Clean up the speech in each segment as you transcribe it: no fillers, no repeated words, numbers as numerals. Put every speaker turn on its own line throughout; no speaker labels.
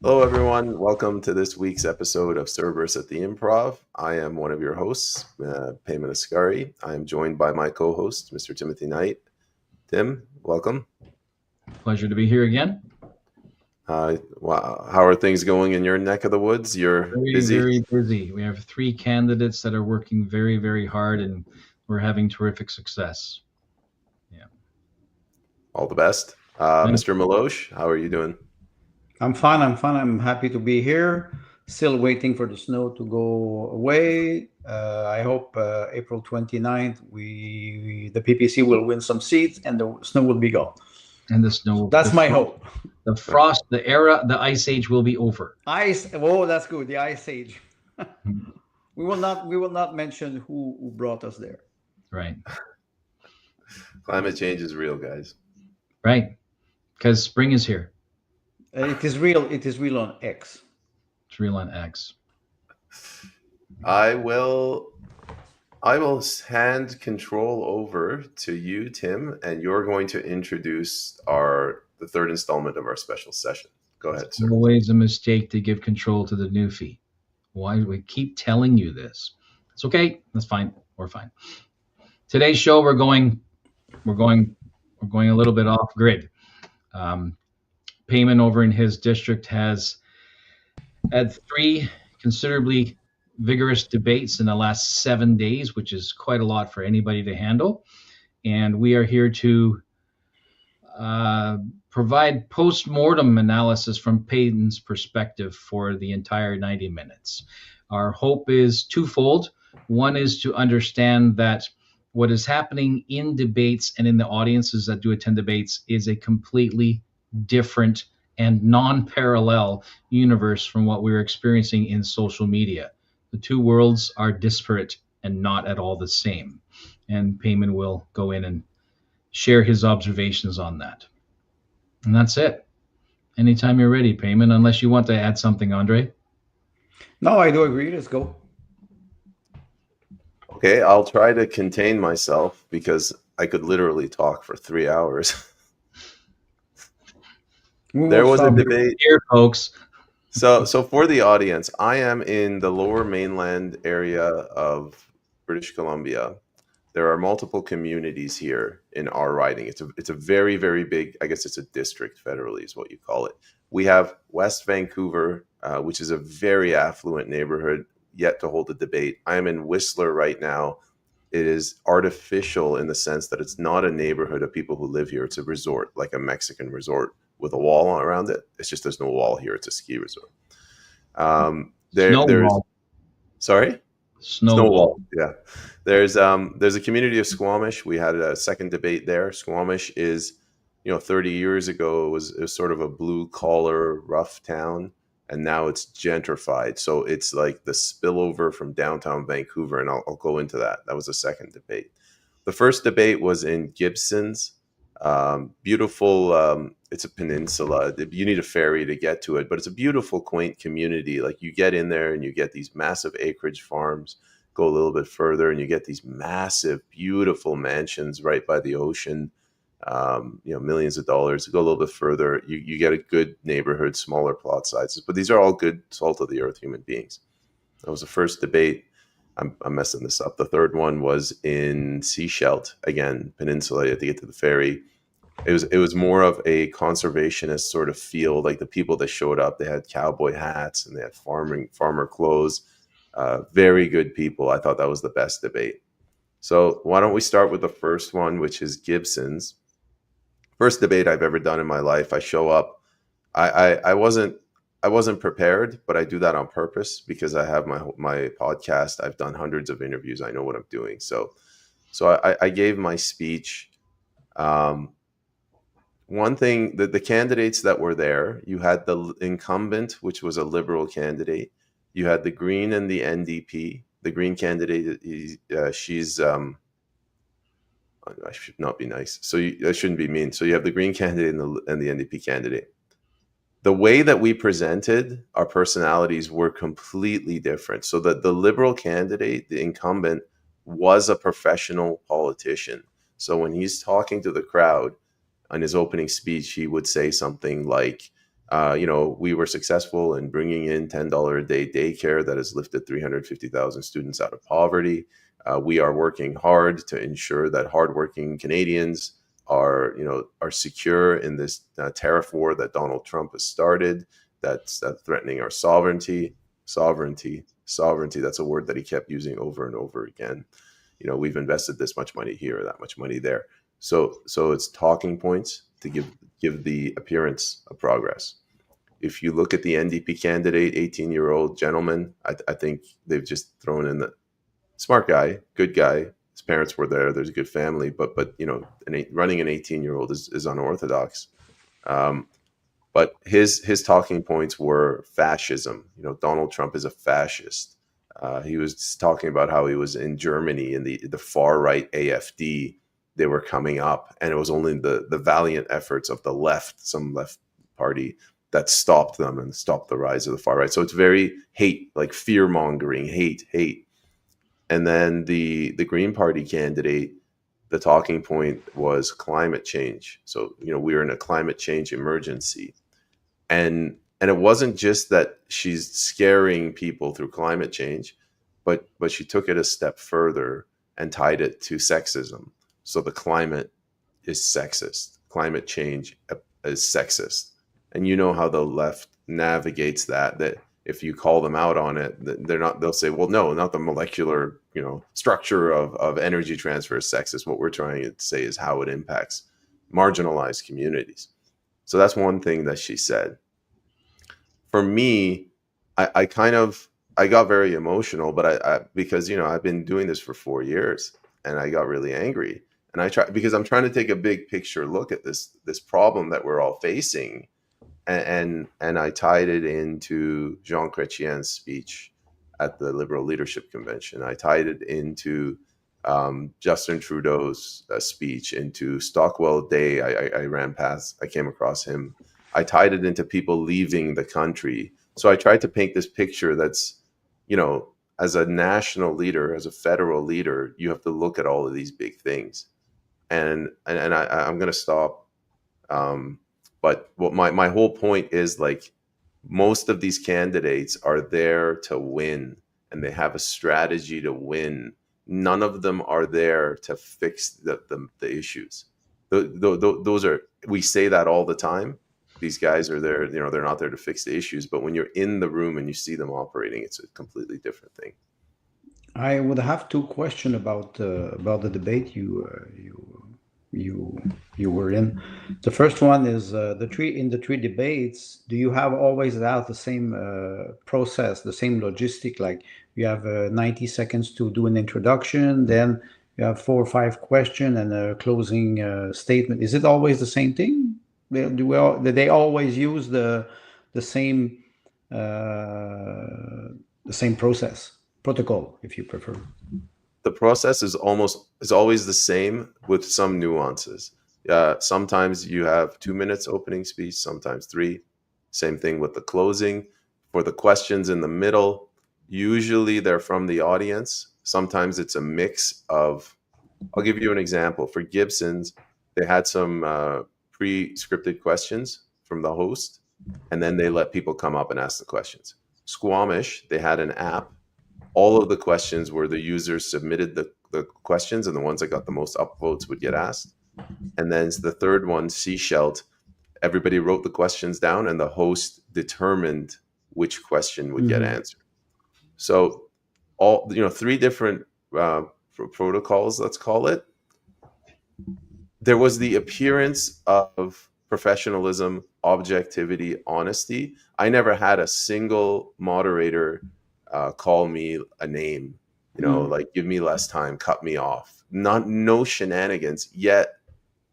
Hello, everyone. Welcome to this week's episode of Cerberus at the Improv. I am one of your hosts, Peyman Askari. I am joined by my co-host, Mr. Timothy Knight. Tim, welcome.
Pleasure to be here again.
Wow. How are things going in your neck of the woods? You're
Very,
busy?
very busy. We have 3 candidates that are working very, very hard, and we're having terrific success.
All the best. Mr. Malosh, how are you doing?
I'm fine. I'm happy to be here. Still waiting for the snow to go away. I hope April 29th the PPC will win some seats and the snow will be gone.
And the snow.
That's my hope.
The frost, the ice age will be over.
Ice. Oh, that's good. The ice age. We will not mention who brought us there.
Right.
Climate change is real, guys.
Right. Because spring is here.
It is real. It is real on X.
It's real on X.
I will hand control over to you, Tim, and you're going to introduce the third installment of our special session. Go ahead, sir.
It's always a mistake to give control to the newfie. Why do we keep telling you this? It's okay. That's fine. We're fine. Today's show, we're going a little bit off grid. Peyman over in his district has had 3 considerably vigorous debates in the last 7 days, which is quite a lot for anybody to handle. And we are here to provide post-mortem analysis from Peyton's perspective for the entire 90 minutes. Our hope is twofold. One is to understand that what is happening in debates and in the audiences that do attend debates is a completely different and non-parallel universe from what we're experiencing in social media. The two worlds are disparate and not at all the same. And Peyman will go in and share his observations on that. And that's it. Anytime you're ready, Peyman, unless you want to add something, Andre.
No, I do agree. Let's go.
Okay, I'll try to contain myself because I could literally talk for 3 hours. There was a debate
here, folks.
So for the audience, I am in the lower mainland area of British Columbia. There are multiple communities here in our riding. It's a very, very big, I guess it's a district federally is what you call it. We have West Vancouver, which is a very affluent neighborhood, yet to hold a debate. I am in Whistler right now. It is artificial in the sense that it's not a neighborhood of people who live here. It's a resort, like a Mexican resort with a wall around it. It's just there's no wall here. It's a ski resort. There's
wall.
Sorry?
Snow wall.
Yeah. There's a community of Squamish. We had a second debate there. Squamish is, 30 years ago it was sort of a blue collar rough town, and now it's gentrified. So it's like the spillover from downtown Vancouver, and I'll go into that. That was the second debate. The first debate was in Gibsons. Beautiful. It's a peninsula. You need a ferry to get to it, but it's a beautiful, quaint community. Like you get in there and you get these massive acreage farms, go a little bit further and you get these massive, beautiful mansions right by the ocean. Millions of dollars. Go a little bit further, you get a good neighborhood, smaller plot sizes, but these are all good salt of the earth human beings. That was the first debate. I'm messing this up. The third one was in Seashelt, again, peninsula. You have to get to the ferry. It was more of a conservationist sort of feel. Like the people that showed up, they had cowboy hats and they had farmer clothes. Very good people. I thought that was the best debate. So why don't we start with the first one, which is Gibson's. First debate I've ever done in my life. I show up. I wasn't prepared, but I do that on purpose because I have my podcast. I've done hundreds of interviews. I know what I'm doing. So I gave my speech. One thing, the candidates that were there, you had the incumbent, which was a Liberal candidate. You had the Green and the NDP. The Green candidate, she's I should not be nice. So I shouldn't be mean. So you have the Green candidate and the NDP candidate. The way that we presented our personalities were completely different. So that the Liberal candidate, the incumbent, was a professional politician. So when he's talking to the crowd on his opening speech, he would say something like, We were successful in bringing in $10 a day daycare that has lifted 350,000 students out of poverty. We are working hard to ensure that hardworking Canadians are secure in this tariff war that Donald Trump has started. That's threatening our sovereignty. That's a word that he kept using over and over again. We've invested this much money here, that much money there. So it's talking points to give the appearance of progress. If you look at the NDP candidate, 18-year-old gentleman, I think they've just thrown in the smart guy, good guy. His parents were there. There's a good family, but running an 18-year-old is unorthodox. But his talking points were fascism. Donald Trump is a fascist. He was talking about how he was in Germany in the far right AfD. They were coming up, and it was only the valiant efforts of the left, some left party, that stopped them and stopped the rise of the far right. So it's very hate, like fear mongering, hate. And then the Green Party candidate, the talking point was climate change. So we're in a climate change emergency. And it wasn't just that she's scaring people through climate change, but she took it a step further and tied it to sexism. So the climate is sexist. Climate change is sexist. And you know how the left navigates that if you call them out on it, they'll say, well, no, not the molecular, structure of energy transfer is sexist. What we're trying to say is how it impacts marginalized communities. So that's one thing that she said. For me, I got very emotional, but because I've been doing this for 4 years, and I got really angry, and because I'm trying to take a big picture look at this problem that we're all facing, and I tied it into Jean Chrétien's speech at the Liberal Leadership Convention. I tied it into Justin Trudeau's speech, into Stockwell Day. I came across him. I tied it into people leaving the country. So I tried to paint this picture that's, as a national leader, as a federal leader, you have to look at all of these big things. And I'm going to stop. But what my whole point is, like, most of these candidates are there to win, and they have a strategy to win. None of them are there to fix the issues. Those are, we say that all the time. These guys are there, they're not there to fix the issues. But when you're in the room and you see them operating, it's a completely different thing.
I would have two questions about the debate you were in. The first one is in the three debates, do you have always have the same process, the same logistic? Like you have 90 seconds to do an introduction, then you have 4 or 5 questions and a closing statement. Is it always the same thing? Do they always use the same protocol, if you prefer?
The process is always the same with some nuances. Sometimes you have 2 minutes opening speech, sometimes 3. Same thing with the closing. For the questions in the middle, usually they're from the audience. Sometimes it's a mix of, I'll give you an example. For Gibson's, they had some pre-scripted questions from the host, and then they let people come up and ask the questions. Squamish, they had an app. All of the questions where the users submitted the questions, and the ones that got the most upvotes would get asked. And then the third one, Seashelt, everybody wrote the questions down, and the host determined which question would get answered. So all 3 different protocols, let's call it. There was the appearance of professionalism, objectivity, honesty. I never had a single moderator call me a name, like give me less time, cut me off. No shenanigans. Yet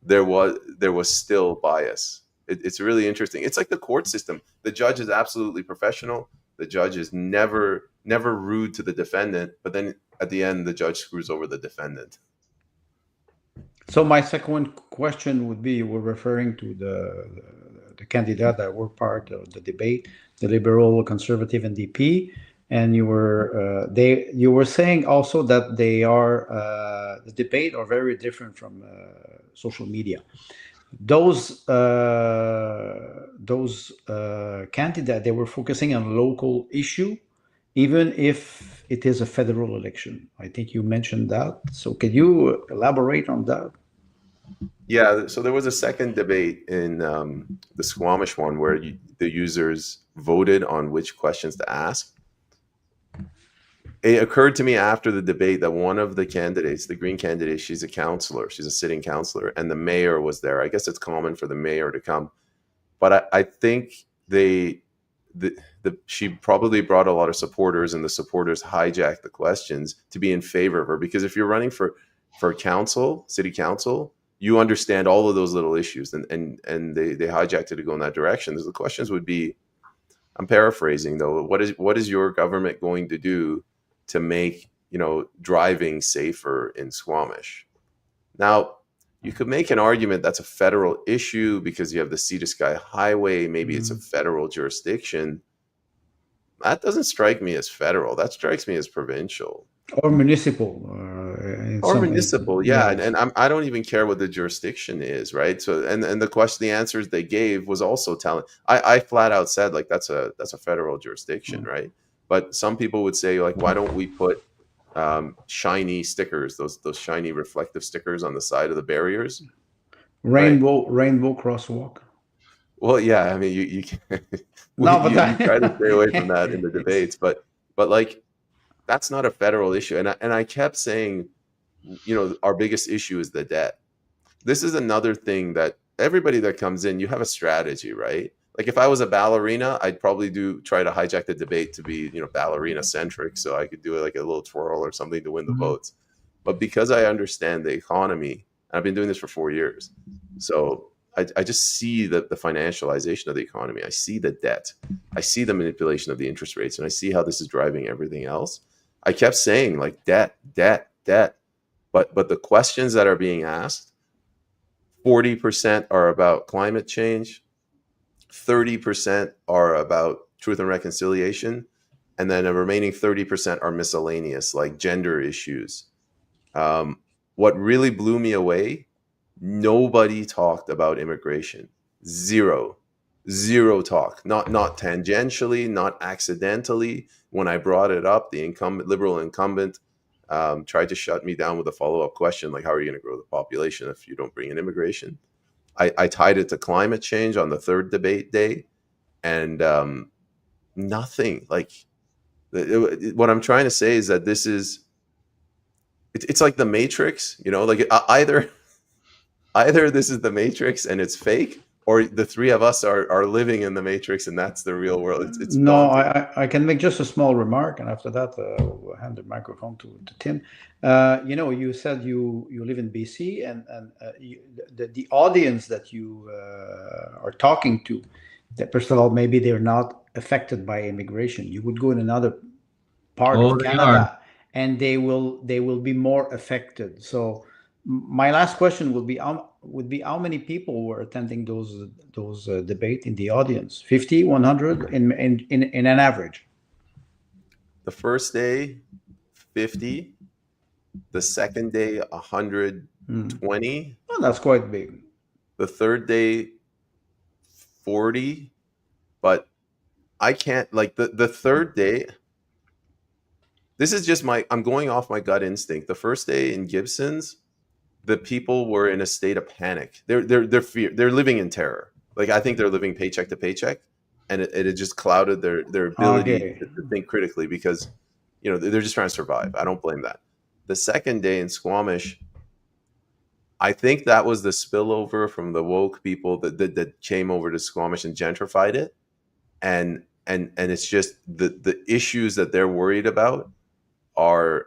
there was still bias. It's really interesting. It's like the court system. The judge is absolutely professional. The judge is never rude to the defendant, but then at the end, the judge screws over the defendant.
So my second question would be, you were referring to the candidate that were part of the debate, the Liberal, Conservative, and DP, and you were saying also that they are the debate are very different from social media. those candidates, they were focusing on local issue, even if it is a federal election. I think you mentioned that. So can you elaborate on that?
Yeah, so there was a second debate in the Squamish one where the users voted on which questions to ask. It occurred to me after the debate that one of the candidates, the Green candidate, she's a counselor, she's a sitting counselor, and the mayor was there. I guess it's common for the mayor to come, but I think she probably brought a lot of supporters, and the supporters hijacked the questions to be in favor of her. Because if you're running for council, city council, you understand all of those little issues, and they hijacked it to go in that direction. The questions would be, I'm paraphrasing though, what is your government going to do to make driving safer in Squamish? Now, you could make an argument that's a federal issue because you have the Sea to Sky Highway. Maybe it's a federal jurisdiction. That doesn't strike me as federal. That strikes me as provincial.
Or municipal.
Yeah. And I don't even care what the jurisdiction is, right? So, and the answers they gave was also telling. I flat out said, like, that's a federal jurisdiction, right? But some people would say, like, why don't we put shiny stickers, those shiny reflective stickers on the side of the barriers?
Rainbow crosswalk.
Well, yeah, I mean, you try to stay away from that in the debates, but like, that's not a federal issue. And I kept saying, our biggest issue is the debt. This is another thing that everybody that comes in, you have a strategy, right? Like, if I was a ballerina, I'd probably try to hijack the debate to be, ballerina centric, so I could do like a little twirl or something to win the votes. But because I understand the economy, I've been doing this for 4 years, so I just see the financialization of the economy. I see the debt. I see the manipulation of the interest rates, and I see how this is driving everything else. I kept saying, like, debt. But the questions that are being asked, 40% are about climate change, 30% are about truth and reconciliation, and then the remaining 30% are miscellaneous, like gender issues. What really blew me away, nobody talked about immigration. Zero talk. Not tangentially, not accidentally. When I brought it up, the liberal incumbent tried to shut me down with a follow-up question, like, how are you going to grow the population if you don't bring in immigration? I tied it to climate change on the third debate day, and nothing. Like, what I'm trying to say is that it's like the Matrix, like, either this is the Matrix and it's fake, or the three of us are living in the Matrix and that's the real world. It's
no, I can make just a small remark, and after that, we'll hand the microphone to Tim. You said you live in BC, and the audience that you are talking to, that first of all, maybe they're not affected by immigration. You would go in another part of Canada, and they will be more affected. So my last question would be how many people were attending those debate in the audience? 50, 100 in an average?
The first day, 50. The second day, 120.
Oh, that's quite big.
The third day, 40. But I can't, like, the third day, this is just I'm going off my gut instinct. The first day in Gibson's, the people were in a state of panic. They're living in terror. Like, I think they're living paycheck to paycheck, and it just clouded their ability to think critically, because they're just trying to survive. I don't blame that. The second day in Squamish, I think that was the spillover from the woke people that came over to Squamish and gentrified it, and it's just the issues that they're worried about are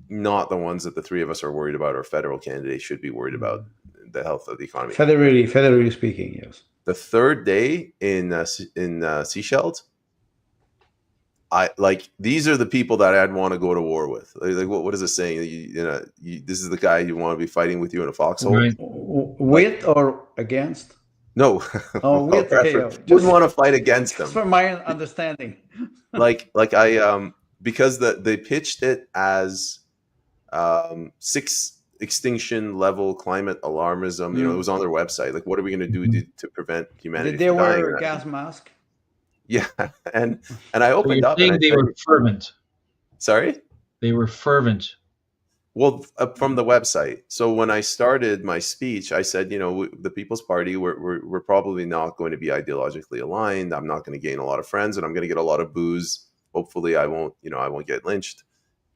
not the ones that the three of us are worried about, or federal candidates should be worried about, the health of the economy.
Federally speaking, yes.
The third day in Seychelles, these are the people that I'd want to go to war with. Like, what is it saying? This is the guy you want to be fighting with you in a foxhole. Right.
With or against?
No.
Oh, with.
Wouldn't want to fight against them.
For my understanding.
Because they pitched it as 6 extinction level climate alarmism. You know, it was on their website. Like, what are we going to do to prevent humanity
Did they
from dying?
wear gas mask?
Yeah, and I
So
opened
you're
up and I
saying they
said,
were fervent.
sorry.
They were fervent.
Well, from the website. So when I started my speech, I said, you know, the People's Party, we're probably not going to be ideologically aligned. I'm not going to gain a lot of friends, and I'm going to get a lot of boos. Hopefully, I won't get lynched.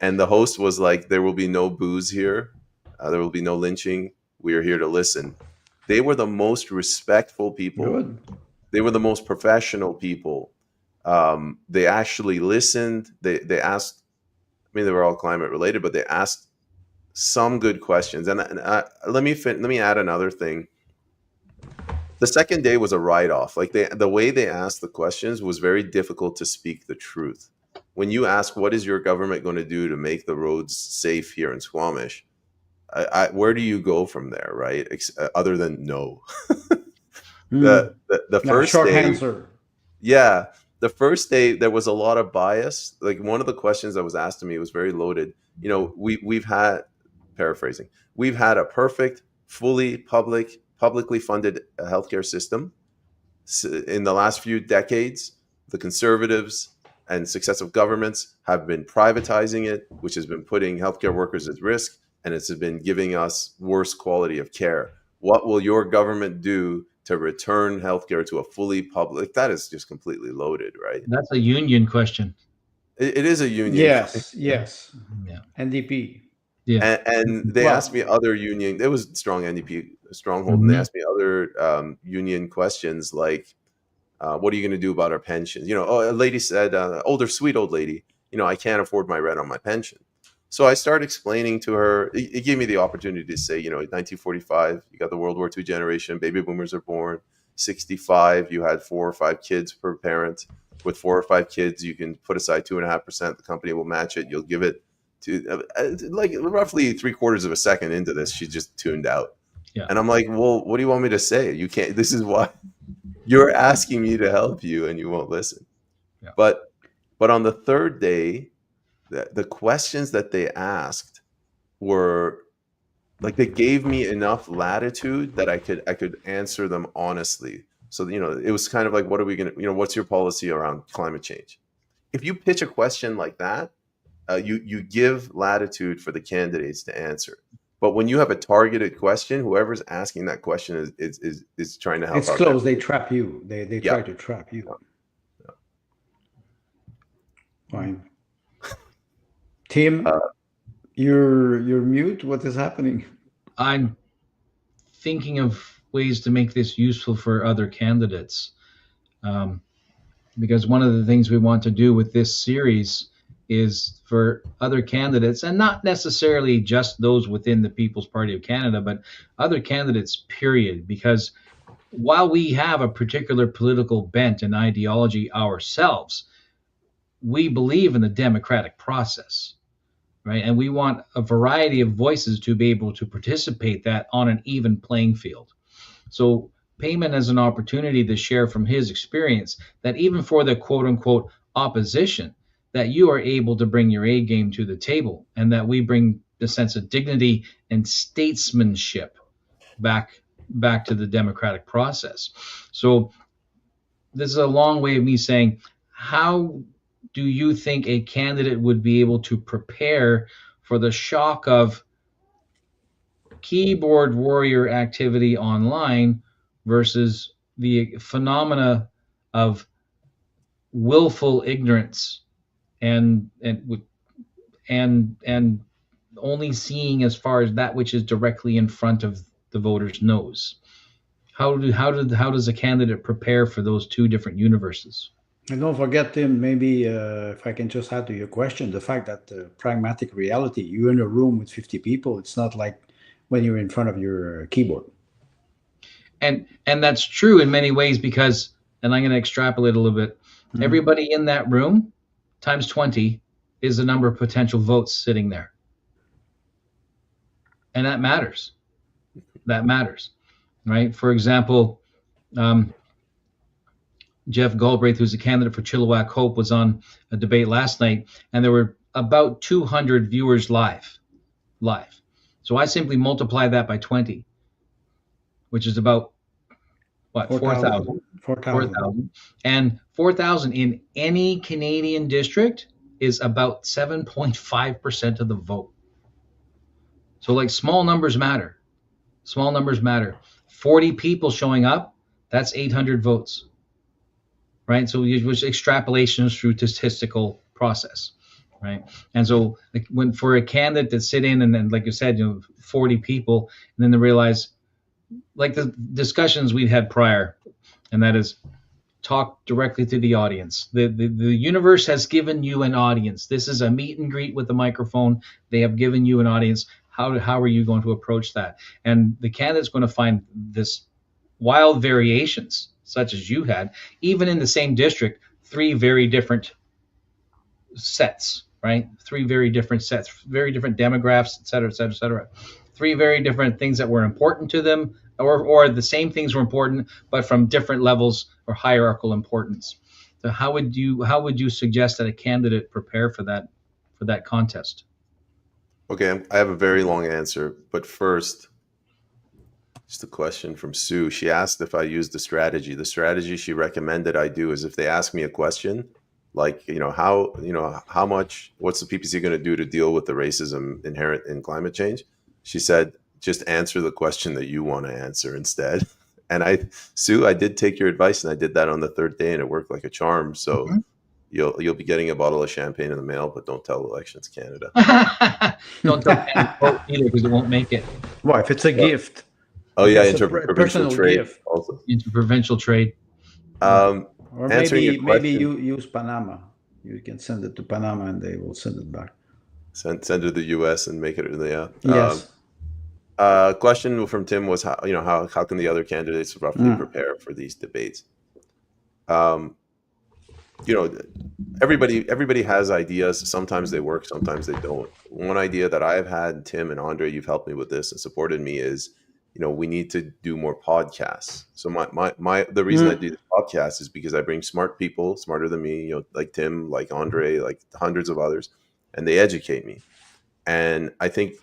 And the host was like, "There will be no boos here. There will be no lynching. We are here to listen." They were the most respectful people.
Good.
They were the most professional people. They actually listened. They asked. I mean, they were all climate related, but they asked some good questions. And let me add another thing. The second day was a write-off. Like, the way they asked the questions was very difficult to speak the truth. When you ask, what is your government going to do to make the roads safe here in Squamish? Where do you go from there, right? Other than no. The first
short
day,
answer.
yeah, the first day there was a lot of bias. Like, one of the questions that was asked to me was very loaded. You know, we've had, paraphrasing, we've had a perfect, fully publicly funded healthcare system. In the last few decades, the Conservatives and successive governments have been privatizing it, which has been putting healthcare workers at risk, and it's been giving us worse quality of care. What will your government do to return healthcare to a fully public? That is just completely loaded, right?
That's a union question.
It is a union.
Yes.
Yeah.
NDP.
Yeah.
And they asked me other union. It was strong NDP stronghold, and they asked me other union questions like, "What are you going to do about our pensions?" You know, a lady said, sweet old lady, "You know, I can't afford my rent on my pension." So I started explaining to her. It gave me the opportunity to say, you know, 1945, you got the World War II generation, baby boomers are born. 65, you had 4 or 5 kids per parent. With 4 or 5 kids, you can put aside 2.5%. The company will match it. You'll give it to like roughly 3/4 of a second into this, she just tuned out.
Yeah.
And I'm like, well, what do you want me to say? You can't. This is why you're asking me to help you, and you won't listen.
Yeah.
But on the third day, the questions that they asked were like, they gave me enough latitude that I could answer them honestly. So, you know, it was kind of like, what are we going to, you know, what's your policy around climate change? If you pitch a question like that, you give latitude for the candidates to answer. But when you have a targeted question, whoever's asking that question is trying to help.
It's close. They trap you. They try to trap you.
Yeah.
Fine. Tim, you're mute. What is happening?
I'm thinking of ways to make this useful for other candidates, because one of the things we want to do with this series is for other candidates, and not necessarily just those within the People's Party of Canada, but other candidates, period. Because while we have a particular political bent and ideology ourselves, we believe in the democratic process, right? And we want a variety of voices to be able to participate that on an even playing field. So Peyman has an opportunity to share from his experience that even for the quote unquote opposition, that you are able to bring your A game to the table, and that we bring the sense of dignity and statesmanship back to the democratic process. So this is a long way of me saying, how do you think a candidate would be able to prepare for the shock of keyboard warrior activity online versus the phenomena of willful ignorance and only seeing as far as that which is directly in front of the voter's nose? How does a candidate prepare for those two different universes?
And don't forget, Tim, maybe if I can just add to your question, the fact that pragmatic reality, you're in a room with 50 people. It's not like when you're in front of your keyboard.
And that's true in many ways, because, and I'm going to extrapolate a little bit, everybody in that room times 20 is the number of potential votes sitting there. And that matters. That matters, right? For example, Jeff Galbraith, who's a candidate for Chilliwack Hope, was on a debate last night, and there were about 200 viewers live. So I simply multiply that by 20, which is about what, 4,000. 4,000. And 4,000 in any Canadian district is about 7.5% of the vote. So like small numbers matter. Small numbers matter. 40 people showing up, that's 800 votes. Right? So which extrapolations through statistical process. Right. And so like, when for a candidate to sit in and then, like you said, 40 people, and then they realize, like the discussions we'd had prior, and that is talk directly to the audience. The universe has given you an audience. This is a meet and greet with the microphone. They have given you an audience. How are you going to approach that? And the candidate's going to find this wild variations, such as you had, even in the same district, 3 very different sets, right? 3 very different sets, very different demographics, et cetera, et cetera, et cetera. 3 very different things that were important to them, or the same things were important, but from different levels or hierarchical importance. So how would you suggest that a candidate prepare for that contest?
Okay, I have a very long answer, but first, just a question from Sue. She asked if I used the strategy. The strategy she recommended I do is if they ask me a question, like, how much, what's the PPC going to do to deal with the racism inherent in climate change? She said, just answer the question that you want to answer instead. And Sue, I did take your advice, and I did that on the 3rd day, and it worked like a charm. So
Mm-hmm.
you'll be getting a bottle of champagne in the mail, but don't tell Elections Canada.
Don't tell Canada either, because it won't make it.
Well, if it's a gift.
Oh yeah,
interprovincial
trade
gift.
also.
Interprovincial trade.
Or maybe you use Panama. You can send it to Panama, and they will send it back.
Send it to the U.S. and make it. Yeah.
Yes.
Question from Tim was how can the other candidates roughly prepare for these debates? Everybody has ideas. Sometimes they work, sometimes they don't. One idea that I've had, Tim and Andre, you've helped me with this and supported me, is we need to do more podcasts. So the reason I do the podcast is because I bring smart people, smarter than me, like Tim, like Andre, like hundreds of others, and they educate me. And I think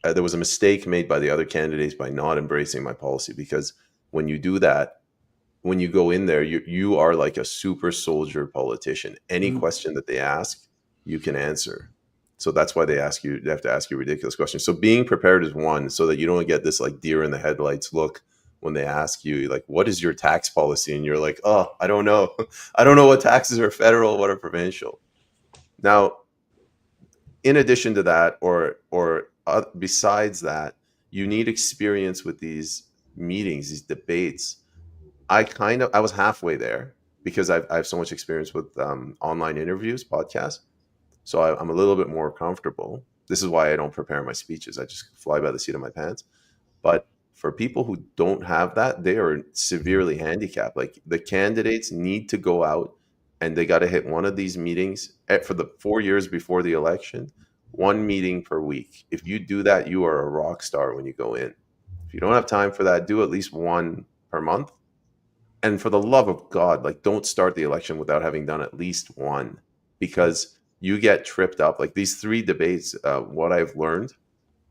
there was a mistake made by the other candidates by not embracing my policy, because when you do that, when you go in there, you are like a super soldier politician. Any question that they ask, you can answer. So that's why they have to ask you ridiculous questions. So being prepared is one, so that you don't get this like deer in the headlights look when they ask you, like, what is your tax policy? And you're like, oh, I don't know. I don't know what taxes are federal, what are provincial. Now, in addition to that, or besides that, you need experience with these meetings, these debates. I was halfway there, because I have so much experience with online interviews, podcasts. So I'm a little bit more comfortable. This is why I don't prepare my speeches. I just fly by the seat of my pants. But for people who don't have that, they are severely handicapped. Like, the candidates need to go out and they got to hit one of these meetings for the 4 years before the election, 1 meeting per week. If you do that, you are a rock star when you go in. If you don't have time for that, do at least 1 per month. And for the love of God, like, don't start the election without having done at least 1, because you get tripped up. Like, these 3 debates, what I've learned,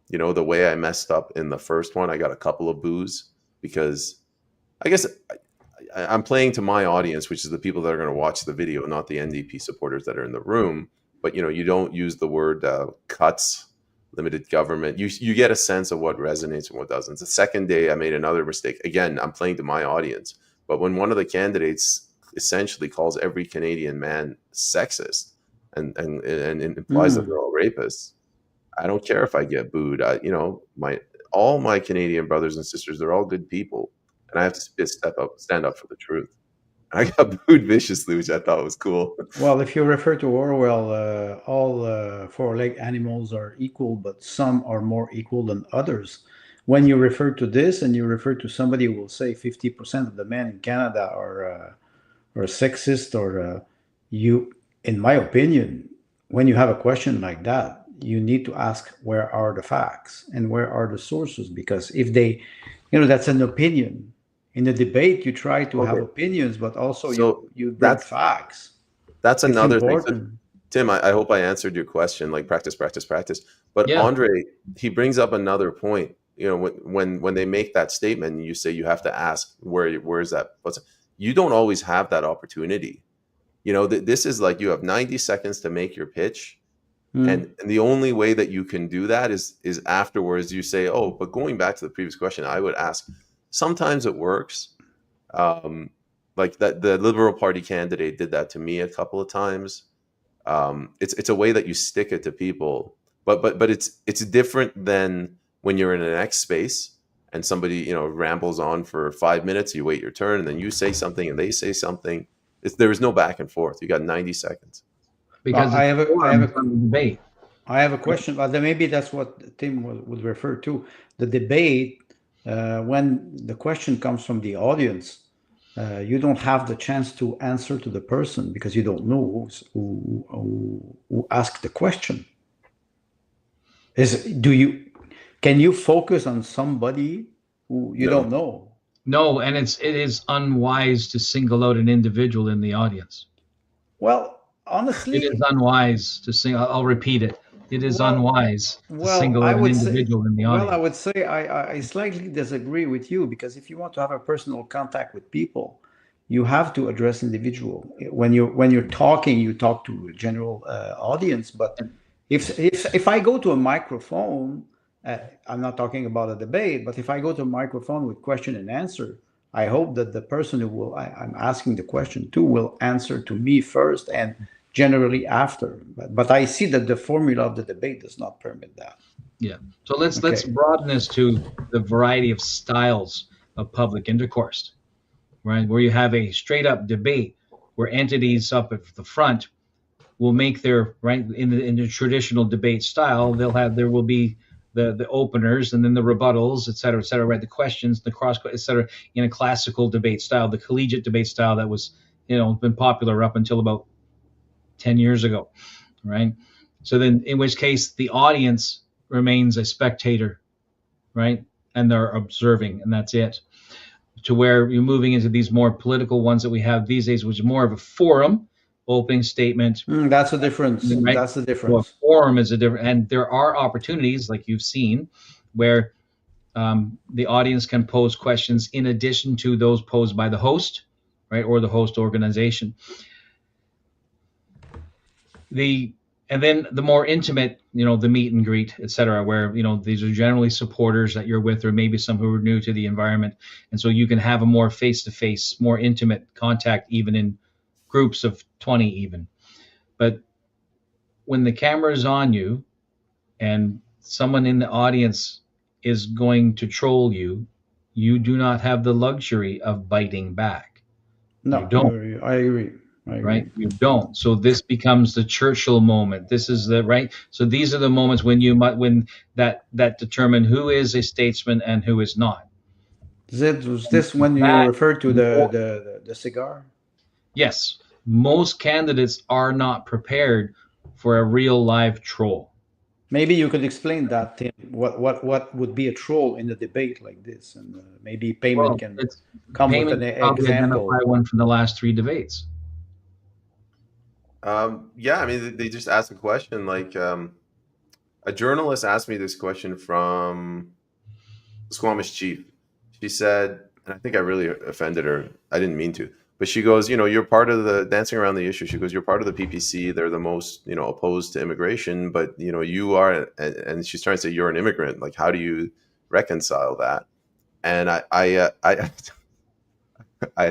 the way I messed up in the first one, I got a couple of boos, because I guess I'm playing to my audience, which is the people that are going to watch the video, not the NDP supporters that are in the room. But, you don't use the word cuts, limited government. You get a sense of what resonates and what doesn't. The second day, I made another mistake. Again, I'm playing to my audience. But when one of the candidates essentially calls every Canadian man sexist and implies that they're all rapists, I don't care if I get booed. All my Canadian brothers and sisters, they're all good people, and I have to stand up for the truth. I got booed viciously, which I thought was cool.
Well, if you refer to Orwell, all four-legged animals are equal, but some are more equal than others. When you refer to this, and you refer to somebody who will say 50% of the men in Canada are sexist, or in my opinion, when you have a question like that, you need to ask, where are the facts and where are the sources? Because if they, that's an opinion. In the debate, you try to have opinions, but also you bring facts.
That's another thing. Tim, I hope I answered your question, like practice, practice, practice. But
Yeah.
Andre, he brings up another point. You know, when they make that statement, you say you have to ask where is that? You don't always have that opportunity. You know, this is like you have 90 seconds to make your pitch, and the only way that you can do that is afterwards. You say, oh, but going back to the previous question, I would ask. Sometimes it works. Like that, the Liberal Party candidate did that to me a couple of times. It's a way that you stick it to people, but it's different than when you're in an X space and somebody, you know, rambles on for 5 minutes. You wait your turn, and then you say something, and they say something. There is no back and forth. You got 90 seconds.
Because
I
it's
have a
forum from the debate.
I have a question, but then maybe that's what Tim would refer to. The debate, when the question comes from the audience, you don't have the chance to answer to the person because you don't know who asked the question. Can you focus on somebody who you don't know?
No, and it is unwise to single out an individual in the audience.
Well, honestly,
it is unwise to sing. I'll repeat it. It is unwise to single out an individual in the audience.
Well, I would say I slightly disagree with you, because if you want to have a personal contact with people, you have to address individual. When you're talking, you talk to a general audience. But if I go to a microphone, I'm not talking about a debate, but if I go to a microphone with question and answer, I hope that the person who I'm asking the question to will answer to me first, and generally after. But I see that the formula of the debate does not permit that.
Yeah. So let's broaden this to the variety of styles of public intercourse, right? Where you have a straight up debate where entities up at the front will make their right in the traditional debate style. There will be the openers, and then the rebuttals, et cetera, right? The questions, the cross, et cetera, in a classical debate style, the collegiate debate style that was, been popular up until about 10 years ago, right? So then, in which case, the audience remains a spectator, right? And they're observing, and that's it. To where you're moving into these more political ones that we have these days, which is more of a forum, opening statement.
That's the difference. Right? That's the difference.
Well, forum is a different, and there are opportunities, like you've seen, where the audience can pose questions in addition to those posed by the host, right, or the host organization. And then the more intimate, the meet and greet, et cetera, where, these are generally supporters that you're with, or maybe some who are new to the environment. And so you can have a more face-to-face, more intimate contact, even in groups of 20 even. But when the camera is on you and someone in the audience is going to troll you, you do not have the luxury of biting back.
No, you don't. I agree.
Right? You don't. So this becomes the Churchill moment. This is the right. So these are the moments when that determine who is a statesman and who is not.
Was this when you referred to the cigar?
Yes. Most candidates are not prepared for a real live troll.
Maybe you could explain that, Tim. What would be a troll in a debate like this, and maybe Peyman can come with an example.
Identify one from the last 3 debates.
Yeah, I mean, they just asked a question. Like, a journalist asked me this question from Squamish Chief. She said, and I think I really offended her. I didn't mean to, but she goes, you're part of the dancing around the issue. She goes, you're part of the PPC. They're the most, opposed to immigration, but you are, and she's trying to say you're an immigrant. Like, how do you reconcile that? And I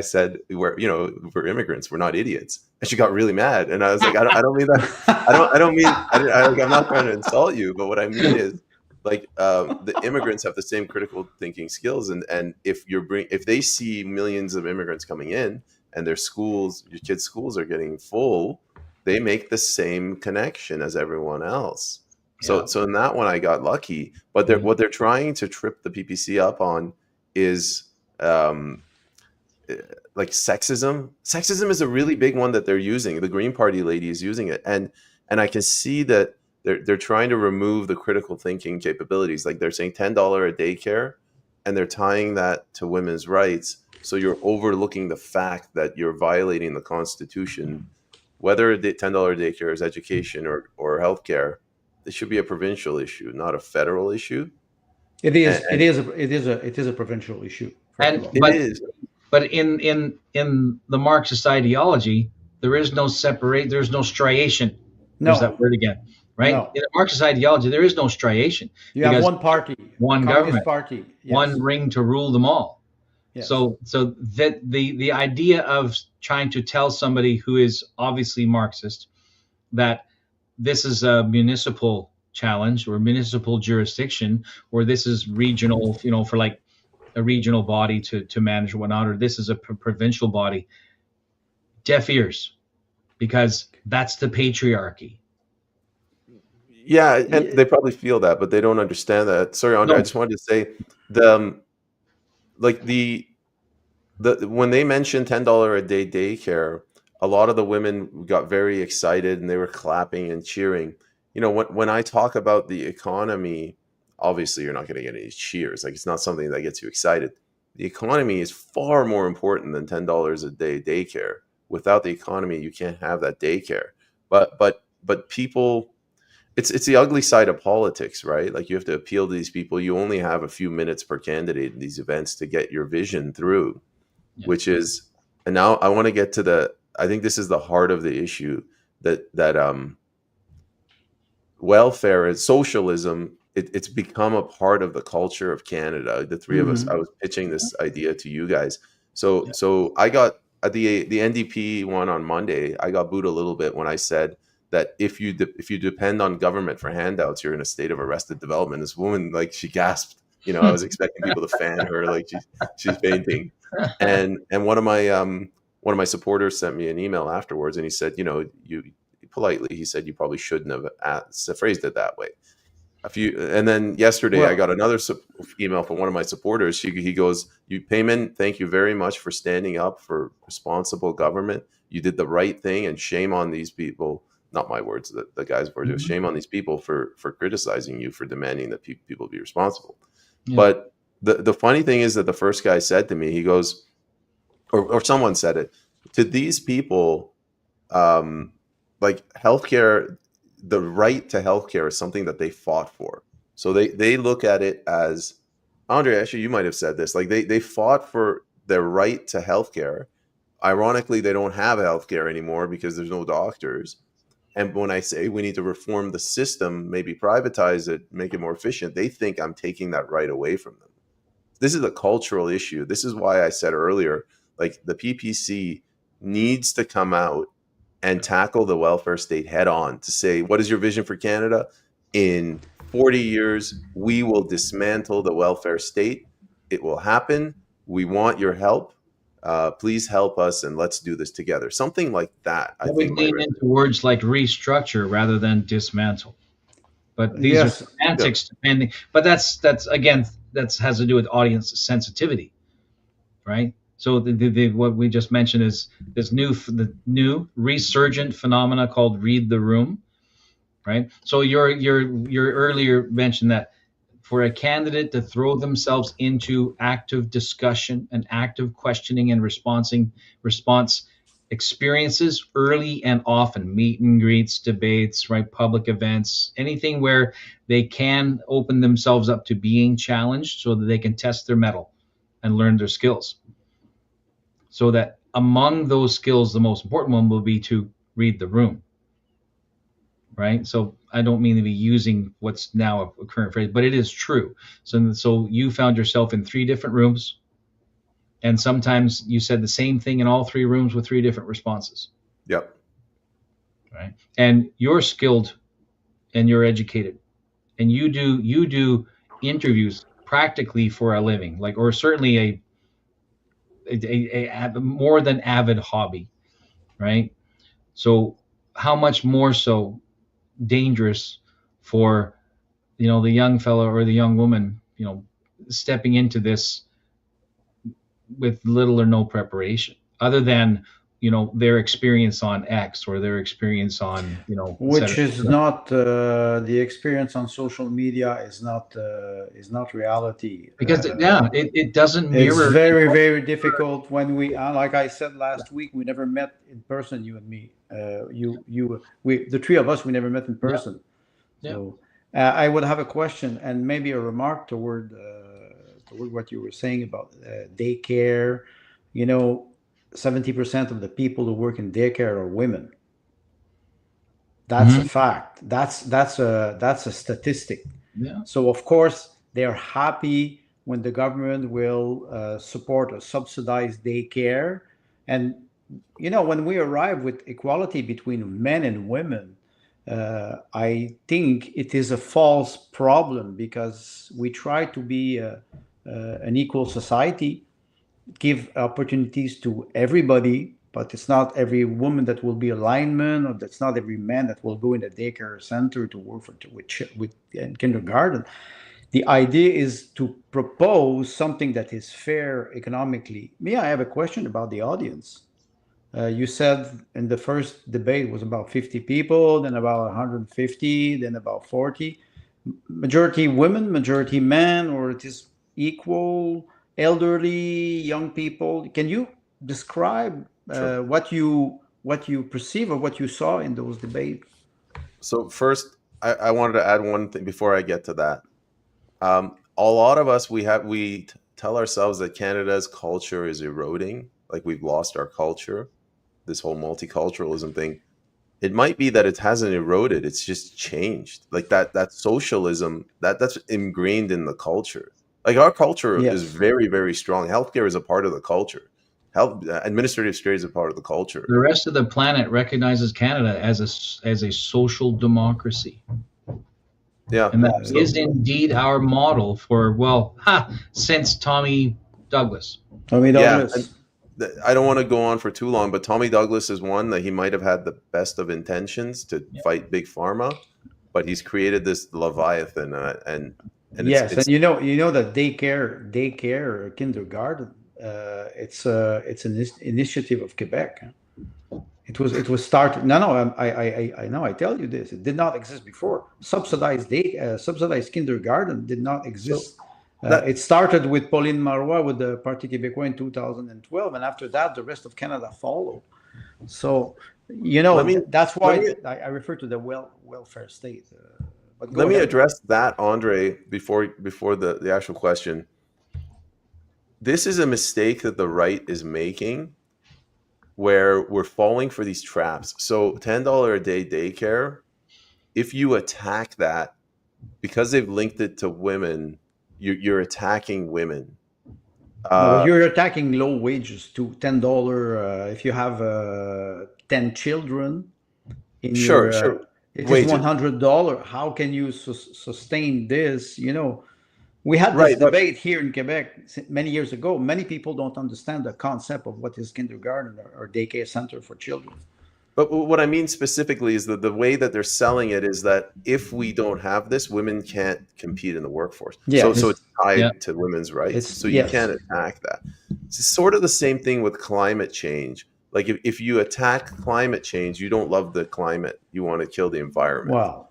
said, we're immigrants. We're not idiots. And she got really mad. And I was like, I don't mean that. I'm not trying to insult you, but what I mean is, like, the immigrants have the same critical thinking skills. And if they see millions of immigrants coming in and your kids' schools are getting full, they make the same connection as everyone else. Yeah. So in that one, I got lucky. But what they're trying to trip the PPC up on is, like sexism. Sexism is a really big one that they're using. The Green Party lady is using it, and I can see that they're trying to remove the critical thinking capabilities. Like, they're saying $10 a daycare, and they're tying that to women's rights. So you're overlooking the fact that you're violating the Constitution whether $10 daycare is education or healthcare, it should be a provincial issue, not a federal issue.
It
And,
is. It
and
is. It is a provincial issue. First of
And
all,
it is.
but in the Marxist ideology, there is no separate. There's no striation. There's that
no,
word again, right?
no.
In the Marxist ideology, there is no striation
You have
because
one party,
one
Communist
government,
Party.
one
Yes.
ring to rule them all.
Yes.
So that the idea of trying to tell somebody who is obviously Marxist that this is a municipal challenge or municipal jurisdiction, or this is regional, for like a regional body to manage or whatnot, or this is a provincial body, deaf ears, because that's the patriarchy.
Yeah, and they probably feel that, but they don't understand that. Sorry, Andre, I
No.
just wanted to say the like the when they mentioned $10 a day daycare, a lot of the women got very excited and they were clapping and cheering. When I talk about the economy, obviously you're not going to get any cheers. Like, it's not something that gets you excited. The economy is far more important than $10 a day daycare. Without the economy, you can't have that daycare. But people, it's the ugly side of politics, right? Like, you have to appeal to these people. You only have a few minutes per candidate in these events to get your vision through. Yeah. Which is, and now I want to get to I think this is the heart of the issue, that welfare and socialism, it's become a part of the culture of Canada. The three of us, I was pitching this idea to you guys. So I got at the NDP one on Monday, I got booed a little bit when I said that if you depend on government for handouts, you're in a state of arrested development. This woman, like, she gasped. I was expecting people to fan her like she's fainting. And one of my supporters sent me an email afterwards, and he said, you politely, he said, you probably shouldn't have phrased it that way. And then yesterday, I got another email from one of my supporters. He goes, Peyman, thank you very much for standing up for responsible government. You did the right thing, and shame on these people. Not my words, the guy's words. Mm-hmm. Shame on these people for criticizing you for demanding that people be responsible. Yeah. But the funny thing is that the first guy said to me, he goes, or someone said it, to these people, like, healthcare, the right to healthcare is something that they fought for. So they look at it as, Andre, actually, you might have said this, like, they fought for their right to healthcare. Ironically, they don't have healthcare anymore because there's no doctors. And when I say we need to reform the system, maybe privatize it, make it more efficient, they think I'm taking that right away from them. This is a cultural issue. This is why I said earlier, like, the PPC needs to come out and tackle the welfare state head on, to say, what is your vision for Canada? In 40 years, we will dismantle the welfare state. It will happen. We want your help. Please help us, and let's do this together. Something like that. I think
lean into words like restructure rather than dismantle. But these are semantics depending. But that's again, that has to do with audience sensitivity, right? So what we just mentioned is the new resurgent phenomena called read the room, right? So your earlier mentioned that for a candidate to throw themselves into active discussion and active questioning and response experiences early and often, meet and greets, debates, right, public events, anything where they can open themselves up to being challenged so that they can test their mettle and learn their skills. So that among those skills, the most important one will be to read the room, right? So I don't mean to be using what's now a current phrase, but it is true. So you found yourself in 3 different rooms, and sometimes you said the same thing in all 3 rooms with 3 different responses.
Yep.
Right. And you're skilled and you're educated, and you do interviews practically for a living, like, or certainly a more than avid hobby, right? So how much more so dangerous for the young fellow or the young woman stepping into this with little or no preparation other than their experience on X or their experience on
which is not the experience on social media is not reality,
because it doesn't mirror.
It's very, very difficult when we, like I said last week, we never met in person, you and me. The three of us, we never met in person.
Yeah.
So I would have a question and maybe a remark toward what you were saying about daycare. 70% of the people who work in daycare are women. That's a fact. That's a statistic.
Yeah.
So of course they are happy when the government will support a subsidized daycare. And when we arrive with equality between men and women, I think it is a false problem because we try to be an equal society, give opportunities to everybody, but it's not every woman that will be a lineman, or that's not every man that will go in a daycare center to work with kindergarten. The idea is to propose something that is fair economically. I have a question about the audience. You said in the first debate was about 50 people, then about 150, then about 40. Majority women, majority men, or it is equal, elderly, young people. Can you describe
Sure.
what you perceive or what you saw in those debates?
So first, I wanted to add one thing before I get to that. A lot of us, we tell ourselves that Canada's culture is eroding, like we've lost our culture, this whole multiculturalism thing. It might be that it hasn't eroded, it's just changed. Like that socialism, that's ingrained in the culture. Like our culture is
Yes.
very, very strong. Healthcare is a part of the culture. Administrative state is a part of the culture.
The rest of the planet recognizes Canada as a social democracy.
Yeah.
And that is indeed our model since Tommy Douglas.
Tommy
Yeah.
Douglas.
I don't want to go on for too long, but Tommy Douglas is one that he might have had the best of intentions to fight big pharma, but he's created this leviathan, and
yes,
it's
and you know that daycare, kindergarten, it's an initiative of Quebec. Huh? It was started. No, I know. I tell you this. It did not exist before. Subsidized kindergarten did not exist. It started with Pauline Marois with the Parti Québécois in 2012, and after that, the rest of Canada followed. So, that's why I refer to the welfare state. But
let me address that, Andre, before the actual question. This is a mistake that the right is making, where we're falling for these traps. So $10 a day daycare, if you attack that, because they've linked it to women, you're attacking women.
No, you're attacking low wages to $10. If you have 10 children in
sure.
It is $100. How can you sustain this? We had this debate here in Quebec many years ago. Many people don't understand the concept of what is kindergarten or daycare center for children.
But what I mean specifically is that the way that they're selling it is that if we don't have this, women can't compete in the workforce.
Yeah,
so it's tied to women's rights. So you can't attack that. It's sort of the same thing with climate change. Like if you attack climate change, you don't love the climate. You want to kill the environment.
Wow.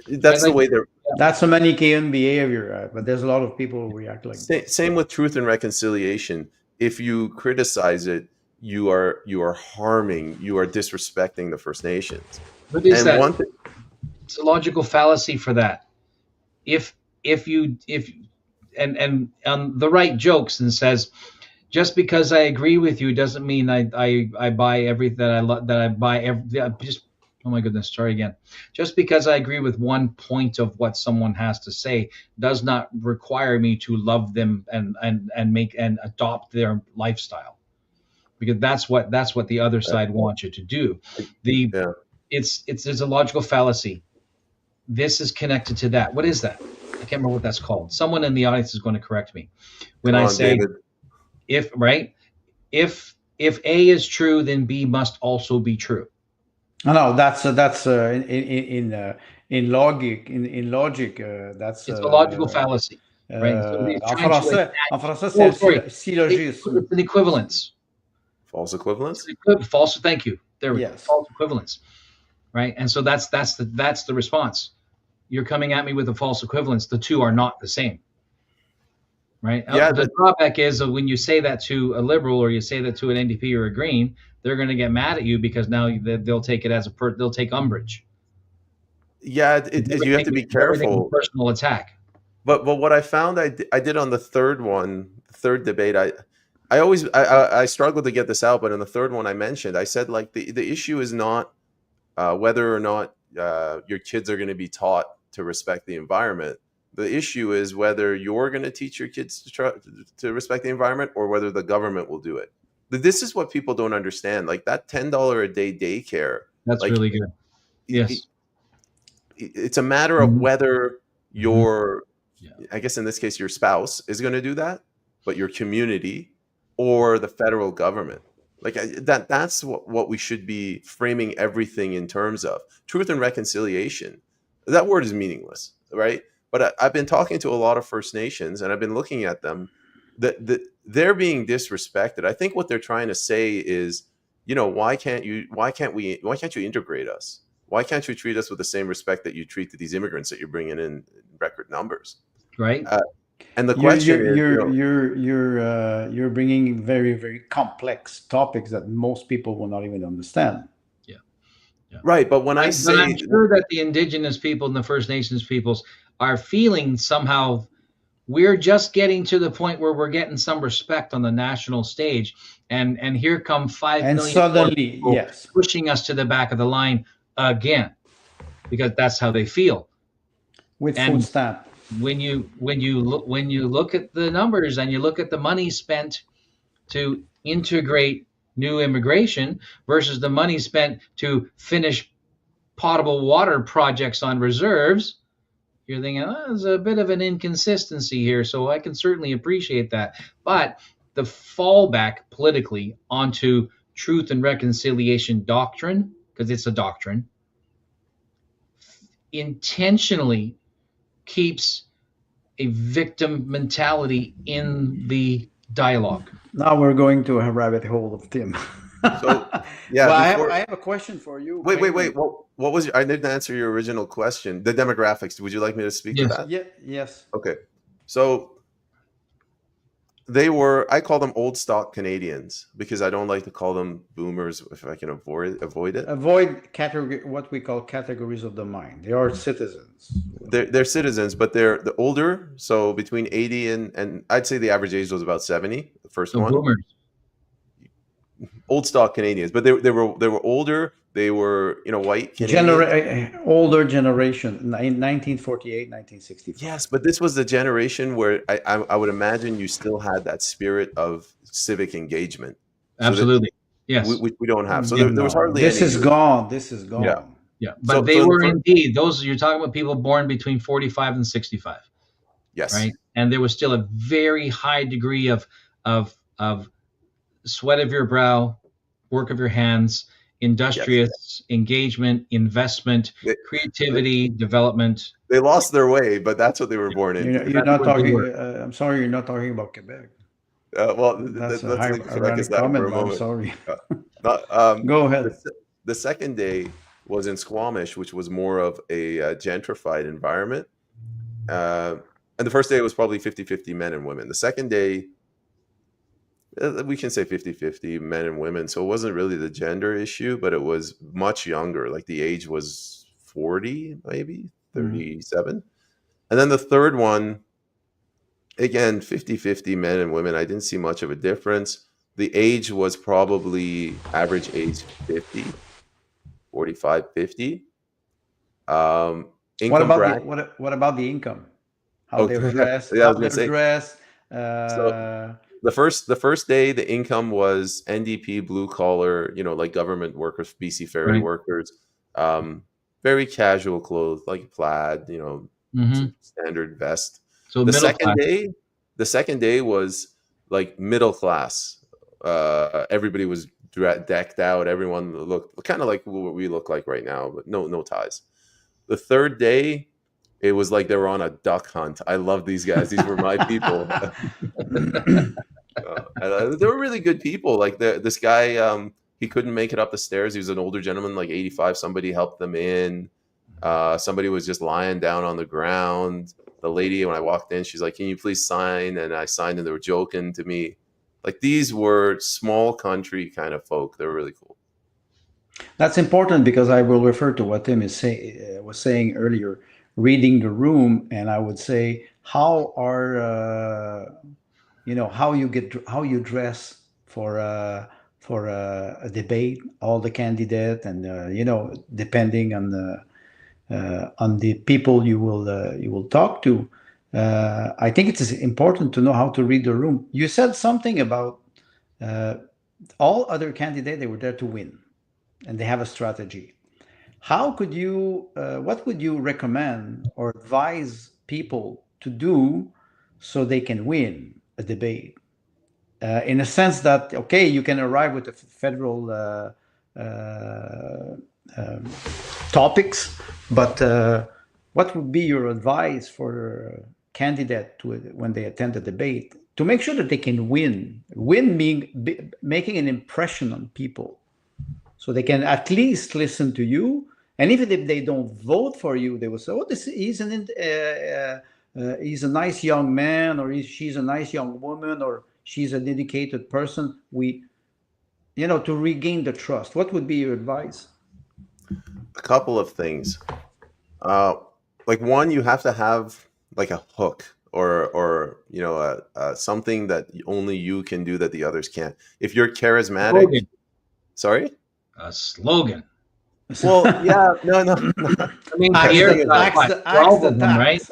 That's the way they're...
That's a Manichaean behavior, but there's a lot of people who react like that.
Same with truth and reconciliation. If you criticize it, you are harming, you are disrespecting the First Nations.
What is that? It's a logical fallacy for that. If the right jokes and says, just because I agree with you doesn't mean I buy everything that I buy. Oh my goodness, sorry again. Just because I agree with one point of what someone has to say does not require me to love them and make and adopt their lifestyle, because that's what the other side wants you to do. It's a logical fallacy. This is connected to that. What is that? I can't remember what that's called. Someone in the audience is going to correct me when I say,
David.
If
A is true, then B must also be true.
No, that's in logic. In logic, that's
it's a logical fallacy, right?
En français, c'est syllogisme.
It's an equivalence.
False equivalence.
False. Thank you. There we go.
Yes.
False equivalence, right? And so that's the response. You're coming at me with a false equivalence. The two are not the same, right?
Yeah,
The drawback is when you say that to a liberal or you say that to an NDP or a Green, they're going to get mad at you because now they'll take it as they'll take umbrage.
yeah. You have to be
Everything
careful.
personal attack.
But what I found I did on the third one, the third debate, I struggled to get this out, but in the third one I mentioned, I said like the issue is not whether or not your kids are going to be taught to respect the environment. The issue is whether you're going to teach your kids to respect the environment or whether the government will do it. This is what people don't understand. Like that $10 a day daycare.
That's
like,
really good. Yes.
It's a matter of whether your,
Yeah.
I guess in this case, your spouse is going to do that, but your community or the federal government. Like that's what we should be framing everything in terms of. Truth and reconciliation. That word is meaningless, right? But I've been talking to a lot of First Nations, and I've been looking at them. That they're being disrespected. I think what they're trying to say is, why can't you integrate us? Why can't you treat us with the same respect that you treat these immigrants that you're bringing in record numbers?
Right.
And the question
you're bringing very, very complex topics that most people will not even understand.
Yeah.
Right, but when I say,
but I'm sure that the Indigenous people and the First Nations peoples are feeling somehow we're just getting to the point where we're getting some respect on the national stage, and here come 5
and
million
suddenly, yes,
pushing us to the back of the line again, because that's how they feel.
With food stamp.
When you look at the numbers and you look at the money spent to integrate new immigration versus the money spent to finish potable water projects on reserves, you're thinking, there's a bit of an inconsistency here. So I can certainly appreciate that. But the fallback politically onto truth and reconciliation doctrine, because it's a doctrine, intentionally keeps a victim mentality in the dialogue.
Now we're going to a rabbit hole of Tim.
So, yeah.
Well, I have a question for you.
Wait. What was I didn't answer your original question. The demographics. Would you like me to speak to that?
Yeah. Yes.
Okay. So I call them old stock Canadians because I don't like to call them boomers if I can avoid it.
Avoid what we call categories of the mind. They are citizens.
They're citizens, but they're the older. So between 80 and I'd say the average age was about 70. The first one.
Boomers.
Old stock Canadians, but they were older. They were white Canadians.
Older generation, 1948, 1965.
Yes, but this was the generation where I would imagine you still had that spirit of civic engagement.
Absolutely, yes.
We don't have. So there was hardly.
This is gone. This is gone.
Yeah. But they were indeed those. You're talking about people born between 45 and 65.
Yes.
Right, and there was still a very high degree of sweat of your brow, work of your hands, industrious engagement, investment, creativity, development.
They lost their way, but that's what they were born in.
You're not talking. I'm sorry, you're not talking about Quebec.
Well,
that's
let's leave Quebec aside
comment,
for a moment.
I'm sorry.
Go ahead. The second day was in Squamish, which was more of a gentrified environment. And the first day was probably 50-50 men and women. The second day, we can say 50-50 men and women. So it wasn't really the gender issue, but it was much younger. Like the age was 40, maybe 37. And then the third one, again, 50-50 men and women. I didn't see much of a difference. The age was probably average age 50, 45, 50.
What about the income? How they were dressed?
Yeah,
how they were dressed?
So the first day, the income was NDP, blue collar, like government workers, BC Ferry workers, very casual clothes, like plaid, standard vest.
So
the second day was like middle class. Everybody was decked out. Everyone looked kind of like what we look like right now, but no ties. The third day, it was like they were on a duck hunt. I love these guys. These were my people. They were really good people. Like this guy, he couldn't make it up the stairs. He was an older gentleman, like 85. Somebody helped them in. Somebody was just lying down on the ground. The lady, when I walked in, she's like, "Can you please sign?" And I signed, and they were joking to me. Like, these were small country kind of folk. They were really cool.
That's important because I will refer to what Tim was saying earlier, reading the room, and I would say how are how you dress for a debate, all the candidate, and depending on the people you will talk to. I think it is important to know how to read the room. You said something about uh, all other candidates, they were there to win and they have a strategy. How could you, what would you recommend or advise people to do so they can win a debate? In a sense that, okay, you can arrive with the federal um, topics, but what would be your advice for a candidate when they attend the debate to make sure that they can win? Win being making an impression on people so they can at least listen to you. And even if they don't vote for you, they will say, "Oh, he's a nice young man, or she's a nice young woman, or she's a dedicated person." To regain the trust. What would be your advice?
A couple of things. Like, one, you have to have like a hook or something that only you can do that the others can't. If you're charismatic,
Slogan.
sorry.
A slogan.
Well, yeah, no.
I mean,
Axe
Pierre's
the,
got
axe
what,
the, axe
12
the
of them, right?
tax.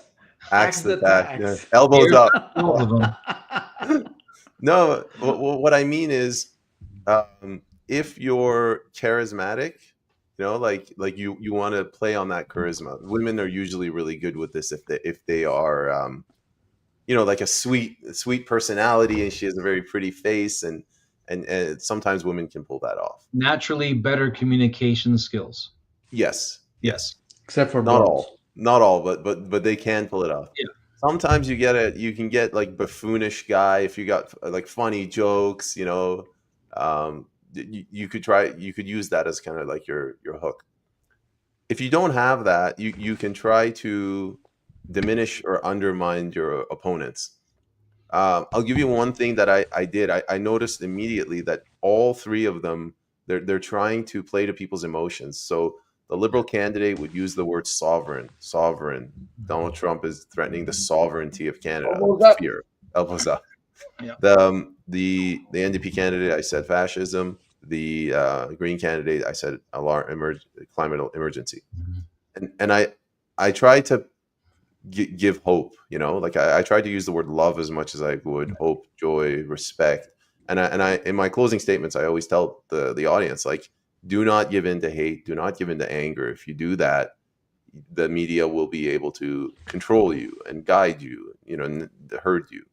Axe the tax. Yeah.
Tax.
Elbows
Pierre's
up.
got 12 of them.
No, what I mean is, if you're charismatic, like you want to play on that charisma. Women are usually really good with this if they are, like a sweet personality, and she has a very pretty face, and sometimes women can pull that off.
Naturally better communication skills.
Yes.
Except for
Not
blondes.
not all, but they can pull it off.
Yeah.
Sometimes you can get like buffoonish guy if you got like funny jokes, you could use that as kind of like your hook. If you don't have that, you can try to diminish or undermine your opponents. I'll give you one thing that I did. I noticed immediately that all three of them, they're trying to play to people's emotions. So the Liberal candidate would use the word sovereign. Donald Trump is threatening the sovereignty of Canada.
Elbows up.
Fear. Elbows up.
Yeah.
The NDP candidate, I said fascism. The Green candidate, I said climate emergency. And I tried to give hope, like I tried to use the word love as much as I would, hope, joy, respect. And I in my closing statements, I always tell the audience, like, do not give in to hate, do not give in to anger. If you do that, the media will be able to control you and guide you, and herd you.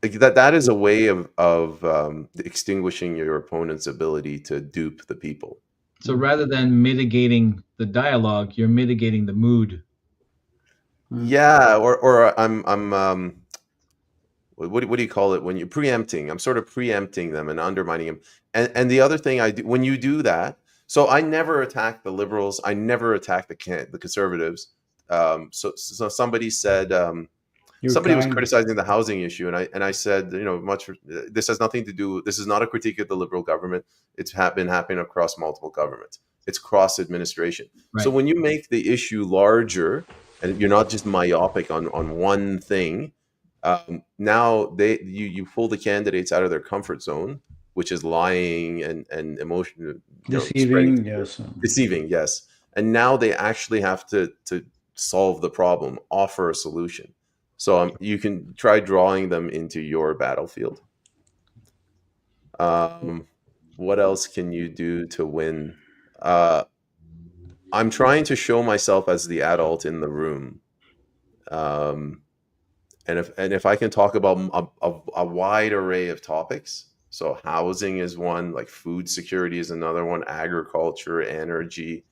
Like that is a way of extinguishing your opponent's ability to dupe the people.
So rather than mitigating the dialogue, you're mitigating the mood.
Yeah, or what do you call it when you're preempting? I'm sort of preempting them and undermining them. And the other thing I do when you do that, so I never attack the Liberals, I never attack the Conservatives. So somebody said, somebody was criticizing the housing issue, and I said, this has nothing to do. This is not a critique of the Liberal government. It's been happening across multiple governments. It's cross administration.
Right.
So when you make the issue larger, and you're not just myopic on one thing, now you pull the candidates out of their comfort zone, which is lying and emotion,
deceiving.
Deceiving, yes. And now they actually have to solve the problem, offer a solution. So you can try drawing them into your battlefield. What else can you do to win? I'm trying to show myself as the adult in the room. And if I can talk about a wide array of topics, so housing is one, like food security is another one, agriculture, energy,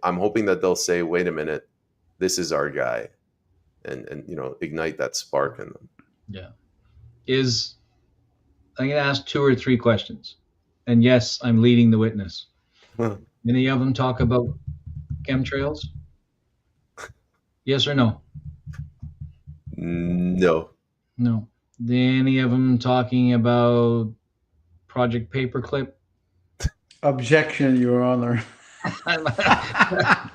I'm hoping that they'll say, wait a minute, this is our guy. And ignite that spark in them.
Yeah. I'm going to ask 2 or 3 questions. And yes, I'm leading the witness. Any of them talk about chemtrails? Yes or no?
No.
No. Any of them talking about Project Paperclip?
Objection, Your Honor.
I'm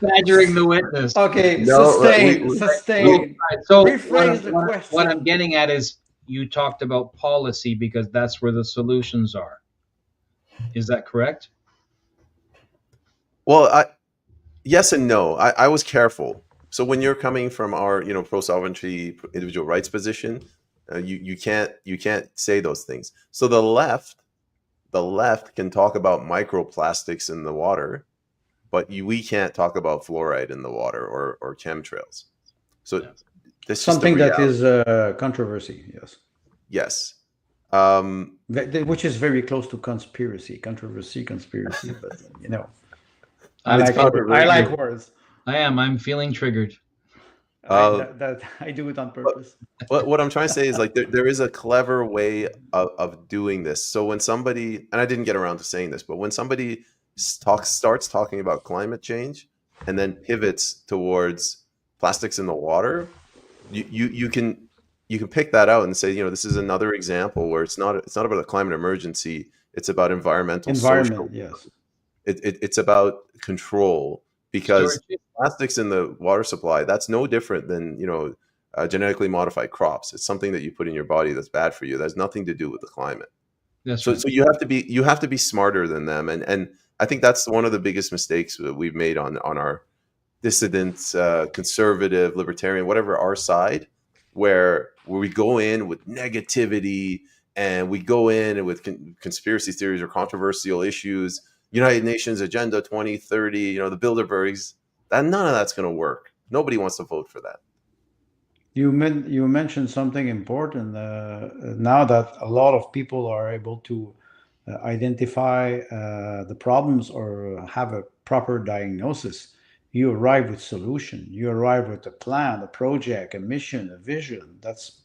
badgering the witness.
Okay,
No,
sustain,
we
sustain.
So
Rephrase the
what I'm
question.
getting at is you talked about policy because that's where the solutions are. Is that correct?
well, yes and no. I was careful. So when you're coming from our, pro sovereignty, individual rights position, you can't say those things. So the left can talk about microplastics in the water, but we can't talk about fluoride in the water or chemtrails. So
Yeah.
that's just the
Something that
reality.
is controversy, yes.
Yes.
Which is very close to conspiracy, conspiracy, but I
I'm
It's
like
feeling
words. I like
triggered.
words.
I'm feeling triggered.
uh,
That I do it on
but
purpose.
what I'm trying to say is, like, there is a clever way of doing this. So when somebody, and I didn't get around to saying this, but when somebody starts talking about climate change and then pivots towards plastics in the water, you can pick that out and say, this is another example where it's not about a climate emergency. It's about environmental,
Environment,
social.
yes.
It's about control, because
Stewardship.
plastics in the water supply, that's no different than genetically modified crops. It's something that you put in your body that's bad for you. That has nothing to do with the climate.
That's
So
right.
so you have to be smarter than them, and I think that's one of the biggest mistakes that we've made on our dissident, conservative, libertarian, whatever our side, where we go in with negativity, and we go in with conspiracy theories or controversial issues, United Nations Agenda 2030, the Bilderbergs. That none of that's going to work. Nobody wants to vote for that.
You mentioned something important. Now that a lot of people are able to identify the problems or have a proper diagnosis, you arrive with solution. You arrive with a plan, a project, a mission, a vision. That's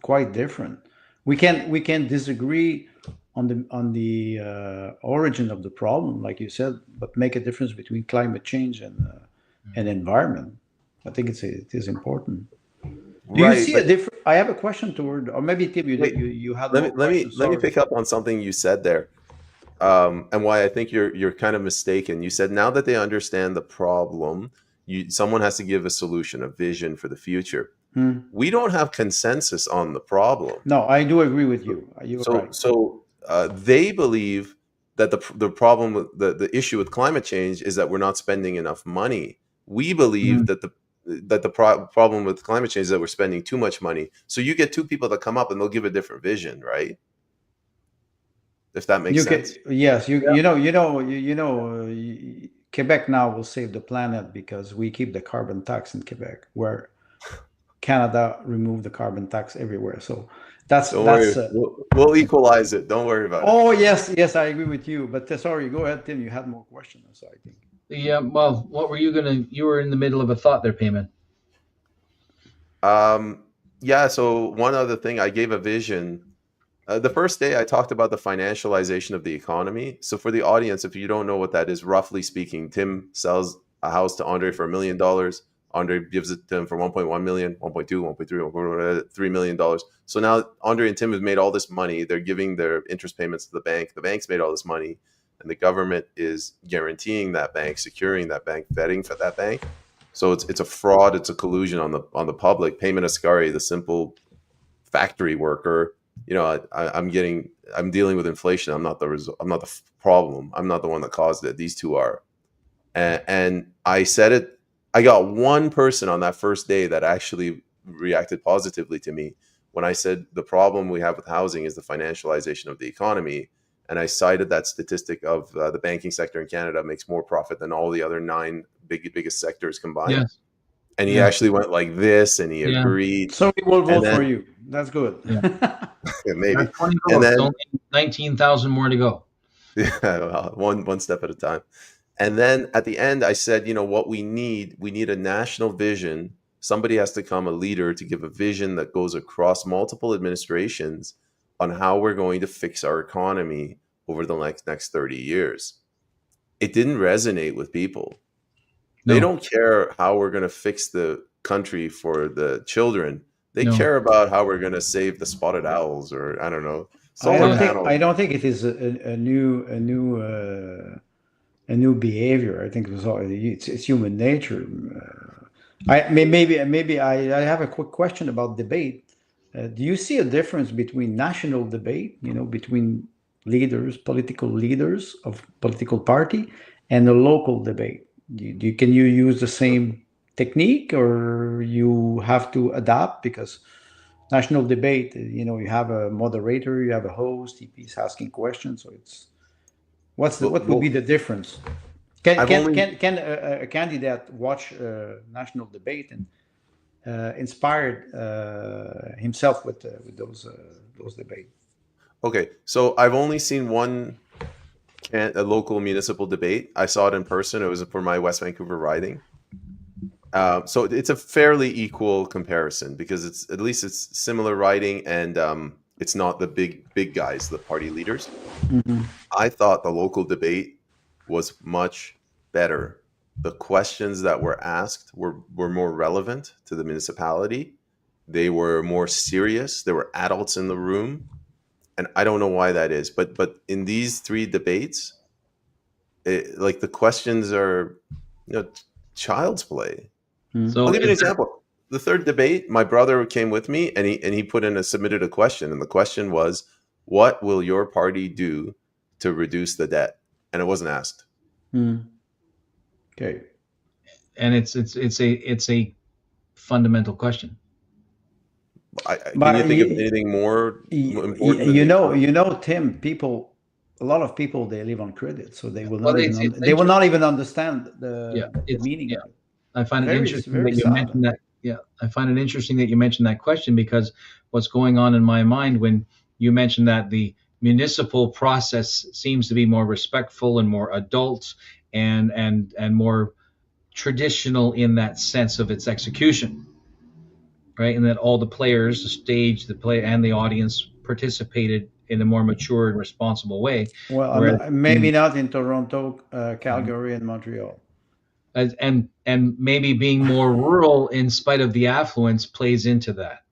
quite different. We can disagree on the origin of the problem, like you said, but make a difference between climate change and environment. I think it is important. Do you
Right,
see a
but
different? I have a question toward, or maybe Tim,
wait,
you had
let me
more
let me
questions.
let me
Sorry.
pick up on something you said there, and why I think you're kind of mistaken. You said now that they understand the problem, someone has to give a solution, a vision for the future.
Hmm.
We don't have consensus on the problem.
No, I do agree with you. You're
So
right.
so they believe that the problem with the issue with climate change is that we're not spending enough money. We believe
Hmm.
that the problem with climate change is that we're spending too much money. So you get two people that come up and they'll give a different vision, right? If that makes
You can,
sense.
yes,
Yeah.
Quebec now will save the planet because we keep the carbon tax in Quebec, where Canada removed the carbon tax everywhere. So that's
Don't
that's.
worry, we'll equalize it. Don't worry about it.
Oh yes, yes, I agree with you. But sorry, go ahead, Tim. You had more questions, so I think.
Yeah. Well, what were you gonna? You were in the middle of a thought there, Payman.
Um, yeah. So one other thing, I gave a vision. The first day, I talked about the financialization of the economy. So for the audience, if you don't know what that is, roughly speaking, Tim sells a house to Andre for $1 million. Andre gives it to him for 1.1 million, 1.2, 1.3, $3 million. So now Andre and Tim have made all this money. They're giving their interest payments to the bank. The bank's made all this money, and the government is guaranteeing that bank, securing that bank, vetting for that bank. So it's a fraud. It's a collusion on the public. Peyman Askari, the simple factory worker, I'm dealing with inflation. I'm not the problem. I'm not the one that caused it. These two are. And I said it. I got one person on that first day that actually reacted positively to me when I said the problem we have with housing is the financialization of the economy. And I cited that statistic of the banking sector in Canada makes more profit than all the other nine biggest sectors combined.
Yes.
And he
Yes.
actually went like this, and he
Yeah.
agreed.
So we will
And
vote for
then
you. That's good.
Yeah.
maybe,
That's 20
and
votes.
then
Only 19,000 more to go.
yeah, well, one step at a time. And then at the end, I said, what we need a national vision. Somebody has to come, a leader, to give a vision that goes across multiple administrations on how we're going to fix our economy over the next 30 years. it didn't resonate with people.
No.
They don't care how we're going to fix the country for the children. They
No.
care about how we're going to save the spotted owls, or I don't know,
I
solar
don't think
panels.
I don't think it is a new behavior. I think it's human nature. Maybe I have a quick question about debate. Do you see a difference between national debate, between leaders, political leaders of political party, and a local debate? Can you use the same technique, or you have to adapt because national debate, you have a moderator, you have a host, he's asking questions, so it's what would be the difference? Can
I've
can
only
can can a candidate watch national debate and inspired himself with those debates?
Okay, so I've only seen one a local municipal debate. I saw it in person. It was for my West Vancouver riding. So it's a fairly equal comparison because it's similar riding, and it's not the big guys, the party leaders. I thought the local debate was much better. The questions that were asked were more relevant to the municipality. They were more serious. There were adults in the room, and I don't know why that is. But in these three debates, like the questions are, child's play.
So
I'll give you an example. The third debate, my brother came with me, and he submitted a question, and the question was, "What will your party do to reduce the debt?" And it wasn't asked.
Okay.
and it's a fundamental question.
Can you think of anything more important?
Tim, a lot of people, they live on credit, so they will
Well,
not even understand the meaning of it.
I find it interesting that you
sad.
mentioned that. Yeah, I find it interesting that you mentioned that question, because what's going on in my mind when you mentioned that the municipal process seems to be more respectful and more adult and more traditional in that sense of its execution, right? And that all the players, the stage, the play, and the audience participated in a more mature and responsible way.
Well, maybe not in Toronto, Calgary, and Montreal.
And maybe being more rural in spite of the affluence plays into that.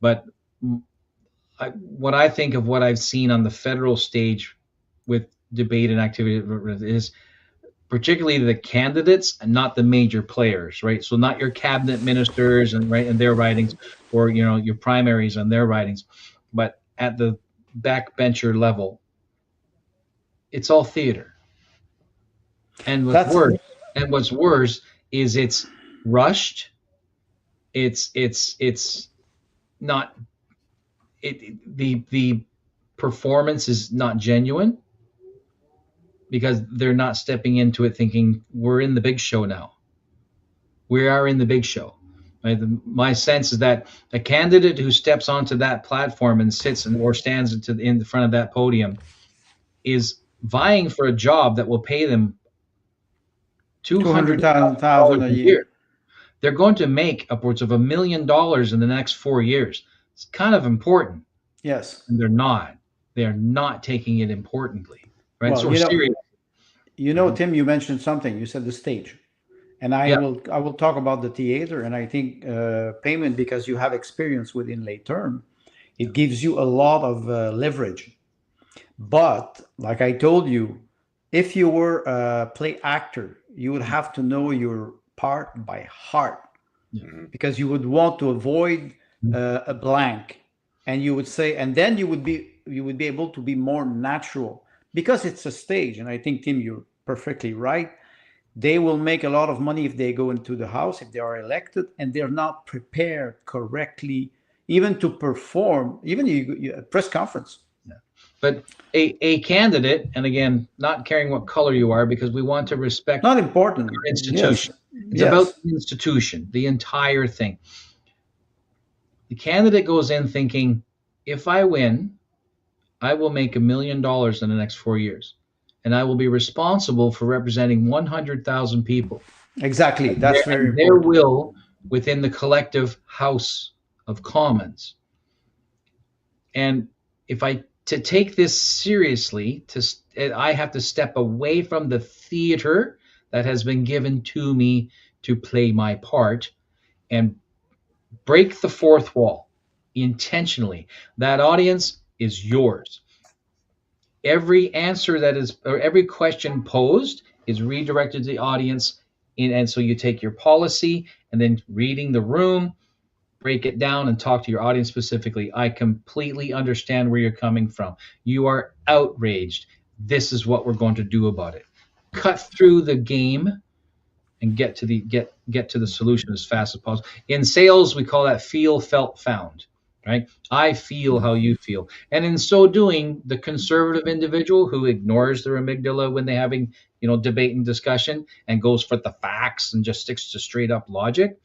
But what I think of what I've seen on the federal stage with debate and activity is particularly the candidates and not the major players, right? So not your cabinet ministers and their writings, or your primaries and their writings, but at the backbencher level, it's all theater. And what's worse is it's rushed. It's not the performance is not genuine, because they're not stepping into it thinking we're in the big show now. We are in the big show. Right? My sense is that a candidate who steps onto that platform and sits or stands in the front of that podium is vying for a job that will pay them
$200,000 a year.
They're going to make upwards of $1 million in the next 4 years. It's kind of important.
Yes.
And they're not. They're not taking it importantly. Right?
Well,
so we're serious.
Tim, you mentioned something. You said the stage. And I will talk about the theater. And I think, Peyman, because you have experience within late term, it gives you a lot of leverage. But like I told you, if you were a play actor, you would have to know your part by heart, because you would want to avoid a blank, and you would say, and then you would be able to be more natural, because it's a stage. And I think, Tim, you're perfectly right. They will make a lot of money if they go into the House, if they are elected, and they're not prepared correctly, even to perform, even a press conference.
But a candidate, and again, not caring what color you are, because we want to respect
not important
your institution.
Yes.
It's about the institution, the entire thing. The candidate goes in thinking, if I win, I will make $1 million in the next 4 years, and I will be responsible for representing 100,000 people.
Exactly. That's very important.
Their will within the collective House of Commons. And if I to take this seriously, I have to step away from the theater that has been given to me to play my part and break the fourth wall intentionally. That audience is yours. Every answer that is, or every question posed is redirected to the audience. And so you take your policy and then reading the room, break it down and talk to your audience specifically. I completely understand where you're coming from. You are outraged. This is what we're going to do about it. Cut through the game and get to the solution as fast as possible. In sales, we call that feel, felt, found. Right? I feel how you feel. And in so doing, the conservative individual who ignores their amygdala when they're having, debate and discussion and goes for the facts and just sticks to straight up logic,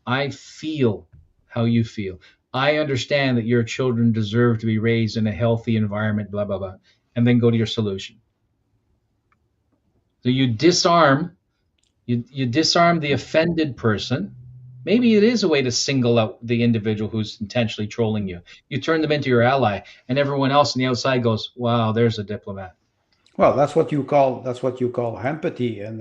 I feel how you feel. I understand that your children deserve to be raised in a healthy environment, blah, blah, blah, and then go to your solution. So you disarm the offended person. Maybe it is a way to single out the individual who's intentionally trolling you. You turn them into your ally, and everyone else on the outside goes, "Wow, there's a diplomat."
Well, that's what you call empathy. And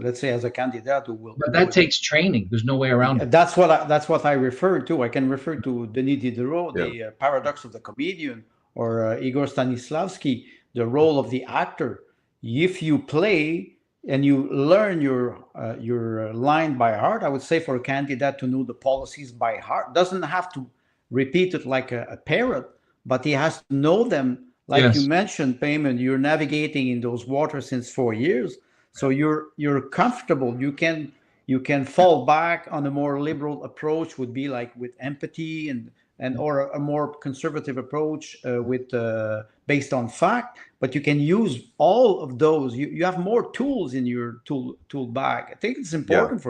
let's say as a candidate who will,
But that takes training. There's no way around it.
That's what I refer to. I can refer to Denis Diderot, the paradox of the comedian, or Igor Stanislavski, the role of the actor. If you play and you learn your line by heart, I would say for a candidate to know the policies by heart, doesn't have to repeat it like a parrot, but he has to know them. Like
Yes.
You mentioned, Peyman, you're navigating in those waters since 4 years, so you're comfortable. You can fall back on a more liberal approach, would be like with empathy and or a more conservative approach with based on fact. But you can use all of those. You have more tools in your tool bag. I think it's important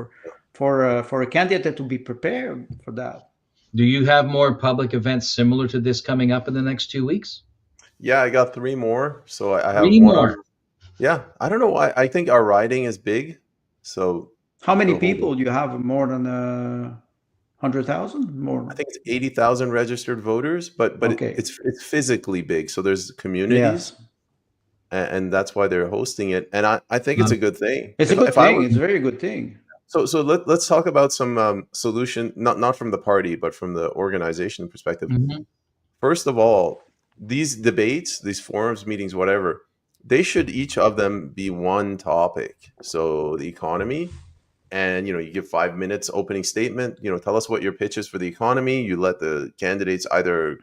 for a candidate to be prepared for that.
Do you have more public events similar to this coming up in the next 2 weeks?
Yeah, I got 3 more. So I have
3
one.
more.
Yeah, I don't know why. I think our riding is big. So
how many people do you have? More than 100,000? More?
I think it's 80,000 registered voters, but
Okay.
it's physically big. So there's communities, and that's why they're hosting it. And I think it's a good thing.
It's a good thing. It's a very good thing.
So let's talk about some solution, not from the party, but from the organization perspective.
Mhm.
First of all, these debates, these forums, meetings, whatever, they should each of them be one topic. So the economy, and you give 5 minutes opening statement. Tell us what your pitch is for the economy. You let the candidates either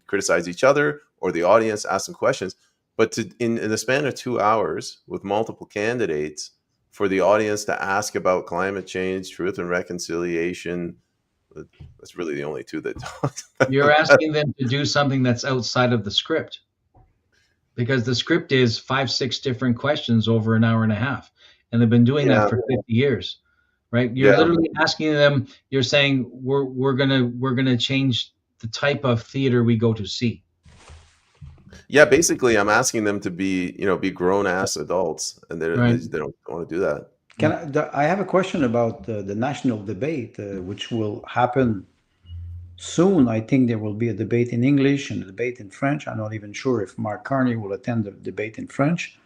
criticize each other or the audience ask some questions. But in the span of 2 hours with multiple candidates, for the audience to ask about climate change, truth and reconciliation, that's really the only two that talk.
You're asking them to do something that's outside of the script, because the script is 5-6 different questions over an hour and a half, and they've been doing that for 50 years, right? You're literally asking them. You're saying we're gonna change the type of theater we go to see.
Yeah, basically, I'm asking them to be grown ass adults, and they don't want to do that.
I have a question about the national debate, which will happen soon. I think there will be a debate in English and a debate in French. I'm not even sure if Mark Carney will attend the debate in French,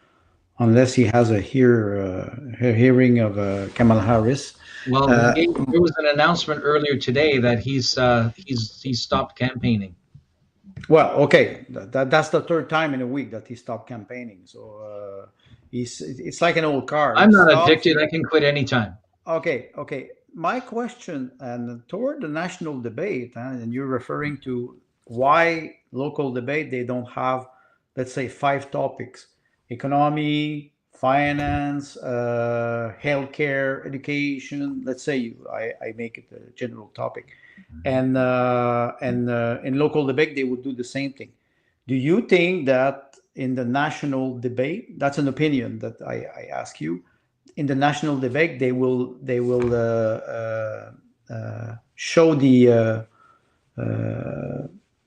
unless he has a hearing of Kamala Harris.
Well, there was an announcement earlier today that he's stopped campaigning.
Well, okay, that's the third time in a week that he stopped campaigning. So it's like an old car.
I'm not addicted. I can quit anytime.
Okay. My question, and toward the national debate, and you're referring to why local debate, they don't have, let's say, 5 topics: economy, finance, healthcare, education. Let's say I make it a general topic. And in local debate, they would do the same thing. Do you think that in the national debate, that's an opinion that I ask you, in the national debate, they will show the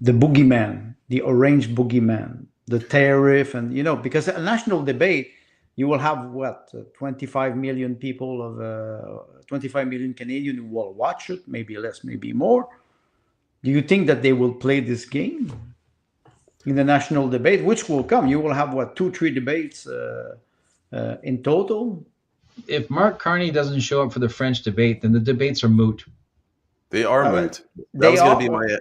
boogeyman, the orange boogeyman, the tariff, and because a national debate, you will have 25 million people of 25 million Canadians who will watch it, maybe less, maybe more. Do you think that they will play this game? in the national debate, which will come. You will have what, 2-3 debates in total.
If Mark Carney doesn't show up for the French debate, then the debates are moot.
They are
I mean,
moot. That
they
was going to
are.
be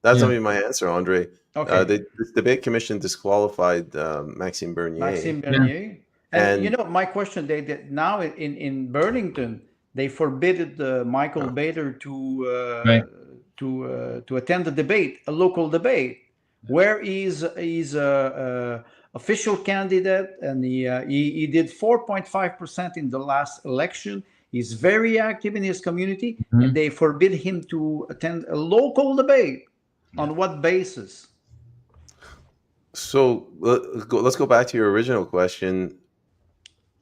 that's
Yeah.
going to be my answer, Andre.
Okay.
The debate commission disqualified Maxime Bernier.
Maxime Bernier. And you
And
know, my question, they did now in Burlington, they forbidded Michael Bader
Right.
to attend the debate, a local debate, where he's a official candidate, and he did 4.5% in the last election. He's very active in his community, and they forbid him to attend a local debate. On what basis?
so let's go back to your original question.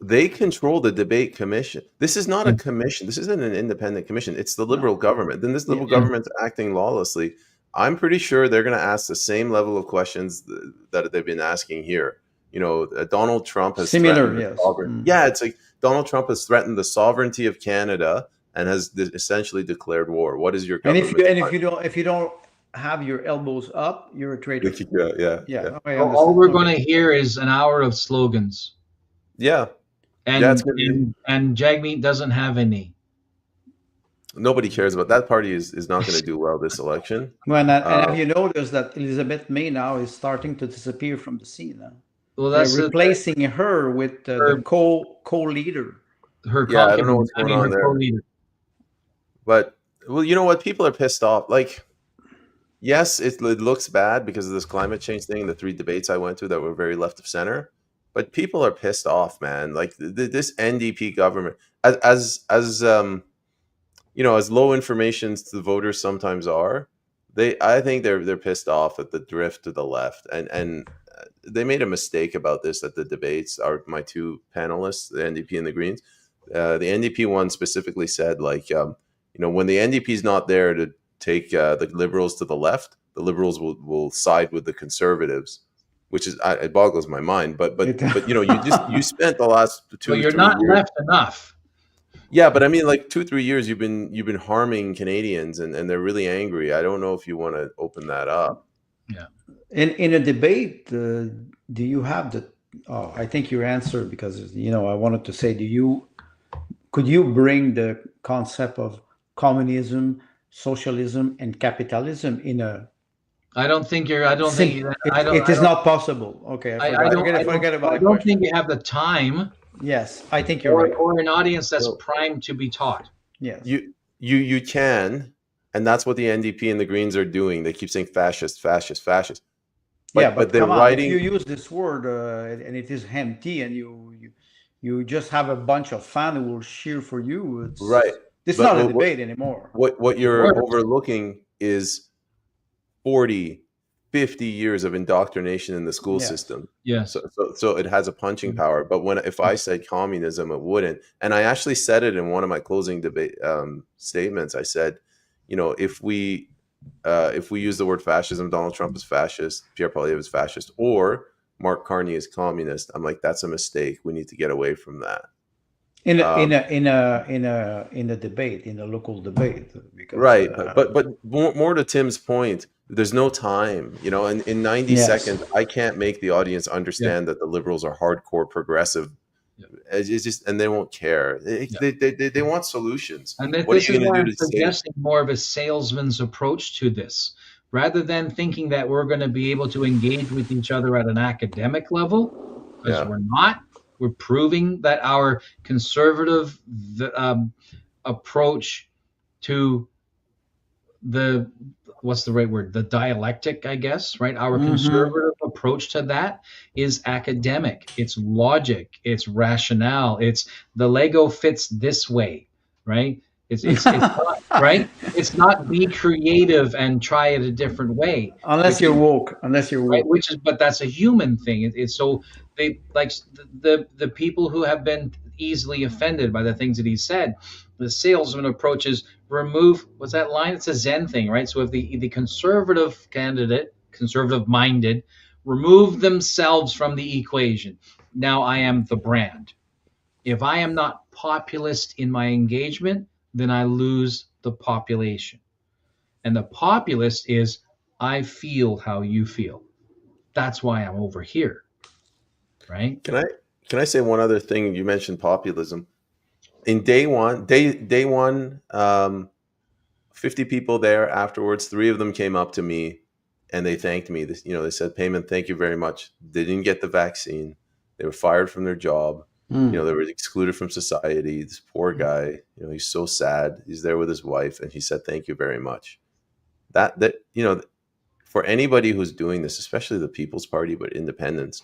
They control the debate commission. This is not a commission. This isn't an independent commission. It's the Liberal government. Then this Liberal government's acting lawlessly. I'm pretty sure they're going to ask the same level of questions that they've been asking here. You know, Donald Trump has
Similar,
threatened
yes.
Yeah, it's like Donald Trump has threatened the sovereignty of Canada and has essentially declared war. What is your
And
government?
if you don't have your elbows up, you're a traitor.
Yeah.
All we're going to hear is an hour of slogans.
Yeah.
And Jagmeet doesn't have any.
Nobody cares about that. Party is not going to do well this election.
Well, and have you noticed that Elizabeth May now is starting to disappear from the scene?
Well,
they're replacing her with the co-leader.
I don't know what's going on there.
Co-leader.
But well, you know what? People are pissed off. Like, yes, it looks bad because of this climate change thing. The 3 debates I went to that were very left of center. But people are pissed off, man. Like this NDP government, as you know, as low information to the voters sometimes are, I think they're pissed off at the drift to the left, and they made a mistake about this at the debates. My 2 panelists, the NDP and the Greens, the NDP one specifically said, like, you know, when the NDP is not there to take the Liberals to the left, the Liberals will side with the Conservatives. Which is, it boggles my mind, but you know, you spent the last 2
Well, you're
3
not
years,
left enough.
Yeah, but I mean, like 2-3 years you've been harming Canadians, and they're really angry. I don't know if you want to open that up.
Yeah.
In a debate, do you have the? Oh, I think your answer, because you know, I wanted to say, could you bring the concept of communism, socialism, and capitalism in a?
I don't think you're. I don't think
it is not possible. Okay,
I don't think you have the time.
Yes, I think you're right.
Or an audience that's primed to be taught.
Yes,
you can, and that's what the NDP and the Greens are doing. They keep saying fascist, fascist, fascist.
But they're writing. If you use this word and it is empty, and you just have a bunch of fans who will cheer for you. It's not a debate anymore.
What you're overlooking is 40, 50 years of indoctrination in the school system.
Yes.
So it has a punching power. But if I said communism, it wouldn't. And I actually said it in one of my closing debate statements. I said, you know, if we use the word fascism, Donald Trump is fascist, Pierre Poilievre is fascist, or Mark Carney is communist, I'm like, that's a mistake. We need to get away from that.
In a debate, in a local debate, because,
right? But more to Tim's point, there's no time, you know. And in 90 seconds, I can't make the audience understand that the Liberals are hardcore progressive. It's just, and they won't care. They want solutions.
And this is why I'm suggesting more of a salesman's approach to this, rather than thinking that we're going to be able to engage with each other at an academic level, because we're not. We're proving that our conservative approach to the, what's the right word? The dialectic, I guess, right? Our conservative approach to that is academic. It's logic. It's rationale. It's the Lego fits this way, right? It's not, right? It's not be creative and try it a different way.
Unless you're woke.
Right? But that's a human thing. It's so they like the people who have been easily offended by the things that he said. The salesman approach is remove, what's that line? It's a Zen thing, right? So if the conservative candidate, conservative minded, remove themselves from the equation, now I am the brand. If I am not populist in my engagement, then I lose the population. And the populist is, I feel how you feel. That's why I'm over here, right?
Can I say one other thing? You mentioned populism. In day one, 50 people there. Afterwards, 3 of them came up to me and they thanked me. This, they said, "Peyman, thank you very much." They didn't get the vaccine. They were fired from their job. They were excluded from society. This poor guy, he's so sad. He's there with his wife, and he said, "Thank you very much." For anybody who's doing this, especially the People's Party, but independents,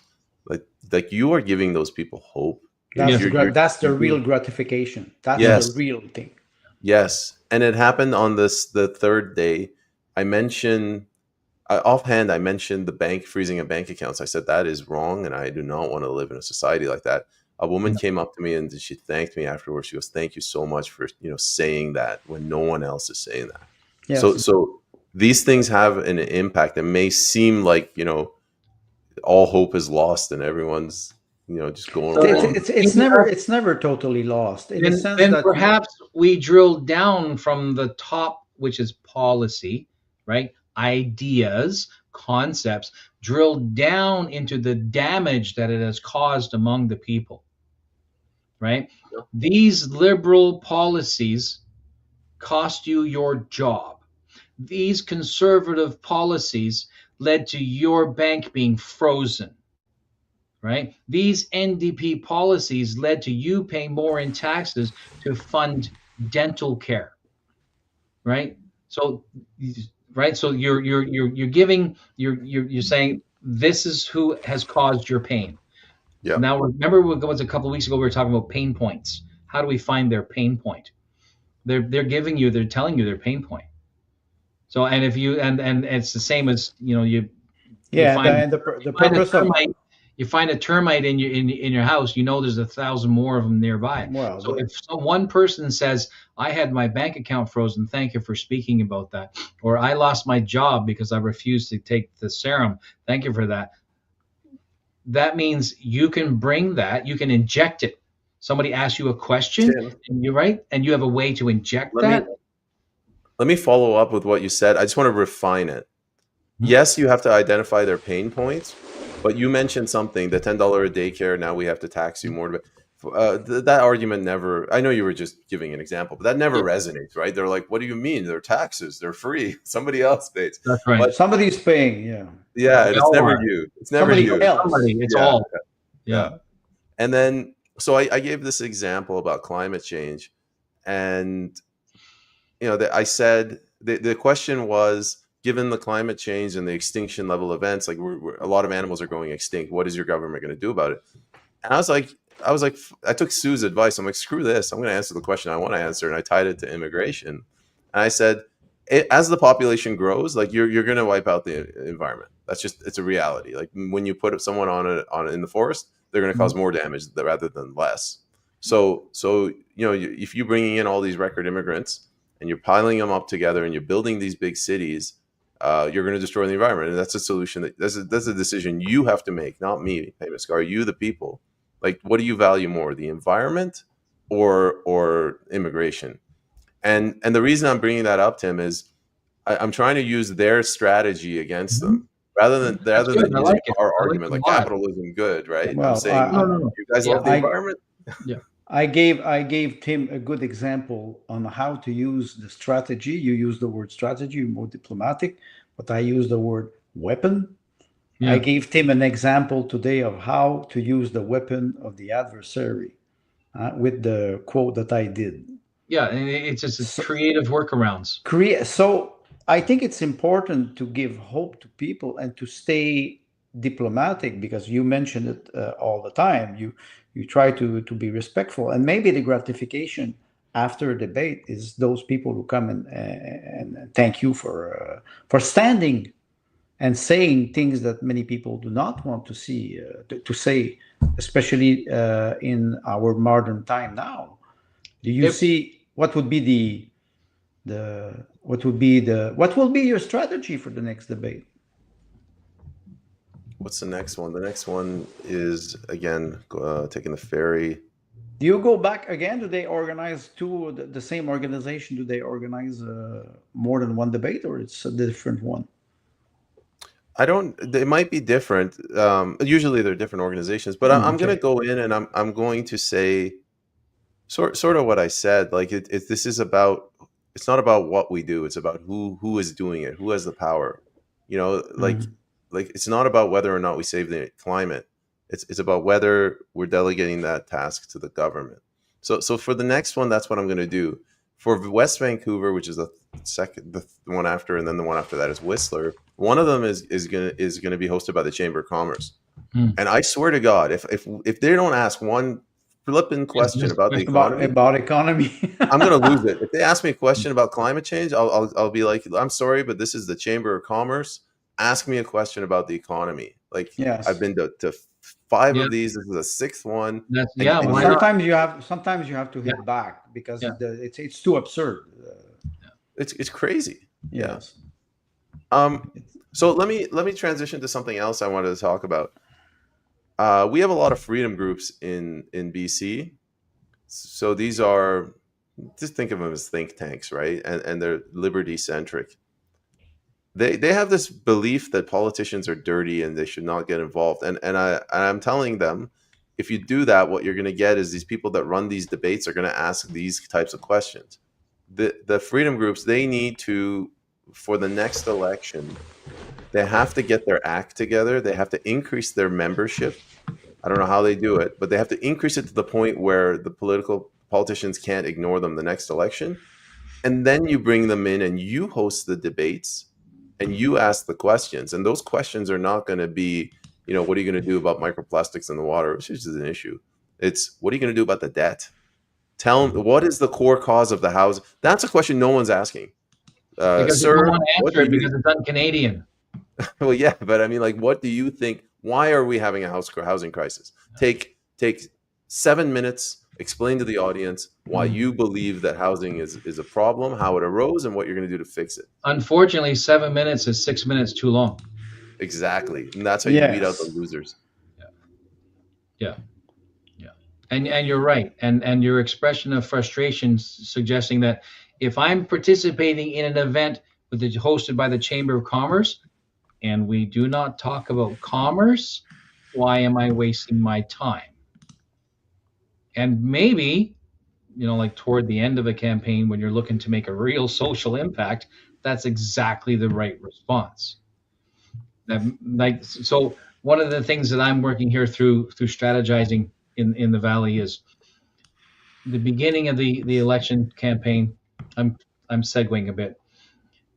like you are giving those people hope.
That's the real gratification. That's
Yes.
the real thing.
Yes, and it happened on the 3rd day. I mentioned offhand. I mentioned the bank freezing of bank accounts. I said that is wrong, and I do not want to live in a society like that. A woman came up to me and she thanked me afterwards. She goes, "Thank you so much for saying that when no one else is saying that."
Yes.
So these things have an impact. It may seem like all hope is lost and everyone's just going along.
It's never totally lost in the sense that
perhaps we drill down from the top, which is policy, right? Ideas, concepts, drill down into the damage that it has caused among the people, right?
Yeah.
These liberal policies cost you your job. These conservative policies led to your bank being frozen, right? These NDP policies led to you paying more in taxes to fund dental care, right? So, so you're giving you're saying this is who has caused your pain.
Yeah.
Now remember, it was a couple of weeks ago we were talking about pain points. How do we find their pain point? They're telling you their pain point. So, and if you and it's the same as you find
the purpose of
you find a termite in your house, there's 1,000 more of them nearby.
Well,
so if one person says, "I had my bank account frozen, thank you for speaking about that," or "I lost my job because I refused to take the serum, thank you for that," that means you can bring that, you can inject it. Somebody asks you a question, and you're right, and you have a way to inject that.
Let me follow up with what you said. I just want to refine it. Yes, you have to identify their pain points, but you mentioned something, the $10 a daycare, now we have to tax you more. That argument never, I know you were just giving an example, but that never resonates, right? They're like, what do you mean? They're taxes, they're free. Somebody else pays.
That's right.
But
somebody's paying, yeah.
Yeah, and it's never you. It's never
somebody
you.
Else.
Somebody, it's all.
Yeah. And then, so I gave this example about climate change. And, I said, the question was, given the climate change and the extinction level events, like a lot of animals are going extinct. What is your government going to do about it? And I was like, I took Sue's advice. I'm like, screw this. I'm going to answer the question I want to answer. And I tied it to immigration. And I said, as the population grows, like you're going to wipe out the environment. It's a reality. Like when you put someone on in the forest, they're going to cause more damage rather than less. So if you're bringing in all these record immigrants and you're piling them up together and you're building these big cities, you're going to destroy the environment. And that's a solution that's a decision you have to make, not me, Peyman Askari, you, the people. Like, what do you value more, the environment or immigration? And the reason I'm bringing that up, Tim, is I'm trying to use their strategy against them rather than using our argument like capitalism good, right?
Well,
I'm saying you guys love the environment.
Yeah.
I gave Tim a good example on how to use the strategy. You use the word strategy, more diplomatic, but I use the word weapon. Yeah. I gave Tim an example today of how to use the weapon of the adversary with the quote that I did.
Yeah, and it's just creative workarounds.
So I think it's important to give hope to people and to stay diplomatic, because you mentioned it all the time. You try to be respectful, and maybe the gratification after a debate is those people who come and thank you for standing and saying things that many people do not want to see to say, especially in our modern time now. Do you see what would be what will be your strategy for the next debate?
What's the next one? The next one is, again, taking the ferry.
Do you go back again? Do they organize the same organization? Do they organize more than one debate, or it's a different one?
I don't. They might be different. Usually they're different organizations, but I'm going to
Okay.
go in and I'm going to say sort of what I said. Like this is about. It's not about what we do. It's about who is doing it. Who has the power. You know,
Mhm.
like it's not about whether or not we save the climate. It's about whether we're delegating that task to the government. So for the next one, that's what I'm going to do. For West Vancouver, which is the one after, and then the one after that is Whistler. One of them is gonna be hosted by the Chamber of Commerce.
Hmm.
And I swear to God, if they don't ask one flipping question
Just
about the economy,
About economy.
I'm gonna lose it. If they ask me a question about climate change, I'll be like, I'm sorry, but this is the Chamber of Commerce. Ask me a question about the economy. Like I've
Yes.
been to five
yeah,
of these. This is the sixth one,
that's
and
yeah.
and
Well,
Why
you're
not?
sometimes you have to
Yeah,
hit back because
yeah,
it's too absurd.
it's crazy. Yeah.
Yes.
Um. So let me transition to something else I wanted to talk about. We have a lot of freedom groups in BC. So these are, just think of them as think tanks, right? And they're liberty centric. They have this belief that politicians are dirty and they should not get involved. And I'm telling them, if you do that, what you're going to get is these people that run these debates are going to ask these types of questions. The freedom groups, they need to, for the next election, they have to get their act together. They have to increase their membership. I don't know how they do it, but they have to increase it to the point where the politicians can't ignore them the next election. And then you bring them in and you host the debates and you ask the questions. And those questions are not going to be, what are you going to do about microplastics in the water, which is an issue. It's, what are you going to do about the debt? Tell them, what is the core cause of the house? That's a question no one's asking.
because they don't
Sir,
want to
what
answer
do
it
you
because it's un-Canadian.
Well, yeah, but I mean, like, what do you think? Why are we having a housing crisis? Take 7 minutes. Explain to the audience why
Mm.
you believe that housing is a problem, how it arose, and what you're going to do to fix it.
Unfortunately, 7 minutes is 6 minutes too long.
Exactly, and that's how you weed out the
Yes.
losers.
Yeah, yeah, and you're right, and your expression of frustration suggesting that if I'm participating in an event hosted by the Chamber of Commerce and we do not talk about commerce, why am I wasting my time? And maybe, like toward the end of a campaign when you're looking to make a real social impact, that's exactly the right response. Like, so one of the things that I'm working here through strategizing in the valley is the beginning of the election campaign. I'm segueing a bit.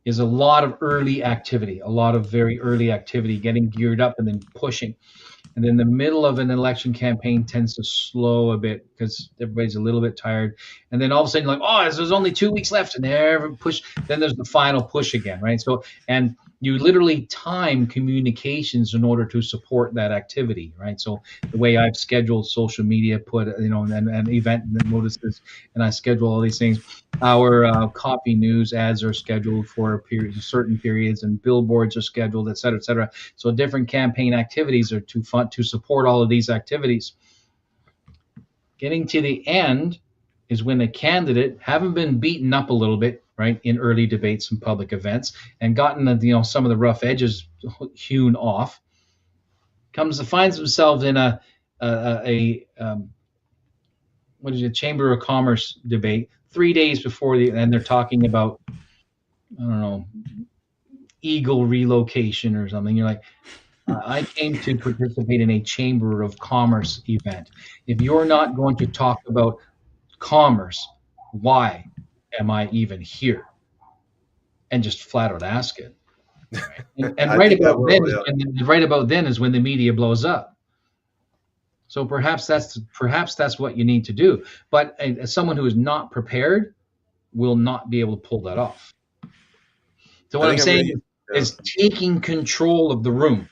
Is a lot of early activity, a lot of very early activity, getting geared up and then pushing. And then the middle of an election campaign tends to slow a bit because everybody's a little bit tired. And then all of a sudden, like, oh, there's only 2 weeks left, and there push. Then there's the final push again, right? So, and you literally time communications in order to support that activity, right? So the way I've scheduled social media, put and event notices, and I schedule all these things. Our copy news ads are scheduled for certain periods, and billboards are scheduled, et cetera, et cetera. So different campaign activities are to fund to support all of these activities. Getting to the end is when the candidate, having been beaten up a little bit, right, in early debates and public events, and gotten some of the rough edges hewn off, finds themselves in what is it, Chamber of Commerce debate 3 days before and they're talking about, I don't know, eagle relocation or something. You're like, I came to participate in a Chamber of Commerce event. If you're not going to talk about commerce, why am I even here? And just flat out ask it. Right? And
I think I will. Yeah,
right about then is when the media blows up. So perhaps that's what you need to do. But as someone who is not prepared will not be able to pull that off. So
I
what I'm
think I'm going
saying
to. Yeah,
is taking control of the room,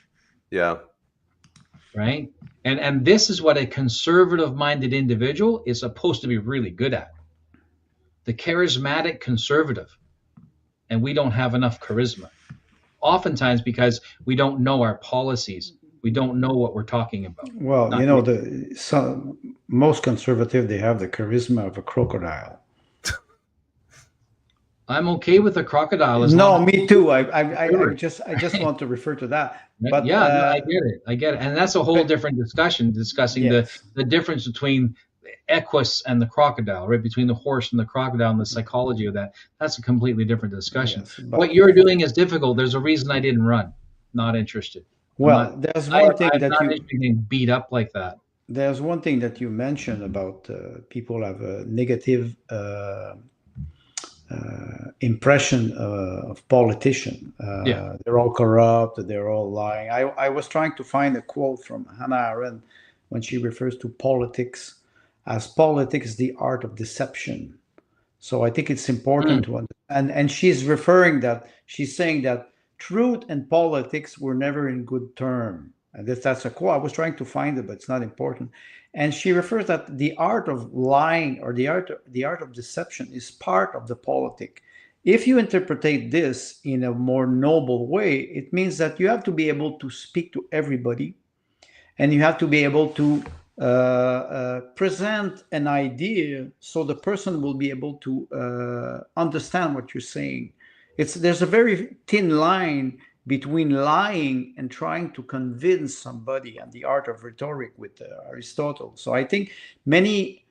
yeah.
right? And this is what a conservative minded individual is supposed to be really good at. The charismatic conservative. And we don't have enough charisma. Oftentimes because we don't know our policies. We don't know what we're talking about.
Well,
Not
most conservative they have the charisma of a crocodile.
I'm okay with a crocodile as long
No,
as
me too. I just want to refer to that. But
yeah, no, I get it. I get it. And that's a whole
but
different discussion, discussing
yes,
the difference between the equus and the crocodile, right? Between the horse and the crocodile and the psychology of that. That's a completely different discussion.
yes.
What
But
you're doing is difficult. There's a reason I didn't run. Not interested. I'm not
well, there's one thing
I'm
that
not interested in getting beat up like that.
you mentioned about people have a negative impression of politician.
Yeah.
They're all corrupt. They're all lying. I was trying to find a quote from Hannah Arendt when she refers to politics as politics, the art of deception. So I think it's
Mm.
important to understand. And she's saying that truth and politics were never in good term. And that's a quote. I was trying to find it, but it's not important. And she refers that the art of lying or the art of deception is part of the politic. If you interpret this in a more noble way, it means that you have to be able to speak to everybody, and you have to be able to present an idea so the person will be able to understand what you're saying. There's a very thin line between lying and trying to convince somebody, and the art of rhetoric with Aristotle. So I think many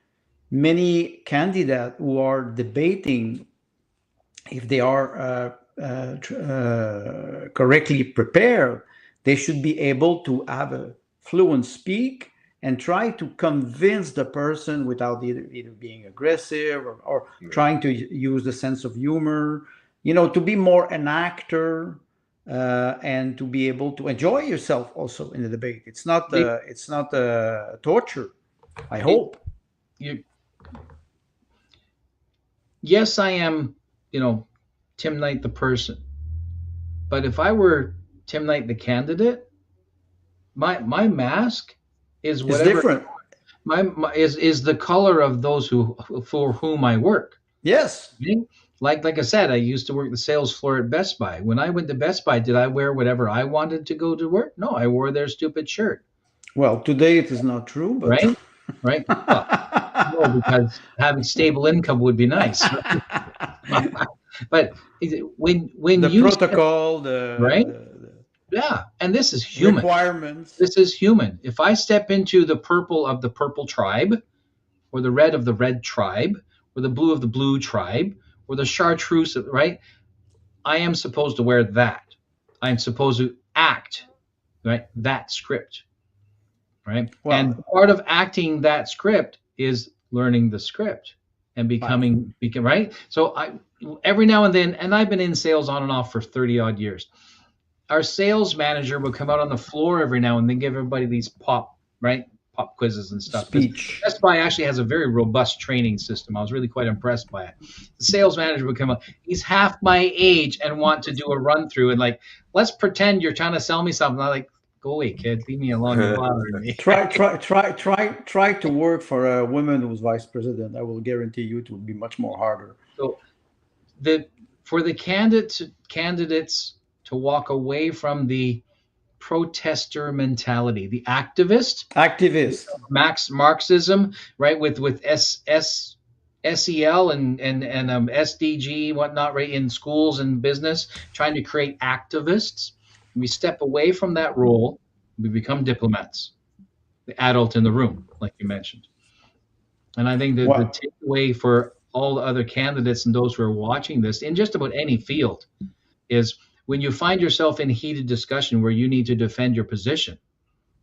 candidates who are debating, if they are correctly prepared, they should be able to have a fluent speak and try to convince the person without either being aggressive or trying to use the sense of humor, to be more an actor, and to be able to enjoy yourself also in the debate. It's not torture, I hope.
You, yes, I am, Tim Knight the person. But if I were Tim Knight the candidate, my mask is
It's
whatever
different.
my is the color of those who for whom I work.
Yes.
Okay? Like I said, I used to work the sales floor at Best Buy. When I went to Best Buy, did I wear whatever I wanted to go to work? No, I wore their stupid shirt.
Well, today it is not true, but
Right? Right? Well, no, because having stable income would be nice. But when
the
you step,
protocol,
right? Yeah, and this is
the
human.
requirements.
This is human. If I step into the purple of the purple tribe, or the red of the red tribe, or the blue of the blue tribe, or the chartreuse, right? I am supposed to wear that. I am supposed to act, right? That script, right? And
Well,
part of acting that script is learning the script and become right. So I every now and then, and I've been in sales on and off for 30 odd years. Our sales manager would come out on the floor every now and then, give everybody these pop quizzes and stuff.
speech.
Best Buy actually has a very robust training system. I was really quite impressed by it. The sales manager would come up. He's half my age and want to do a run through and let's pretend you're trying to sell me something. I'm like, go away, kid. Leave me alone. You're bothering me.
Try to work for a woman who's vice president. I will guarantee you it will be much more harder.
So for the candidates to walk away from the protester mentality, the activist, Marxism, right? With SEL and SDG whatnot, right? In schools and business, trying to create activists. We step away from that role. We become diplomats, the adult in the room, like you mentioned. And I think that the takeaway for all the other candidates and those who are watching this in just about any field is when you find yourself in heated discussion where you need to defend your position,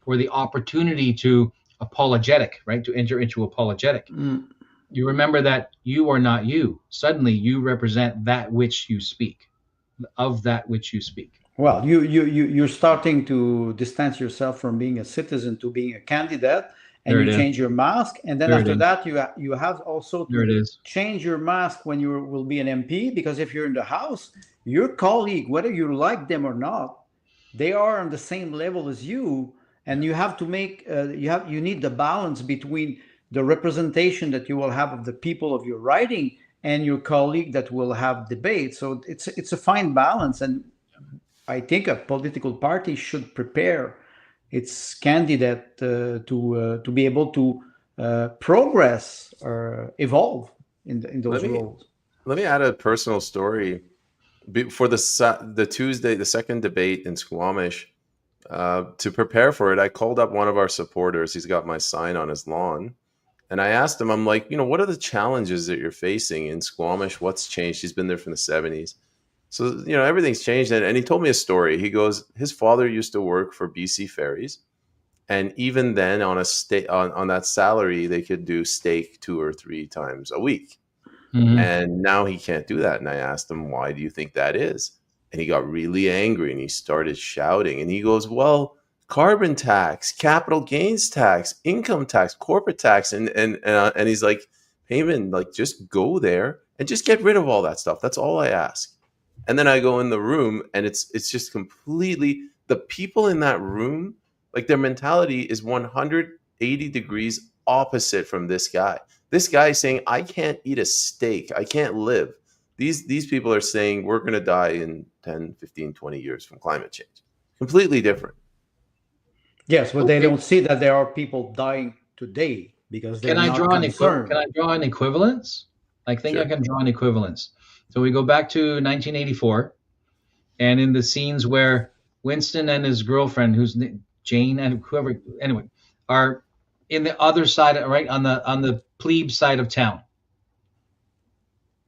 or the opportunity to apologetic, right? To enter into apologetic. You remember that you are not you. Suddenly you represent that which you speak, of that which you speak.
Well, you're starting to distance yourself from being a citizen to being a candidate, and you change your mask, and then after that you have also to change your mask when you will be an MP, because if you're in the House, your colleague, whether you like them or not, they are on the same level as you, and you have to make you need the balance between the representation that you will have of the people of your riding and your colleague that will have debate. So it's a fine balance, and I think a political party should prepare its candidate to be able to progress or evolve in those roles.
Let me add a personal story. For the Tuesday, the second debate in Squamish, to prepare for it, I called up one of our supporters. He's got my sign on his lawn. And I asked him, I'm like, what are the challenges that you're facing in Squamish? What's changed? He's been there from the 70s. So, everything's changed. And he told me a story. He goes, his father used to work for BC Ferries. And even then, on that salary, they could do steak 2 or 3 times a week.
Mm-hmm.
And now he can't do that. And I asked him, why do you think that is? And he got really angry and he started shouting. And he goes, well, carbon tax, capital gains tax, income tax, corporate tax. And he's like, Peyman, like, just go there and just get rid of all that stuff. That's all I ask. And then I go in the room and it's just completely, the people in that room, like, their mentality is 180 degrees opposite from this guy. This guy is saying, I can't eat a steak. I can't live. These people are saying we're going to die in 10, 15, 20 years from climate change. Completely different.
Yes, but they
Okay.
don't see that there are people dying today because they're
Can I
not
draw
concerned.
Can I draw an equivalence? I think I
Sure.
can draw an equivalence. So we go back to 1984, and in the scenes where Winston and his girlfriend, who's Jane and whoever, anyway, are in the other side, right on the plebe side of town,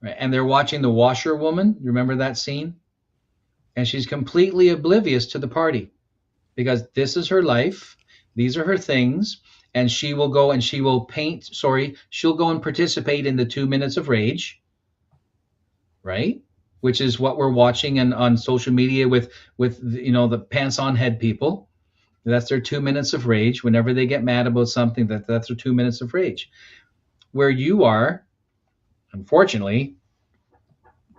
right? And they're watching the washerwoman. You remember that scene? And she's completely oblivious to the party because this is her life. These are her things. And she will go and she will she'll go and participate in the 2 minutes of rage, right? Which is what we're watching and on social media with the pants on head people. That's their 2 minutes of rage. Whenever they get mad about something, that's their 2 minutes of rage. Where you are, unfortunately,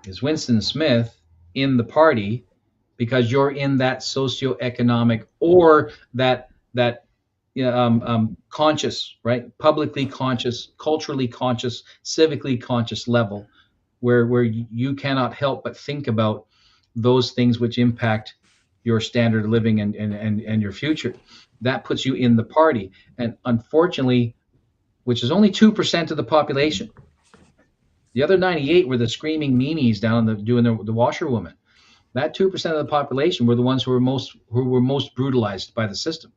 is Winston Smith in the party because you're in that socioeconomic or that conscious, right? Publicly conscious, culturally conscious, civically conscious level where you cannot help but think about those things which impact your standard of living and your future. That puts you in the party. And unfortunately, which is only 2% of the population. The other 98 were the screaming meanies down doing the washerwoman. That 2% of the population were the ones who were most brutalized by the system.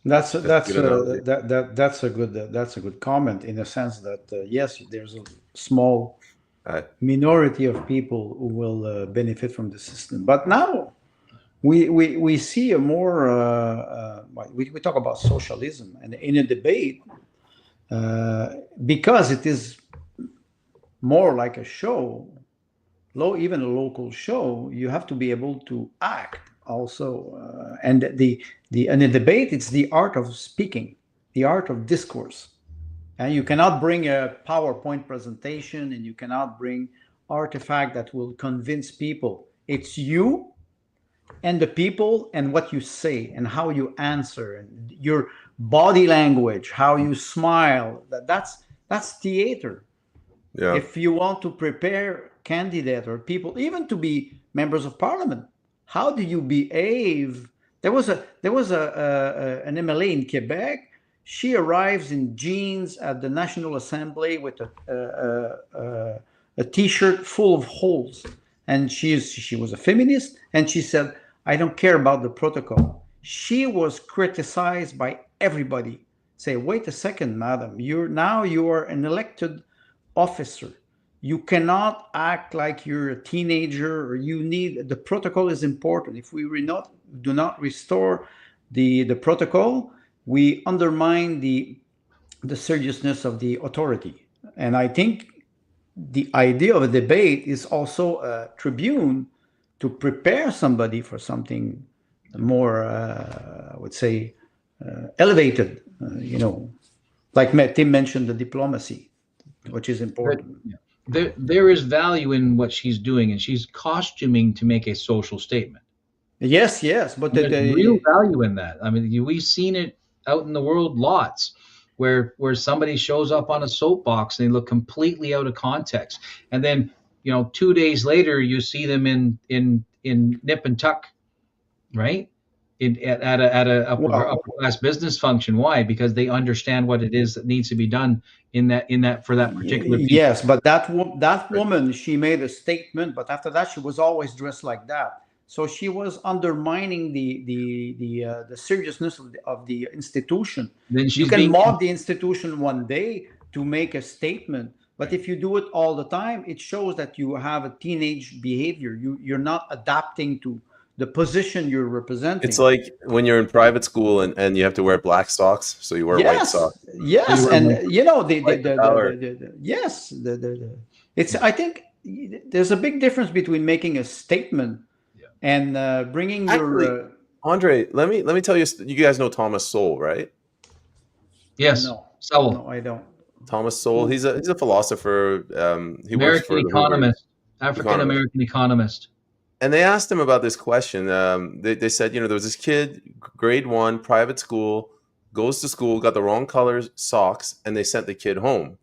That's
That's a good analogy.
that's a good comment in the sense that yes, there's a small
Uh,
minority of people who will benefit from the system, but now we see a more we talk about socialism and in a debate because it is more like a show, even a local show. You have to be able to act also, and in a debate, it's the art of speaking, the art of discourse, and you cannot bring a PowerPoint presentation, and you cannot bring artifact that will convince people. It's you and the people and what you say and how you answer and your body language, how you smile. That's theater.
yeah.
If you want to prepare candidate or people, even to be members of parliament, how do you behave? There was an MLA in Quebec. She arrives in jeans at the National Assembly with a T-shirt full of holes, and she was a feminist, and she said, "I don't care about the protocol." She was criticized by everybody. Say, wait a second, madam, you are an elected officer. You cannot act like you're a teenager, or the protocol is important. If we do not restore the protocol, we undermine the seriousness of the authority. And I think the idea of a debate is also a tribune to prepare somebody for something more, I would say, elevated. Like Tim mentioned, the diplomacy, which is important.
There is value in what she's doing, and she's costuming to make a social statement.
Yes, but
There's real value in that. I mean, we've seen it out in the world lots, where somebody shows up on a soapbox and they look completely out of context, and then 2 days later you see them in nip and tuck, right? at a
Well,
upper class business function. Why? Because they understand what it is that needs to be done in that for that particular piece.
yes, but that
Right.
woman, she made a statement, but after that, she was always dressed like that. So she was undermining the seriousness of the institution.
Then
You
she's
can
being
mock the institution one day to make a statement, but if you do it all the time, it shows that you have a teenage behavior. You're not adapting to the position you're
It's
representing.
like when you're in private school and you have to wear black socks, so you wear white
Yes,
socks.
so you
yes,
were
and
like,
Like the color.
yes, it's. I think there's a big difference between making a statement
yeah.
and bringing
Actually,
your.
Andre, let me tell you. You guys know Thomas Sowell, right?
Yes,
No,
Sowell,
no, I don't.
Thomas Sowell.
No.
He's a philosopher. He works
American
for the Hoover
economist, African
economist.
American economist.
And they asked him about this question. They said, there was this kid, grade 1, private school, goes to school, got the wrong colors socks, and they sent the kid home.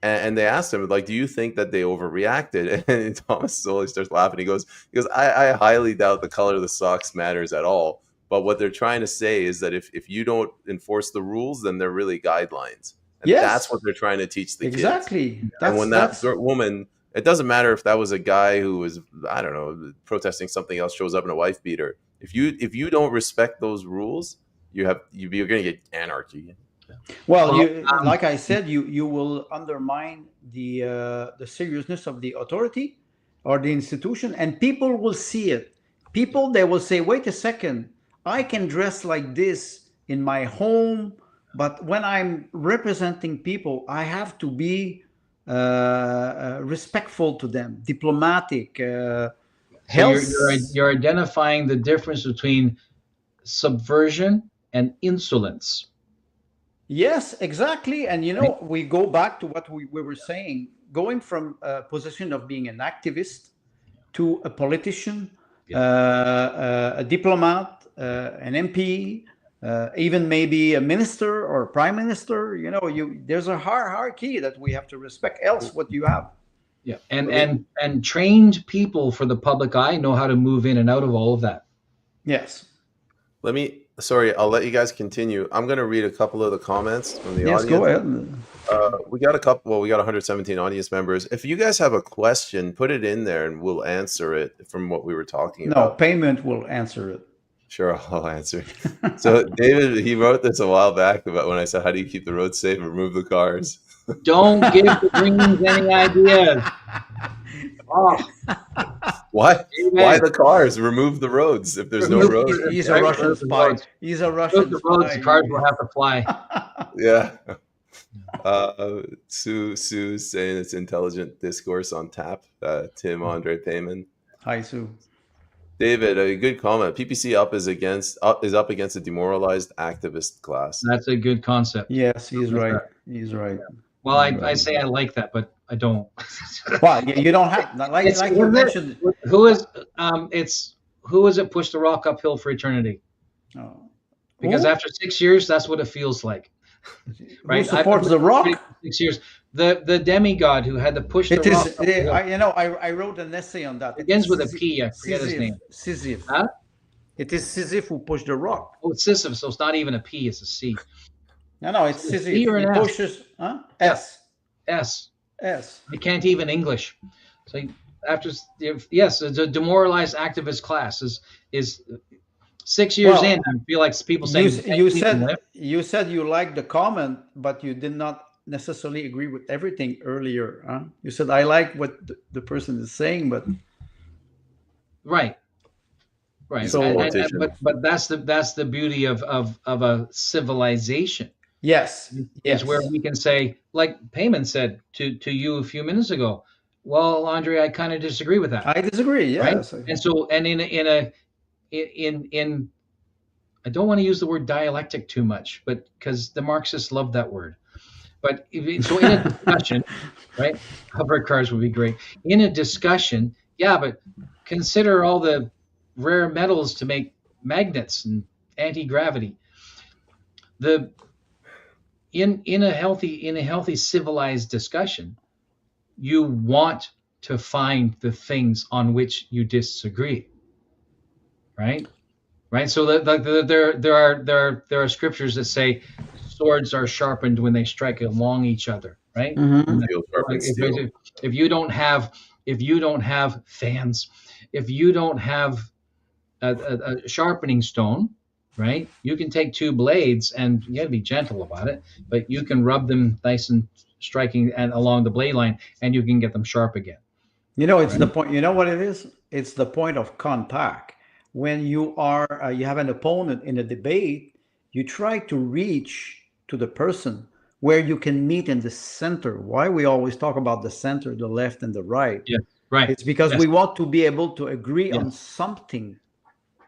And they asked him, like, do you think that they overreacted? And Thomas Sowell starts laughing. He goes, I highly doubt the color of the socks matters at all. But what they're trying to say is that if you don't enforce the rules, then they're really guidelines. And that's
Yes,
what they're trying to teach the kids.
exactly.
And when that
That's
woman, it doesn't matter if that was a guy who was, I don't know, protesting something else, shows up in a wife beater. If you don't respect those rules, you're going to get anarchy.
well.
Well,
You like I said, you will undermine the seriousness of the authority or the institution, and people will see it. People, they will say, "Wait a second, I can dress like this in my home, but when I'm representing people, I have to be respectful to them, diplomatic,
so
health."
you're identifying the difference between subversion and insolence.
Yes, exactly. And we go back to what we were saying, going from a position of being an activist to a politician, a diplomat, an MP, even maybe a minister or a prime minister. There's a hierarchy that we have to respect. Else, what you have?
Yeah, and trained people for the public eye know how to move in and out of all of that.
Yes.
I'll let you guys continue. I'm going to read a couple of the comments from the
Yes,
audience.
go ahead.
We got a couple. Well, we got 117 audience members. If you guys have a question, put it in there and we'll answer it from what we were talking
No,
about.
Payment will answer it.
Sure, I'll answer. So David, he wrote this a while back about when I said, how do you keep the road safe? Remove the cars.
Don't give the Greens any ideas. Oh,
Why?
amen.
Why the cars? Remove the roads if there's no roads.
He's a Russian spy. He's a Russian
the roads,
spy.
the cars will have to fly.
Yeah. Sue's saying it's intelligent discourse on tap. Tim, Andre, Peyman.
Hi, Sue.
David, a good comment. PPC is up against a demoralized activist class.
That's a good concept.
Yes, he's right. He's right.
Well, I say I like that, but I don't.
Well, you don't have like you mentioned.
Who is it pushed the rock uphill for eternity?
Oh.
Because after 6 years, that's what it feels like. Right?
Who supports the rock?
6 years. The demigod who had to push the rock uphill.
I wrote an essay on that.
It begins with a P. I forget his name.
Sisyph.
Huh?
It is Sisyph who pushed the rock.
Oh, it's Sisyph, so it's not even a P, it's a C.
No, it's Sisyph.
C or an S?
Pushes. Huh? S.
S.
S.
I can't even English. So after it's a demoralized activist class is 6 years in. I feel like people saying
you said you liked the comment, but you did not necessarily agree with everything earlier. Huh? You said I like what the person is saying, but
right.
So,
but that's the beauty of a civilization.
Yes.
Is where we can say, like Peyman said to you a few minutes ago, well, Andre, I kind of disagree with that.
I disagree. Yes.
Right? And so, and in I don't want to use the word dialectic too much, but because the Marxists love that word. But so in a discussion, right? Hover cars would be great. In a discussion, yeah, but consider all the rare metals to make magnets and anti-gravity. In a healthy civilized discussion, you want to find the things on which you disagree, right? right? So there are scriptures that say swords are sharpened when they strike along each other, right?
Mm-hmm.
And
Steel sharpens steel.
if you don't have fans, if you don't have a sharpening stone, right? You can take two blades, and you got to be gentle about it, but you can rub them nice and striking and along the blade line, and you can get them sharp again.
It's the
Right.
point. You know what it is? It's the point of contact. When you have an opponent in a debate, you try to reach to the person where you can meet in the center. Why we always talk about the center, the left, and the right?
Yeah. Right.
It's because
Yes.
we want to be able to agree
Yeah.
on something,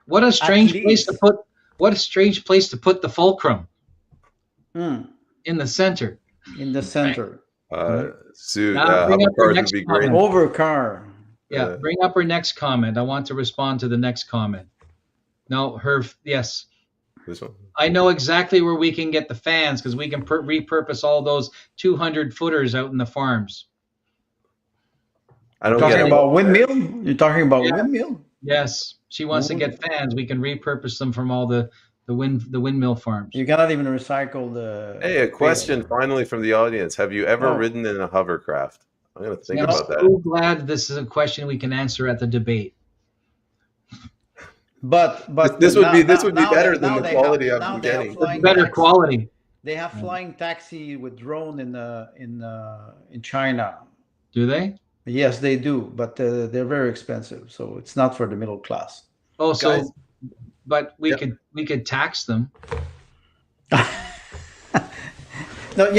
What a
at
strange place to
least.
put. What a strange place to put the fulcrum
Mm,
in the center.
in the center.
Now bring up your
Hovercars would
next
be great.
comment.
Over car.
Yeah, bring up her next comment. I want to respond to the next comment. No, yes.
This one.
I know exactly where we can get the fans because we can repurpose all those 200 footers out in the farms.
I don't
Talking
get it.
about windmill? You're talking about
Yeah.
windmill?
Yes, she wants to get fans. We can repurpose them from all the windmill farms.
You cannot even recycle the.
Hey, a question finally from the audience. Have you ever ridden in a hovercraft? I'm going to think
I'm
about
so
that.
glad this is a question we can answer at the debate.
But
This would be better than
now
the
they
quality
have-
I'm
now they have
getting.
flying
Better
taxi.
quality.
They have flying taxi with drone in China.
Do they?
Yes, they do, but they're very expensive, so it's not for the middle class.
Oh,
Guys.
so, but we
Yep.
could tax them.
No,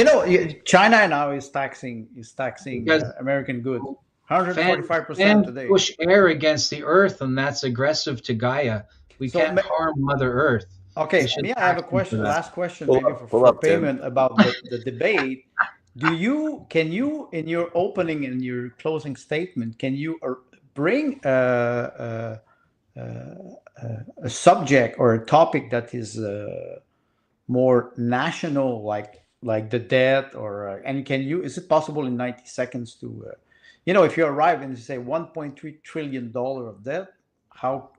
China now is taxing
Because
American goods.
Fans
145% today.
push air against the earth, and that's aggressive to Gaia. We
So
can't
ma-
harm Mother Earth.
Okay,
We should
I have a
tax them for
question.
that.
Last question,
Pull
maybe
up,
for
Tim.
Peyman about the debate. Can you, in your opening and your closing statement, can you bring a subject or a topic that is more national, like the debt, or and is it possible in 90 seconds to, if you arrive and you say $1.3 trillion of debt, how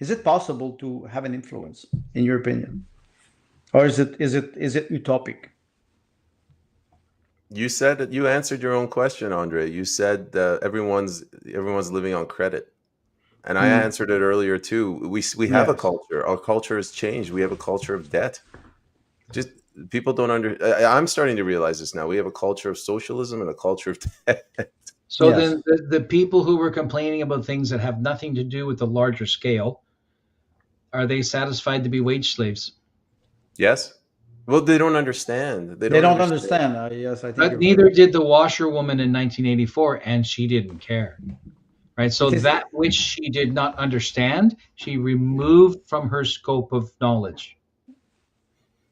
is it possible to have an influence, in your opinion, or is it utopic?
You said that you answered your own question, Andre. You said everyone's living on credit, and I answered it earlier too. We have a culture. Our culture has changed. We have a culture of debt. Just people don't I'm starting to realize this now. We have a culture of socialism and a culture of debt.
So then the people who were complaining about things that have nothing to do with the larger scale, are they satisfied to be wage slaves?
Yes. Well, they don't understand.
They don't understand. Yes, I think.
But neither did the washerwoman in 1984, and she didn't care. Right. So that which she did not understand, she removed from her scope of knowledge.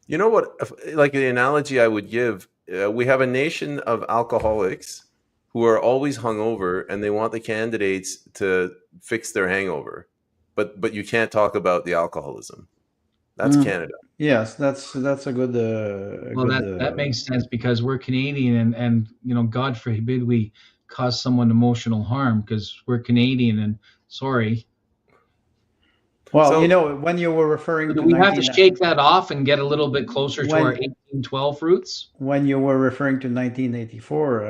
You know what? Like the analogy I would give, we have a nation of alcoholics who are always hungover, and they want the candidates to fix their hangover, but you can't talk about the alcoholism. That's Canada.
Yes, that's a good.
That makes sense because we're Canadian, and God forbid we cause someone emotional harm because we're Canadian, and sorry.
Well, when you were referring to,
we have to shake that off and get a little bit closer to our 1812 roots.
When you were referring to 1984,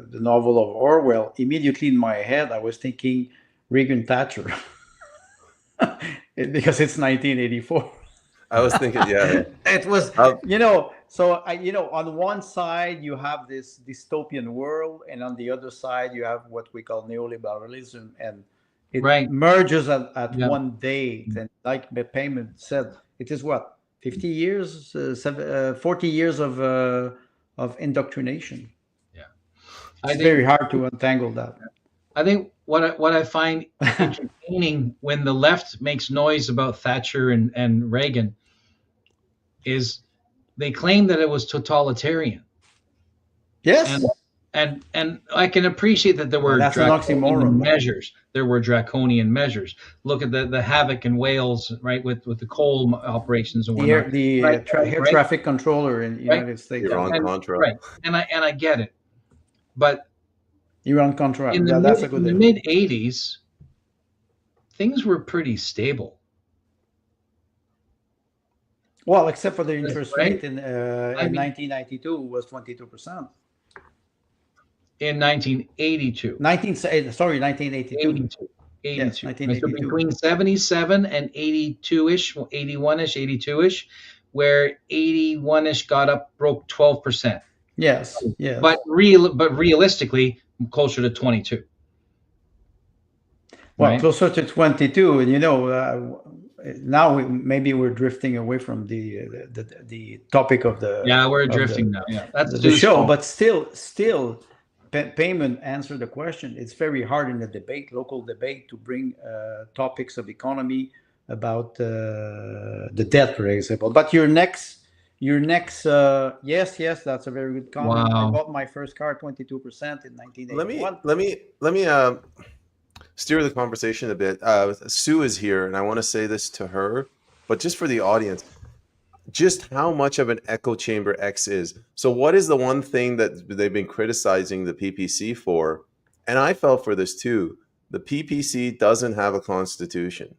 the novel of Orwell, immediately in my head, I was thinking Reagan Thatcher. Because it's 1984.
I was thinking, yeah.
It was, so on one side you have this dystopian world, and on the other side you have what we call neoliberalism, and it merges at one date. And like Peyman said, it is what, 50 years, 40 years of indoctrination.
Yeah,
it's very hard to untangle that.
I think what I find entertaining when the left makes noise about Thatcher and Reagan is they claim that it was totalitarian.
Yes.
And I can appreciate that there were draconian measures. There were draconian measures. Look at the havoc in Wales, right, with the coal operations and whatnot.
The air traffic controller in the United States.
Iran-Contra.
Right, and I get it, but
Iran-Contra.
In the mid-'80s, things were pretty stable.
Well, except for the interest
right?
rate in
I mean,
1992 was 22%.
in 1982.
1982.
82.
Yes,
82. Right? So
1982.
between 77 and 82-ish, 81-ish, 82-ish, where 81-ish broke 12%.
Yes, yes.
But realistically, closer to 22.
Well,
Right?
closer to 22, and now maybe we're drifting away from the topic of
Yeah, we're
of
drifting now. Yeah, that's
the
Stu's
show,
fault.
but still, Peyman answered the question. It's very hard in the debate, local debate, to bring topics of economy about the debt, for example. But your next, yes, that's a very good comment. I
Wow.
bought my first car 22% in 1981.
Let me steer the conversation a bit. Sue is here, and I want to say this to her, but just for the audience, just how much of an echo chamber X is. So, what is the one thing that they've been criticizing the PPC for? And I fell for this too. The PPC doesn't have a constitution.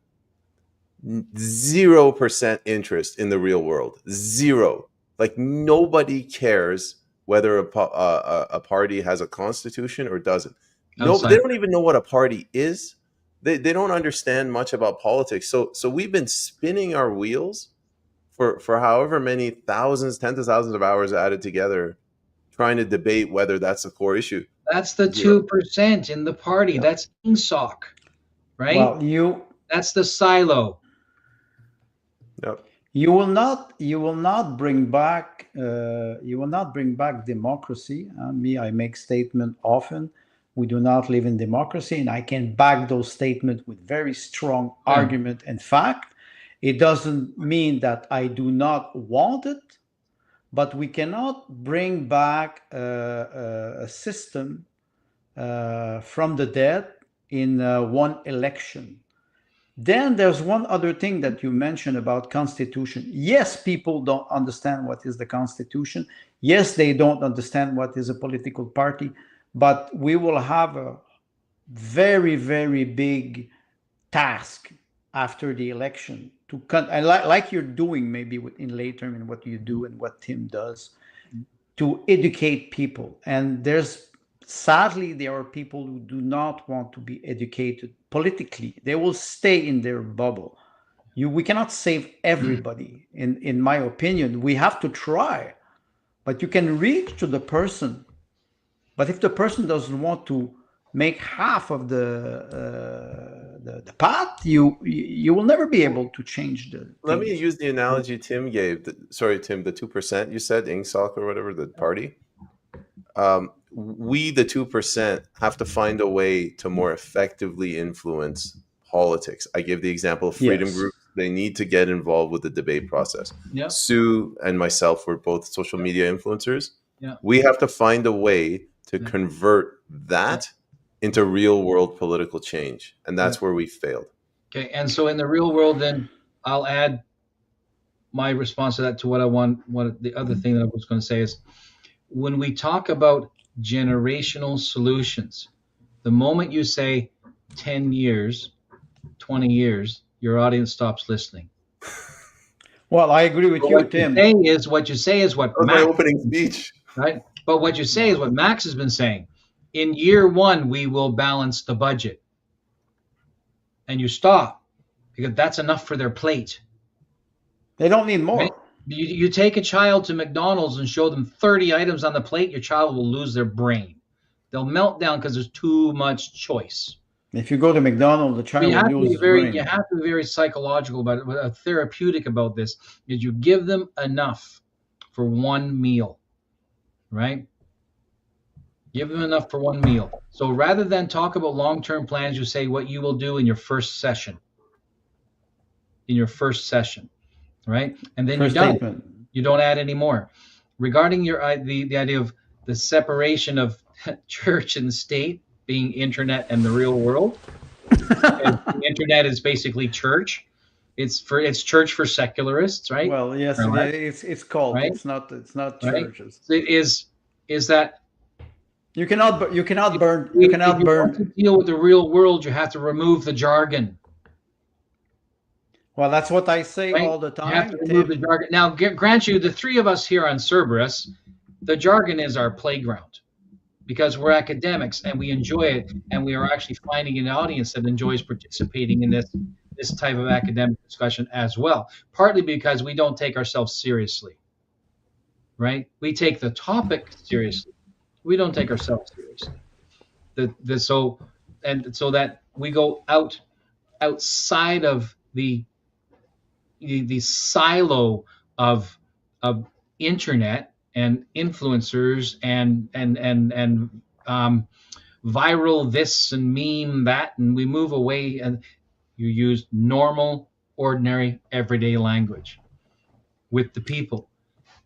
0% interest in the real world. Zero. Like nobody cares whether a party has a constitution or doesn't. No, they don't even know what a party is. They don't understand much about politics. So we've been spinning our wheels for however many thousands, tens of thousands of hours added together, trying to debate whether that's a core issue.
That's the 2% in the party. Yep. That's INGSOC, right?
Well,
that's the silo.
Yep.
You will not bring back democracy. I make statement often. We do not live in democracy, and I can back those statements with very strong argument and fact. It doesn't mean that I do not want it, but we cannot bring back a system from the dead in one election. Then there's one other thing that you mentioned about Constitution. Yes, people don't understand what is the Constitution. Yes, they don't understand what is a political party, but we will have a very, very big task after the election to like you're doing maybe in late term and what you do and what Tim does to educate people. And sadly, there are people who do not want to be educated politically. They will stay in their bubble. We cannot save everybody, in my opinion. We have to try, but you can reach to the person. But if the person doesn't want to make half of the path, you will never be able to change the.
Let me use the analogy Tim gave. Sorry, Tim, the 2% you said, INGSOC or whatever, the party. We, the 2%, have to find a way to more effectively influence politics. I give the example of freedom groups. They need to get involved with the debate process.
Yep.
Sue and myself were both social media influencers.
Yep.
We have to find a way to convert that into real world political change. And that's where we failed.
Okay. And so in the real world, then I'll add my response to that to what I want. What the other thing that I was going to say is when we talk about generational solutions, the moment you say 10 years, 20 years, your audience stops listening.
Well, I agree with you, Tim.
What you say is what
my opening speech.
Right? But what you say is what Max has been saying. In year one, we will balance the budget. And you stop because that's enough for their plate.
They don't need more.
Right? You take a child to McDonald's and show them 30 items on the plate, your child will lose their brain. They'll melt down because there's too much choice.
If you go to McDonald's, the child will lose his brain.
You have to be very psychological about it, therapeutic about this, is you give them enough for one meal, right? Give them enough for one meal. So rather than talk about long-term plans, you say what you will do in your first session. Right? And then you're done. You don't add any more. Regarding the idea of the separation of church and state being internet and the real world, the internet is basically church. It's church for secularists, right?
Well, yes, it's called. Right? It's not churches.
Right? It is that
you cannot burn.
If you want to deal with the real world, you have to remove the jargon.
Well, that's what I say
right?
all the
You have to
time,
remove the
Tim.
jargon. Now, grant you, the three of us here on Cerberus, the jargon is our playground because we're academics and we enjoy it, and we are actually finding an audience that enjoys participating in this type of academic discussion as well. Partly because we don't take ourselves seriously, right? We take the topic seriously. We don't take ourselves seriously. So that we go outside of the silo of internet and influencers and viral this and meme that, and we move away and you use normal, ordinary, everyday language with the people.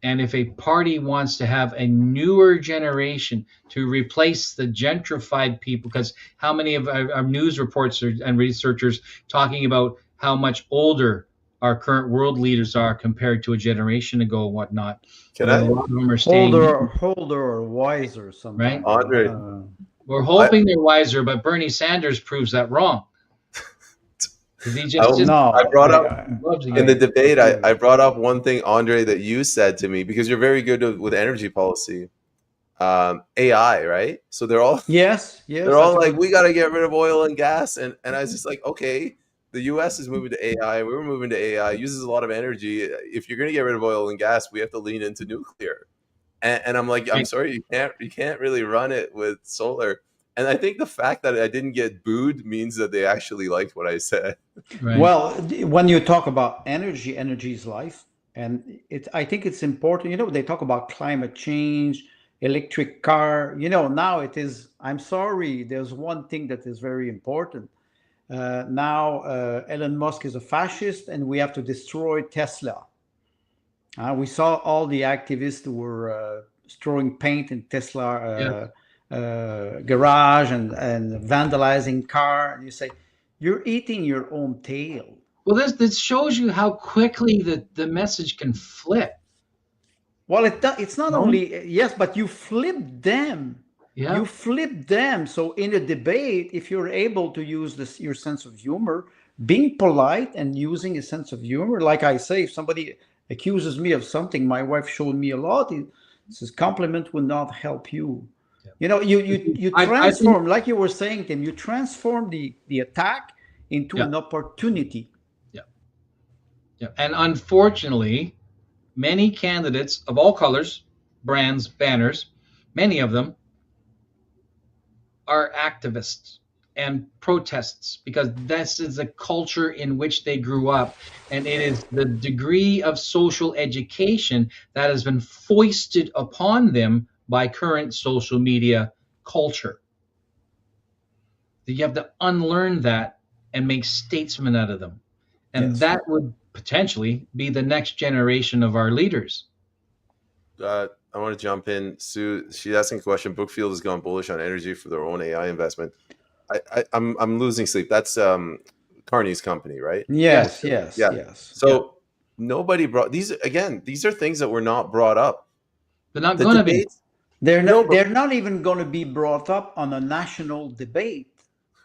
And if a party wants to have a newer generation to replace the gentrified people, because how many of our news reports and researchers talking about how much older our current world leaders are compared to a generation ago and whatnot,
Can
that a
I,
lot of them are staying,
Older or wiser
right?
sometimes.
Andre?
We're
I,
hoping they're wiser, but Bernie Sanders proves that wrong because he just
I,
isn't.
I
No,
brought up
Loves the
in the
youth.
debate.
agree.
I brought up one thing, Andre, that you said to me because you're very good with energy policy. AI, right? So
Yes, yes,
they're
that's
all
a
like,
good.
we got to get rid of oil and gas, and I was just like, okay, the U.S. is moving to AI. We were moving to AI. It uses a lot of energy. If you're going to get rid of oil and gas, we have to lean into nuclear. And I'm like, I'm
Right,
sorry, you can't really run it with solar. And I think the fact that I didn't get booed means that they actually liked what I said.
right.
Well, when you talk about energy, energy is life, and I think it's important. You know, they talk about climate change, electric car. You know, now it is. I'm sorry. There's one thing that is very important. Now, Elon Musk is a fascist, and we have to destroy Tesla. We saw all the activists who were throwing paint in Tesla
Yeah.
garage and vandalizing car. And you say, you're eating your own tail.
Well, this shows you how quickly the message can flip.
Well, it's not
No?
only, yes, but you flip them.
Yeah.
You flip them. So in a debate, if you're able to use your sense of humor, being polite and using a sense of humor, like I say, if somebody accuses me of something, my wife showed me a lot. He says compliment will not help you.
Yeah.
You know, you
I think,
transform, like you were saying, Tim, you transform the attack into
yeah,
an opportunity.
yeah, yeah. And unfortunately, many candidates of all colors, brands, banners, many of them are activists and protests because this is a culture in which they grew up. And it is the degree of social education that has been foisted upon them by current social media culture. You have to unlearn that and make statesmen out of them. And
Yes.
that would potentially be the next generation of our leaders.
I want to jump in. Sue, she's asking a question. Brookfield has gone bullish on energy for their own AI investment. I'm losing sleep. That's Carney's company, right?
Yes.
Yes,
Brookfield.
yes,
Yeah.
yes.
Yeah.
So nobody brought these again. These are things that were not brought up.
They're not
The
going to be.
debates, no, but
They're not even going to be brought up on a national debate.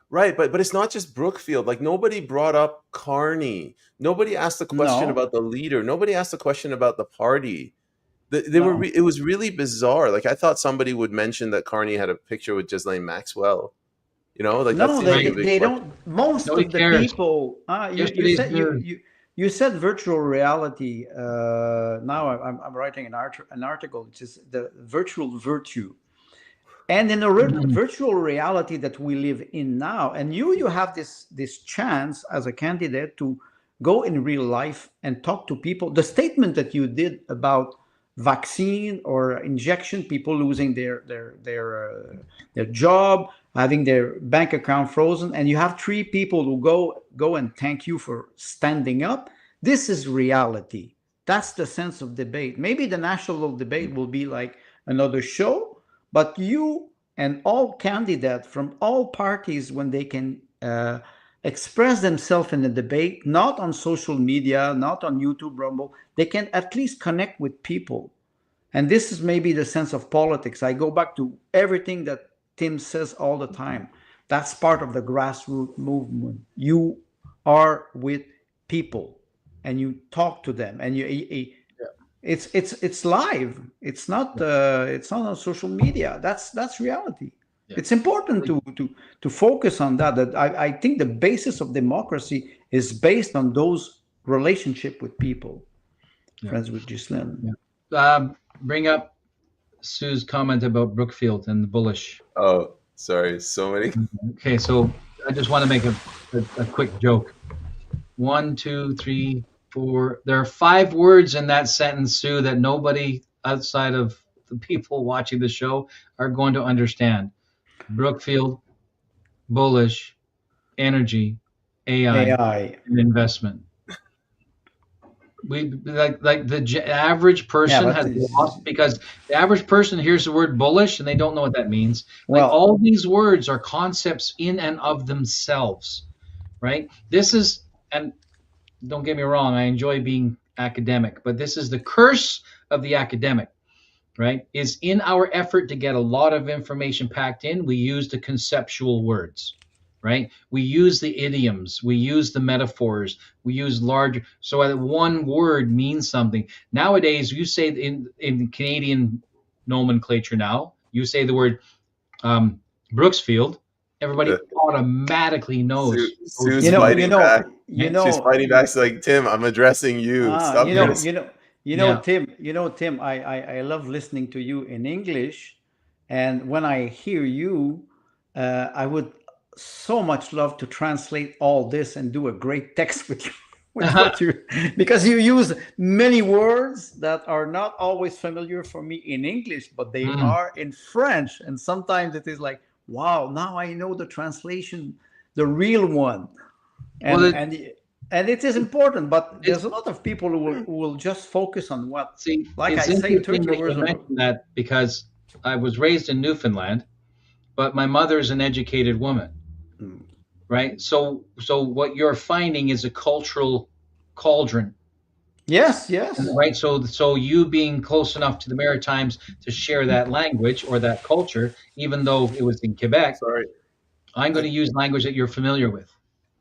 right, but it's not just Brookfield. Like nobody brought up Carney. Nobody asked the question
No,
about the leader. Nobody asked the question about the party.
no,
It was really bizarre. Like I thought somebody would mention that Carney had a picture with Ghislaine Maxwell. Like that
no.
seems like
Right.
a big
They
question.
don't. Most
Nobody
of the
cares.
people.
Yesterday's news.
You said virtual reality. Now I'm writing an article, which is the virtual virtue. And in the
Mhm.
virtual reality that we live in now, and you have this chance as a candidate to go in real life and talk to people. The statement that you did about vaccine or injection, people losing their job, having their bank account frozen, and you have three people who go and thank you for standing up. This is reality. That's the sense of debate. Maybe the national debate will be like another show, but you and all candidates from all parties, when they can express themselves in the debate, not on social media, not on YouTube, Rumble, they can at least connect with people. And this is maybe the sense of politics. I go back to everything that Tim says all the time. That's part of the grassroots movement. You are with people and you talk to them and it's live. It's not on social media. That's reality.
Yeah.
It's important to focus on that. That I think the basis of democracy is based on those relationship with people.
Yeah.
Friends with Ghislaine.
Yeah. Bring up Sue's comment about Brookfield and the bullish.
Oh, sorry. So many.
Okay, so I just want to make a quick joke. 1, 2, 3, 4. There are 5 words in that sentence, Sue, that nobody outside of the people watching the show are going to understand. Brookfield, bullish, energy, AI. And investment. We like the average person has lost, because the average person hears the word bullish and they don't know what that means. Like, all these words are concepts in and of themselves, right? This is, and don't get me wrong, I enjoy being academic, but this is the curse of the academic, right? Is in our effort to get a lot of information packed in, we use the conceptual words, right? We use the idioms, we use the metaphors, we use large, so that one word means something. Nowadays, you say in Canadian nomenclature now, you say the word Brooksfield, everybody automatically knows.
Sue's fighting back. She's fighting back. She's like, Tim, I'm addressing you. Stop
Tim, I love listening to you in English, and when I hear you, I would so much love to translate all this and do a great text with you. Because you use many words that are not always familiar for me in English, but they are in French, and sometimes it is like, wow, now I know the translation, the real one. And it is important, but there's a lot of people who will just focus on what, like I say, 30 words.
That because I was raised in Newfoundland, but my mother's an educated woman, right? So what you're finding is a cultural cauldron.
Yes.
Right. So you being close enough to the Maritimes to share that language or that culture, even though it was in Quebec.
Sorry,
I'm going to use language that you're familiar with.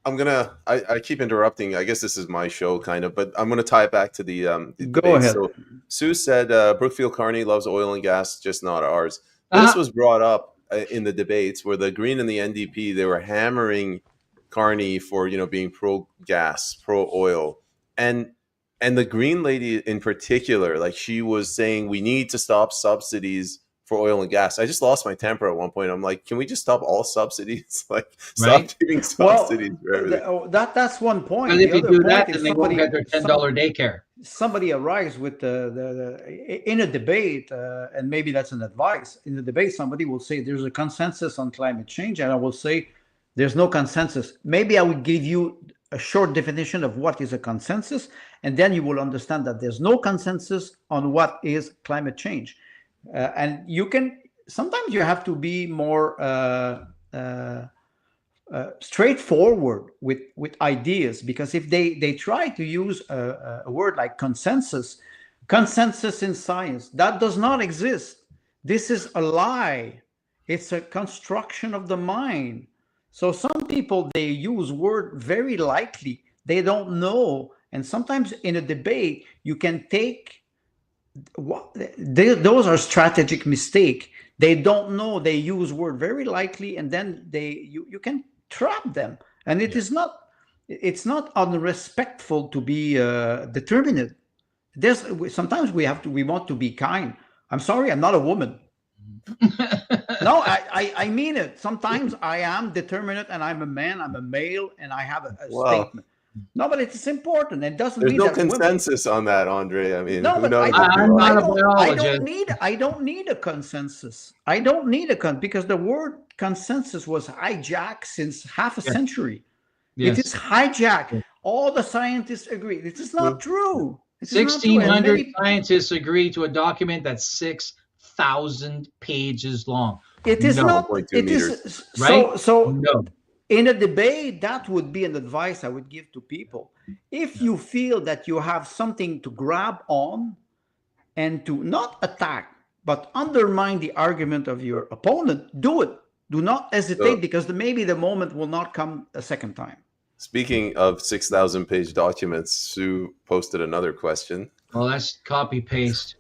I keep interrupting. I guess this is my show, kind of, but I'm gonna tie it back to the
Go
debate.
ahead.
So Sue said Brookfield Carney loves oil and gas, just not ours. This was brought up in the debates where the Green and the NDP, they were hammering Carney for being pro gas, pro oil, and the Green lady in particular, like, she was saying we need to stop subsidies for oil and gas. I just lost my temper at one point. I'm like, can we just stop all subsidies? Like, stop giving subsidies for everything.
That's one point.
But if you do that, then they won't get their $10 daycare.
Somebody arrives with in a debate, and maybe that's an advice. In the debate, somebody will say there's a consensus on climate change, and I will say there's no consensus. Maybe I would give you a short definition of what is a consensus, and then you will understand that there's no consensus on what is climate change. And sometimes you have to be more straightforward with ideas, because if they try to use a word like consensus in science, that does not exist. This is a lie. It's a construction of the mind. So some people, they use word very lightly. They don't know. And sometimes in a debate, you can take those are strategic mistake. They don't know. They use word very lightly, and then you can trap them. And it's not unrespectful to be determined. Sometimes we want to be kind. I'm sorry, I'm not a woman. No, I mean it. Sometimes I am determined, and I'm a man, I'm a male, and I have a statement. No, but it's important. It doesn't
There's
mean
no
that
consensus on that, Andre. I mean,
no,
who
but
knows?
I don't need a consensus. I don't need because the word consensus was hijacked since half a century. It is hijacked. All the scientists agree. It is not true.
1,600 scientists agree to a document that's 6,000 pages long.
It is not. It is
right.
So in a debate, that would be an advice I would give to people. If you feel that you have something to grab on and to not attack, but undermine the argument of your opponent, do it. Do not hesitate, because maybe the moment will not come a second time.
Speaking of 6,000-page documents, Sue posted another question.
Well, that's copy paste.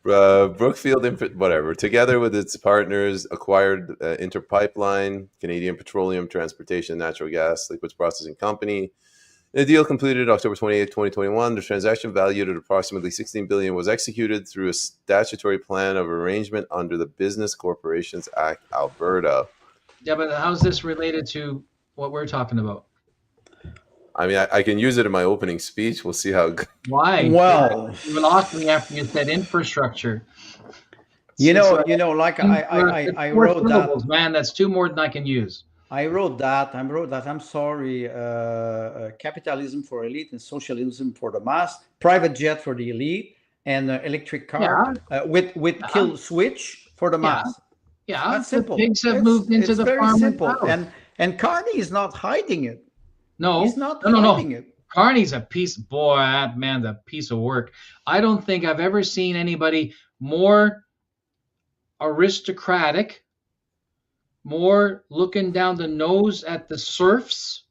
Brookfield, whatever, together with its partners, acquired Interpipeline, Canadian Petroleum Transportation Natural Gas Liquids Processing Company. The deal completed October 28, 2021. The transaction, valued at approximately $16 billion, was executed through a statutory plan of arrangement under the Business Corporations Act, Alberta.
Yeah, but how's this related to what we're talking about?
I mean, I can use it in my opening speech. We'll see how.
Why?
Well,
You lost me after you said infrastructure.
like I wrote
syllables,
that.
Man, that's two more than I can use.
I wrote that. I'm sorry. Capitalism for elite and socialism for the mass. Private jet for the elite and electric car with kill switch for the mass.
Yeah,
that's simple.
The pigs have moved into the
very
farm
simple. And Carney is not hiding it.
No,
he's not hiding it.
Carney's a piece. Boy, that man's a piece of work. I don't think I've ever seen anybody more aristocratic, more looking down the nose at the serfs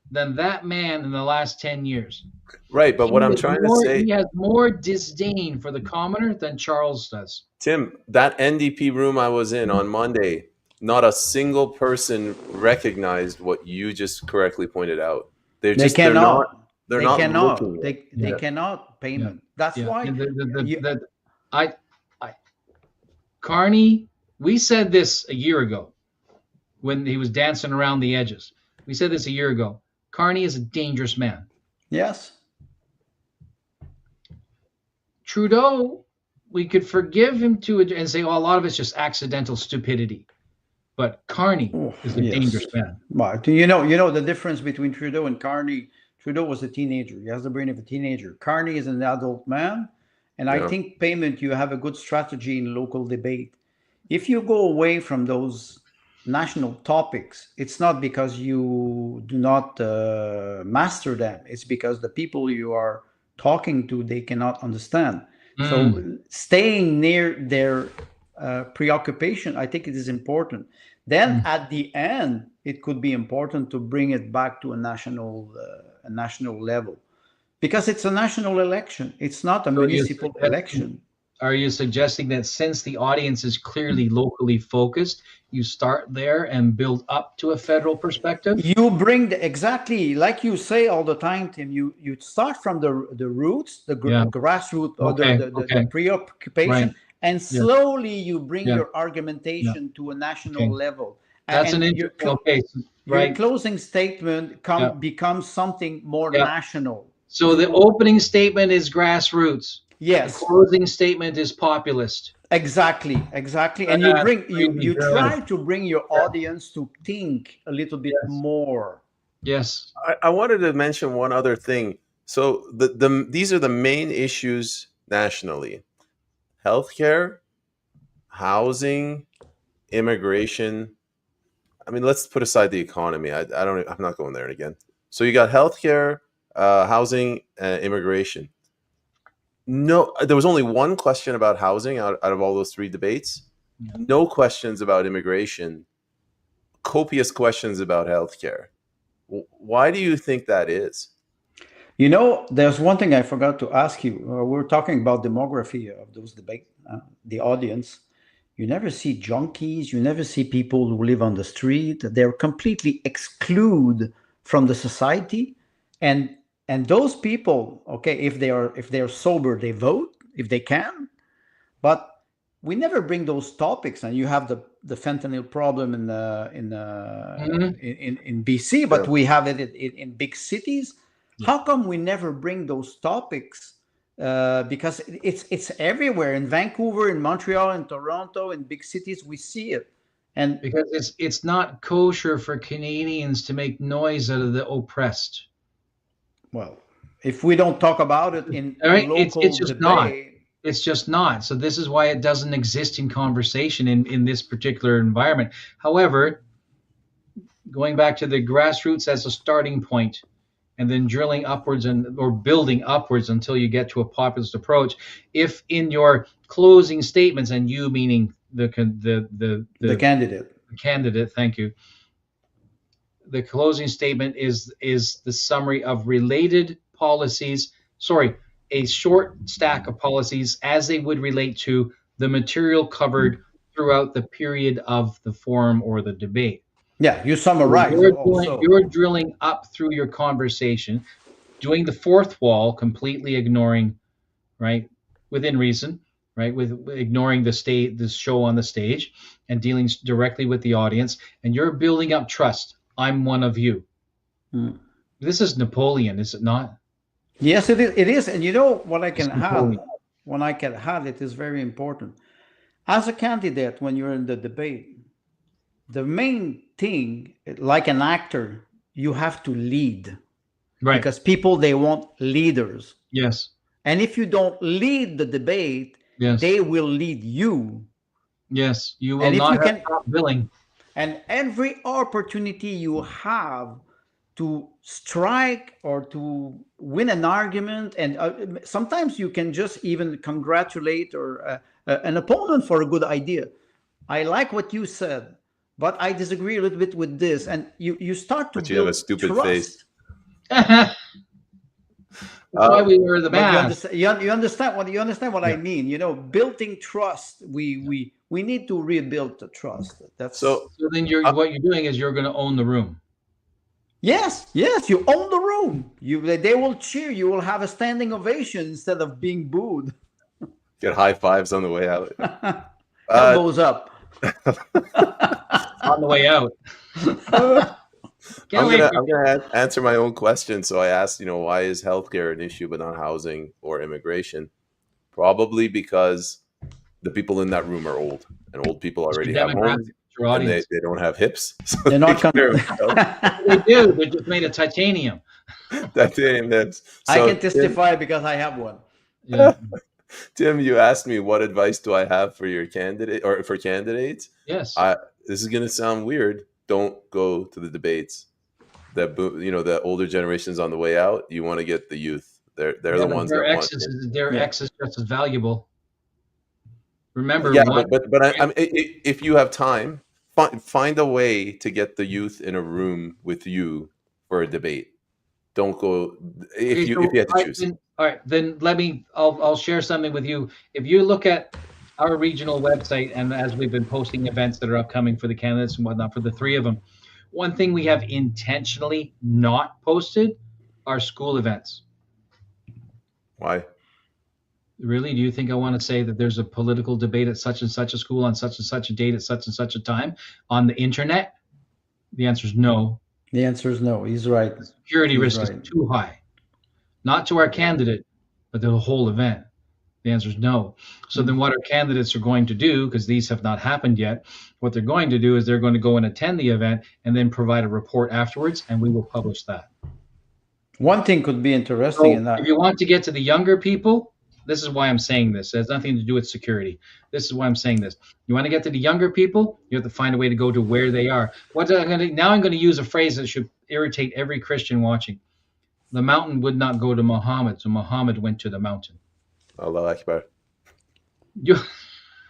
than that man in the last 10 years.
Right, but what I'm trying to say...
He has more disdain for the commoner than Charles does.
Tim, that NDP room I was in on Monday, not a single person recognized what you just correctly pointed out. They cannot,
Peyman. That's why
Carney, we said this a year ago when he was dancing around the edges. We said this a year ago. Carney is a dangerous man.
Yes.
Trudeau, we could forgive him and say, a lot of it's just accidental stupidity. But Carney is a dangerous man.
Well, you know the difference between Trudeau and Carney. Trudeau was a teenager. He has the brain of a teenager. Carney is an adult man. And I think, Peyman, you have a good strategy in local debate. If you go away from those national topics, it's not because you do not master them. It's because the people you are talking to, they cannot understand. So staying near their preoccupation, I think it is important. Then at the end, it could be important to bring it back to a national level, because it's a national election. It's not a municipal election.
Are you suggesting that since the audience is clearly locally focused, you start there and build up to a federal perspective?
You bring exactly like you say all the time, Tim. You start from the roots, the grassroots, or the preoccupation, and slowly you bring your argumentation to a national level.
That's an interesting.
Your closing statement becomes something more national.
So the opening statement is grassroots.
Yes.
The closing statement is populist.
Exactly. And you try to bring your audience to think a little bit more.
Yes.
I wanted to mention one other thing. So these are the main issues nationally: healthcare, housing, immigration. I mean, let's put aside the economy. I'm not going there again. So you got healthcare, housing, immigration. No, there was only one question about housing out of all those three debates. No questions about immigration. Copious questions about healthcare. Why do you think that is?
There's one thing I forgot to ask you. We're talking about demography of those debates, the audience. You never see junkies. You never see people who live on the street. They're completely excluded from the society. And those people, if they're sober, they vote if they can. But we never bring those topics. And you have the fentanyl problem in BC, but we have it in big cities. How come we never bring those topics? Because it's everywhere in Vancouver, in Montreal, in Toronto, in big cities, we see it. And
because it's not kosher for Canadians to make noise out of the oppressed.
Well, if we don't talk about it in local
it's just
debate,
not. It's just not. So this is why it doesn't exist in conversation in this particular environment. However, going back to the grassroots as a starting point, and then drilling upwards or building upwards until you get to a populist approach. If in your closing statements, and you meaning the candidate, thank you, the closing statement is the summary of related policies. Sorry, a short stack of policies as they would relate to the material covered throughout the period of the forum or the debate.
Yeah, you summarize also.
You're drilling up through your conversation, doing the fourth wall, completely ignoring, right, within reason, right, with ignoring the show on the stage, and dealing directly with the audience, and you're building up trust. I'm one of you. This is Napoleon, is it not?
Yes, it is. It is, and you know what I can add. When I can add, it is very important. As a candidate, when you're in the debate, the main thing, like an actor, you have to lead,
right?
Because people, they want leaders.
Yes.
And if you don't lead the debate,
yes,
they will lead you.
Yes, you will not have top billing.
And every opportunity you have to strike or to win an argument, and sometimes you can just even congratulate or an opponent for a good idea. I like what you said, but I disagree a little bit with this. And you start to
but you have a stupid
trust.
Face.
Why we wear the mask.
You understand what I mean? You know, building trust. We need to rebuild the trust. That's
so then what you're doing is you're going to own the room.
Yes, you own the room. They will cheer. You will have a standing ovation instead of being booed.
Get high fives on the way out.
Elbows up.
On the way out.
I'm gonna answer my own question. So I asked, why is healthcare an issue but not housing or immigration? Probably because the people in that room are old, and old people already have homes, and they don't have hips. So
they're not coming.
They do. They're just made of titanium.
Titanium hips. So,
I can testify because I have one.
Yeah.
Tim, you asked me what advice do I have for your candidate or for candidates?
Yes.
This is going to sound weird. Don't go to the debates. The older generation's on the way out. You want to get the youth. They're the ones that want it.
Their X is just as valuable. Remember,
but if you have time, find a way to get the youth in a room with you for a debate. Don't go if you have to choose.
All right, then I'll share something with you. If you look at our regional website, and as we've been posting events that are upcoming for the candidates and whatnot, for the three of them, one thing we have intentionally not posted are school events.
Why?
Really? Do you think I want to say that there's a political debate at such and such a school on such and such a date at such and such a time on the internet? The answer is no.
The answer is no. He's right.
The security risk is too high. Not to our candidate, but to the whole event. The answer is no. So then what our candidates are going to do, because these have not happened yet, what they're going to do is they're going to go and attend the event and then provide a report afterwards, and we will publish that.
One thing could be interesting in that.
If you want to get to the younger people, this is why I'm saying this. It has nothing to do with security. This is why I'm saying this. You want to get to the younger people, you have to find a way to go to where they are. Now I'm going to use a phrase that should irritate every Christian watching. The mountain would not go to Muhammad, so Muhammad went to the mountain.
Allahu Akbar.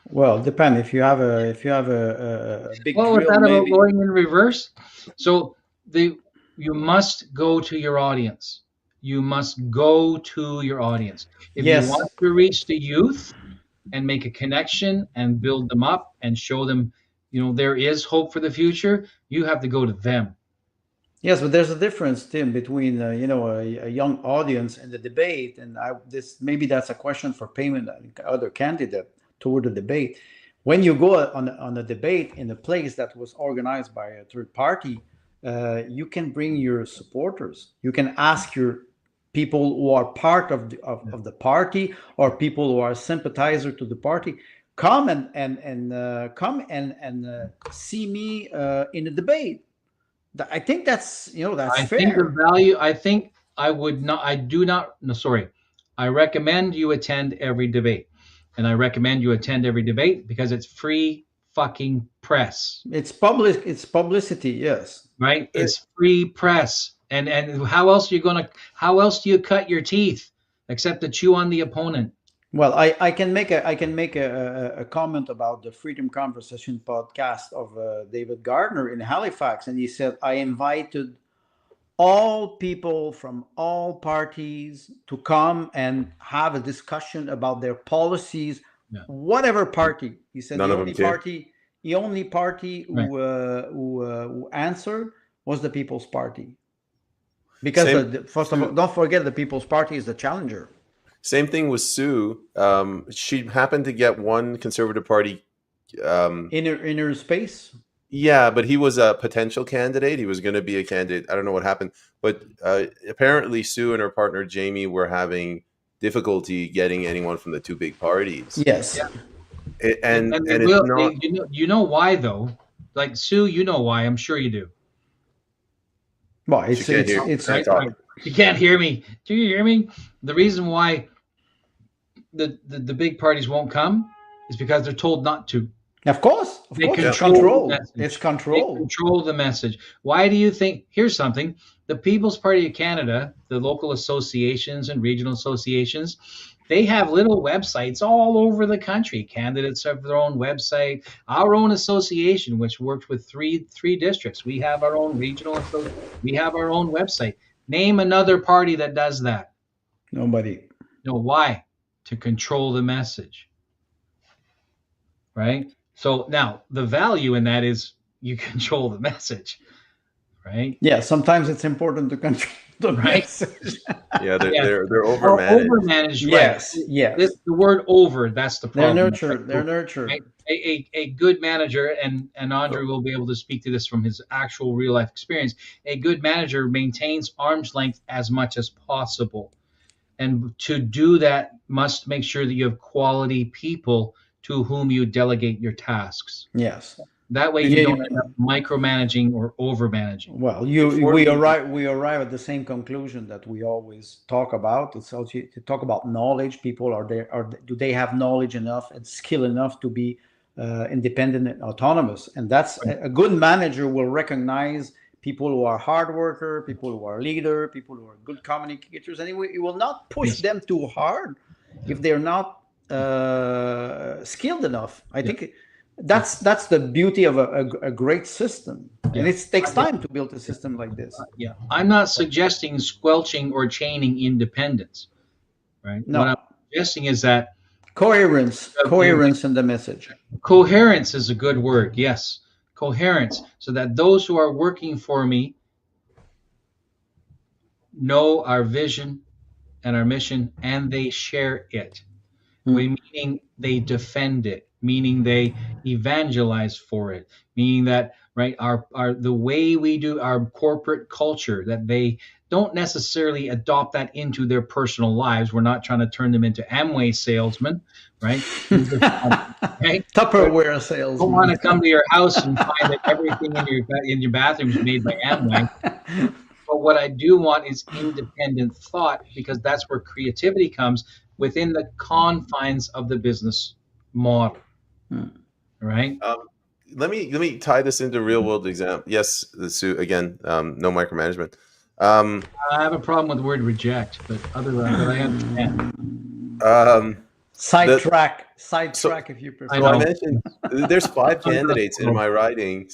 Well, depend if you have a big.
What was that about going in reverse? So you must go to your audience. You must go to your audience. If you want to reach the youth and make a connection and build them up and show them, there is hope for the future, you have to go to them.
Yes, but there's a difference, Tim, between a young audience and the debate, and maybe that's a question for Peyman and other candidate toward the debate. When you go on a debate in a place that was organized by a third party, you can bring your supporters. You can ask your people who are part of the party or people who are sympathizer to the party, come and see me in the debate. I think that's that's fair.
I think the value. I recommend you attend every debate, and I recommend you attend every debate because it's free fucking press.
It's public. It's publicity. Yes.
Right. It's free press. And how else do you cut your teeth except to chew on the opponent?
Well, I can make a comment about the Freedom Conversation podcast of David Gardner in Halifax, and he said, I invited all people from all parties to come and have a discussion about their policies,
Yeah.
whatever party. He said
None of them came.
the only party
Right.
who answered was the People's Party. Because first of all,
Sue-
don't forget the People's Party is the challenger.
Same thing with Sue. She happened to get one Conservative Party.
Inner space.
Yeah, but he was a potential candidate. He was going to be a candidate. I don't know what happened, but apparently Sue and her partner Jamie were having difficulty getting anyone from the two big parties.
Yes.
Yeah.
And
they
it's
will,
not.
you know why though? Like Sue, you know why? I'm sure you do.
Well,
She can't hear-
it's
can't talk.
You can't hear me. Do you hear me? The reason why the big parties won't come is because they're told not to.
of course,
They
it's
control
control.
the message.
It's
They
control.
control the message. Why do you think? Here's something. The People's Party of Canada, the local associations and regional associations, they have little websites all over the country. Candidates have their own website. Our own association, which works with three districts, we have our own regional association. We have our own website. Name another party that does that.
Nobody.
No, why? To control the message. Right? So now the value in that is you control the message. Right?
Yeah, sometimes it's important to control the
Right.
message.
Yeah, they're
Yeah.
they're
Or
overmanaged.
overmanaged.
Yes,
Right.
yes.
The word over, that's the
They're
problem.
nurtured. They're nurtured.
Right? A good manager, and Andre will be able to speak to this from his actual real life experience. A good manager maintains arm's length as much as possible. And to do that, must make sure that you have quality people to whom you delegate your tasks.
Yes.
That way,
Yeah,
you don't end up micromanaging or overmanaging.
Well,
Before
we
we-
arrive at the same conclusion that we always talk about. It's also to talk about knowledge. People do they have knowledge enough and skill enough to be independent and autonomous? And that's a good manager will recognize people who are hard worker, people who are leader, people who are good communicators. Anyway, it will not push
Yes.
them too hard if they're not skilled enough. I think that's the beauty of a great system, and it takes time to build a system like this.
Yeah, I'm not suggesting squelching or chaining independence, right?
No.
What I'm suggesting is that
Coherence in the message.
coherence is a good word. Yes, coherence, so that those who are working for me know our vision and our mission, and they share it. Meaning they defend it, meaning they evangelize for it, meaning that our the way we do our corporate culture, that they don't necessarily adopt that into their personal lives. We're not trying to turn them into Amway salesmen, right? Right?
Tupperware
I
sales.
don't want to come to your house and find that everything in your bathroom is made by Amway. But what I do want is independent thought, because that's where creativity comes within the confines of the business model. Right?
Let me tie this into real world example. Yes, Sue, again, no micromanagement.
I have a problem with the word reject, but other than that, I understand.
Sidetrack if you prefer.
I
So I
know.
mentioned there's 5 candidates in my riding.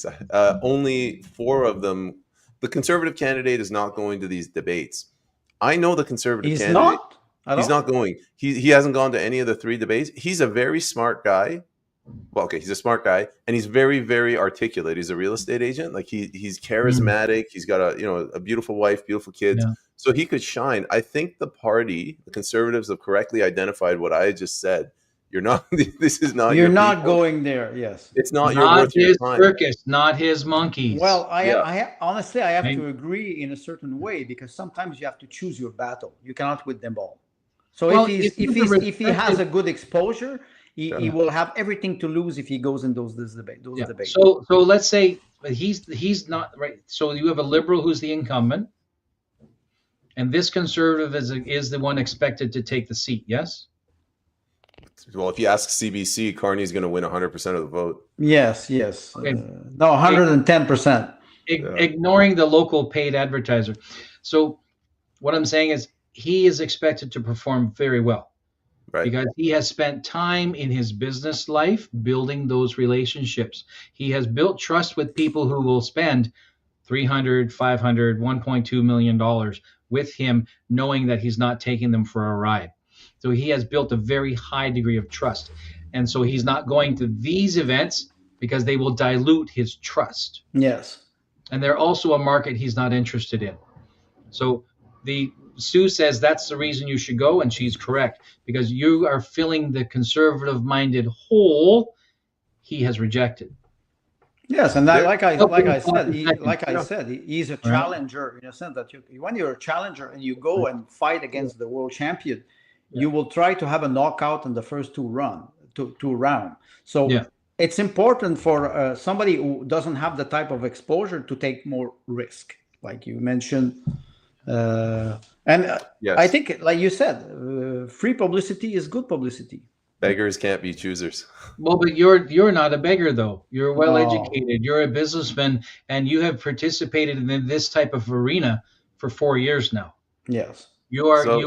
Only 4 of them. The Conservative candidate is not going to these debates. I know the Conservative
He's
candidate.
not.
He's not going. He hasn't gone to any of the 3 debates. He's a very smart guy. Well, okay, he's a smart guy, and he's very, very articulate. He's a real estate agent. Like he's charismatic. He's got a beautiful wife, beautiful kids.
Yeah.
So he could shine. I think the Conservatives, have correctly identified what I just said. You're not. This is not.
You're
your
not
people.
going there. Yes.
It's not
Not
worth your
his
time.
circus, not his monkeys.
Well,
Yeah.
honestly, I have
Right.
to agree in a certain way, because sometimes you have to choose your battle. You cannot win them all. So
Well,
if he has a good exposure, he will have everything to lose if he goes in those debates.
So let's say he's not right. So you have a liberal who's the incumbent, and this conservative is the one expected to take the seat. Yes.
Well, if you ask CBC, Carney's going to win 100% of the vote.
Yes.
Okay.
No, 110%.
Ignoring the local paid advertiser. So what I'm saying is he is expected to perform very well.
Right.
because he has spent time in his business life building those relationships. He has built trust with people who will spend 300, 500, 1.2 million dollars with him, knowing that he's not taking them for a ride. So he has built a very high degree of trust. And so he's not going to these events because they will dilute his trust.
Yes.
And they're also a market he's not interested in. So the Sue says that's the reason you should go, and she's correct, because you are filling the conservative-minded hole he has rejected.
Yes, and that, like I said, he's a
Right.
challenger in a sense that when you're a challenger and you go and fight against the world champion, you will try to have a knockout in the first two rounds. So
Yeah.
it's important for somebody who doesn't have the type of exposure to take more risk, like you mentioned.
Yes.
I think, like you said, free publicity is good publicity.
Beggars can't be choosers.
Well, but you're not a beggar though. You're well
No.
educated. You're a businessman, and you have participated in this type of arena for 4 years now.
Yes,
You are
So-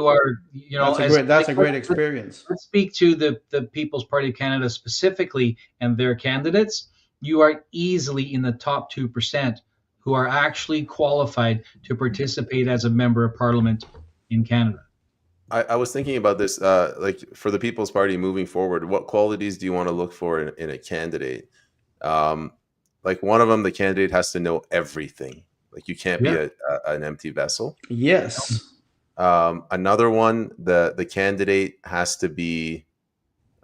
you know
that's a great experience.
Let's speak to the People's Party of Canada specifically and their candidates. You are easily in the top 2% who are actually qualified to participate as a member of Parliament in Canada.
I was thinking about this, like for the People's Party moving forward, what qualities do you want to look for in a candidate? Like one of them, the candidate has to know everything. Like you can't be an empty vessel.
Yes.
Another one, the candidate has to be,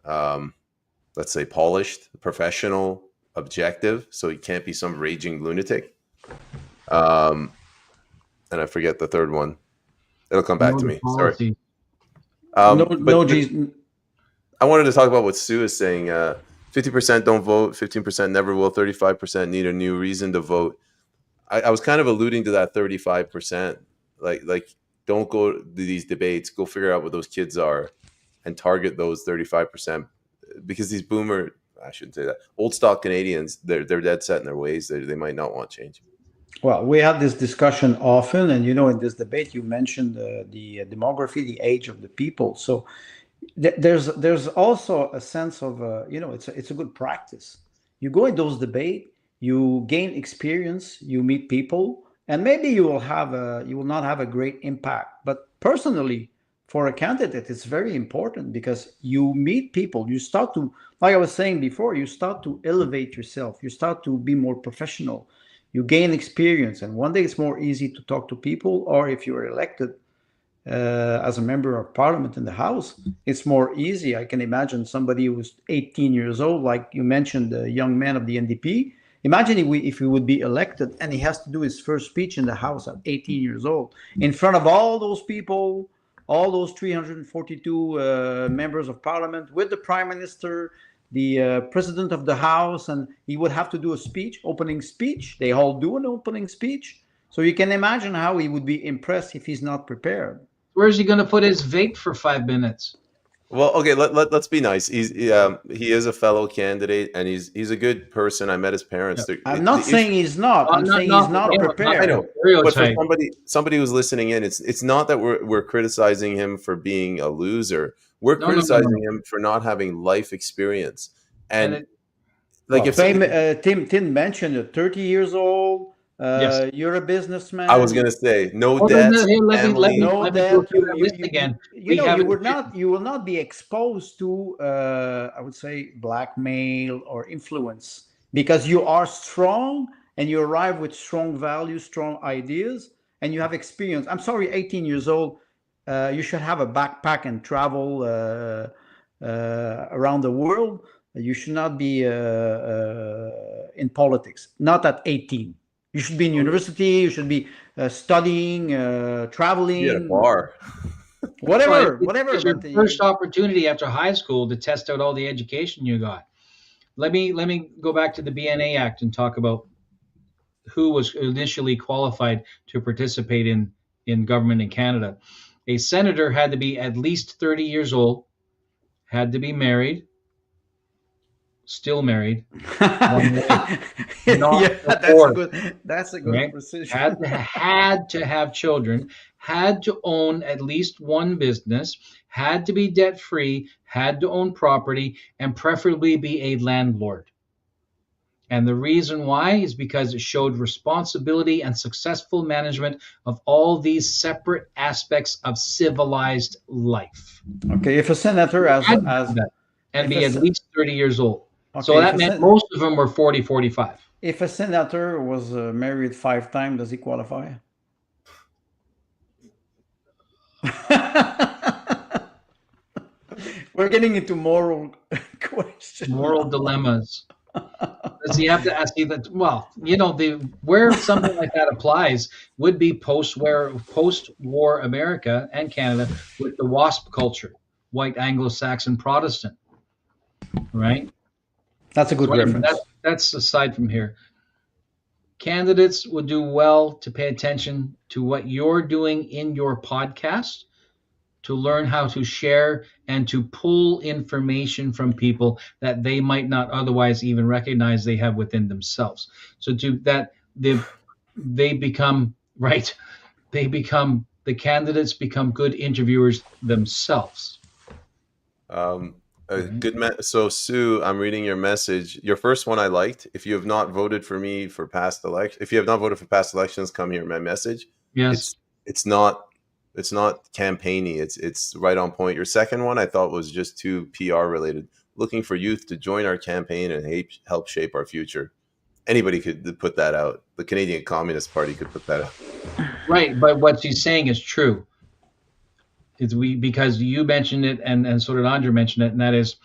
let's say, polished, professional, objective. So he can't be some raging lunatic. And I forget the third one. It'll come back to me. Sorry.
I
wanted to talk about what Sue is saying. 50% don't vote, 15% never will, 35% need a new reason to vote. I was kind of alluding to that 35%. Like don't go to these debates. Go figure out what those kids are and target those 35%. Because these I shouldn't say that, old stock Canadians, they're dead set in their ways. They might not want change.
Well, we have this discussion often, and in this debate, you mentioned the demography, the age of the people. So there's also a sense of it's a good practice. You go in those debates, you gain experience, you meet people, and maybe you will not have a great impact. But personally, for a candidate, it's very important because you meet people. You start to, like I was saying before, you start to elevate yourself. You start to be more professional. You gain experience, and one day it's more easy to talk to people. Or if you're elected as a member of Parliament in the House, it's more easy. I can imagine somebody who's 18 years old, like you mentioned, the young man of the NDP. Imagine if he would be elected and he has to do his first speech in the House at 18 years old in front of all those people, all those 342 members of Parliament, with the Prime Minister, the President of the House, and he would have to do a speech, opening speech. They all do an opening speech. So you can imagine how he would be impressed if he's not prepared.
Where's he going to put his vape for 5 minutes?
Well, okay, let's be nice. He is a fellow candidate, and he's a good person. I met his parents.
Yeah. I'm not saying he's not. I'm saying he's not prepared.
I know, but for somebody who's listening in, it's not that we're criticizing him for being a loser. We're criticizing him for not having life experience. And
Tim mentioned 30 years old. Yes. You're a businessman.
I was going to say no debt.
No debt. You will not be exposed to, I would say, blackmail or influence because you are strong and you arrive with strong values, strong ideas, and you have experience. I'm sorry, 18 years old. You should have a backpack and travel around the world. You should not be in politics. Not at 18. You should be in university. You should be studying, traveling.
Be at a bar.
whatever.
It's your first opportunity after high school to test out all the education you got. Let me go back to the BNA Act and talk about who was initially qualified to participate in government in Canada. A senator had to be at least 30 years old, had to be married, still married.
Yeah,
Not divorced,
that's a good
right?
precision.
Had to have children, had to own at least one business, had to be debt free, had to own property, and preferably be a landlord. And the reason why is because it showed responsibility and successful management of all these separate aspects of civilized life.
Okay, if a senator has
Had to
as
have that and
if a
be at
se-
least 30 years old. So
okay
that meant most of them were 40, 45.
if a senator was married 5 times, does he qualify? We're getting into moral questions
Moral
now.
dilemmas. Does he have to ask you that? Well, where something like that applies would be post-war America and Canada with the WASP culture, white Anglo-Saxon Protestant, right?
That's a good
So anyway,
reference.
that's aside from here. Candidates would do well to pay attention to what you're doing in your podcast, to learn how to share and to pull information from people that they might not otherwise even recognize they have within themselves. So to that they become right, the candidates become good interviewers themselves.
A
Right?
good so Sue, I'm reading your message. Your first one I liked. If you have not voted for me for past election, if you have not voted for past elections, come here. My message.
Yes.
It's not campaigny. It's right on point. Your second one I thought was just too PR related. Looking for youth to join our campaign and help shape our future. Anybody could put that out. The Canadian Communist Party could put that out.
Right, but what she's saying is true. It's because you mentioned it and so did Andrea mention it, and that is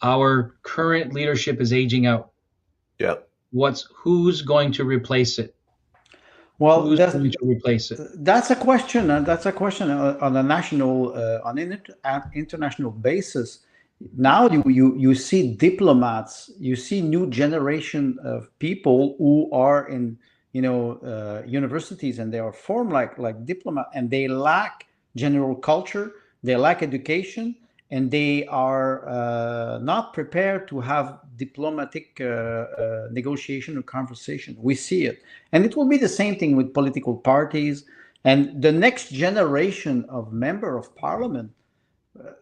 our current leadership is aging out.
Yeah.
Who's going to replace it?
Well,
Who's going to replace it?
that's a question. That's a question on a national, on an international basis. Now you see diplomats, you see new generation of people who are in universities, and they are formed like diplomat, and they lack general culture, they lack education, and they are not prepared to have diplomatic negotiation or conversation. We see it, and it will be the same thing with political parties, and the next generation of member of parliament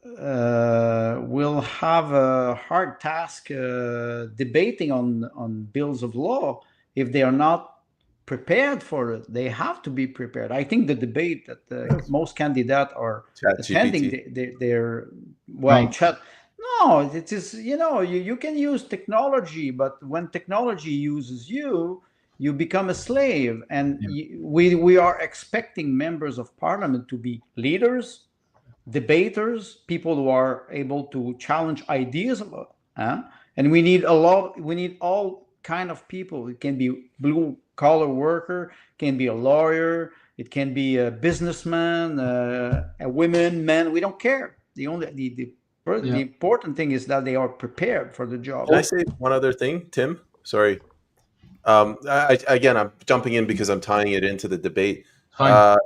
will have a hard task debating on bills of law if they are not prepared for it. They have to be prepared. I think the debate that most candidates are attending, they're well,
Right.
chat. No, it is, you can use technology, but when technology uses you, you become a slave. And we are expecting members of parliament to be leaders, debaters, people who are able to challenge ideas, and we need all kind of people. It can be blue collar worker, can be a lawyer, it can be a businessman, a women, men. We don't care. The important thing is that they are prepared for the job.
Can I say one other thing, Tim? Sorry. Again, I'm jumping in because I'm tying it into the debate.
Fine.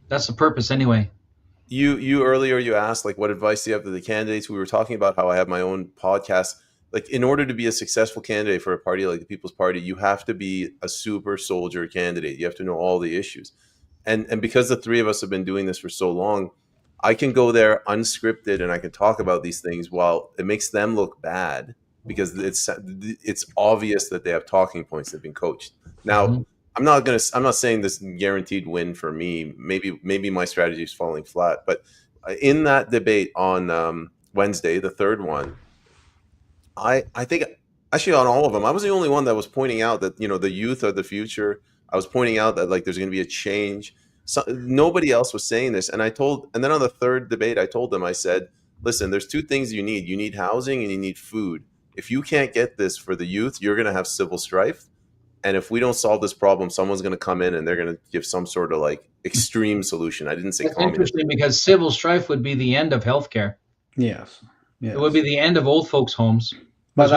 That's the purpose anyway.
You earlier you asked like what advice do you have to the candidates? We were talking about how I have my own podcast. Like in order to be a successful candidate for a party like the People's Party, you have to be a super soldier candidate. You have to know all the issues. And because the three of us have been doing this for so long, I can go there unscripted and I can talk about these things while it makes them look bad because it's obvious that they have talking points that have been coached. Now, I'm not saying this guaranteed win for me. Maybe my strategy is falling flat. But in that debate on Wednesday, the third one, I think actually on all of them, I was the only one that was pointing out that the youth are the future. I was pointing out that like there's going to be a change. So, nobody else was saying this, and then on the third debate, I told them, I said, listen, there's two things you need. You need housing and you need food. If you can't get this for the youth, you're going to have civil strife. And if we don't solve this problem, someone's going to come in and they're going to give some sort of like extreme solution. I didn't say
That's interesting because civil strife would be the end of healthcare.
Yes.
It would be the end of old folks' homes.
But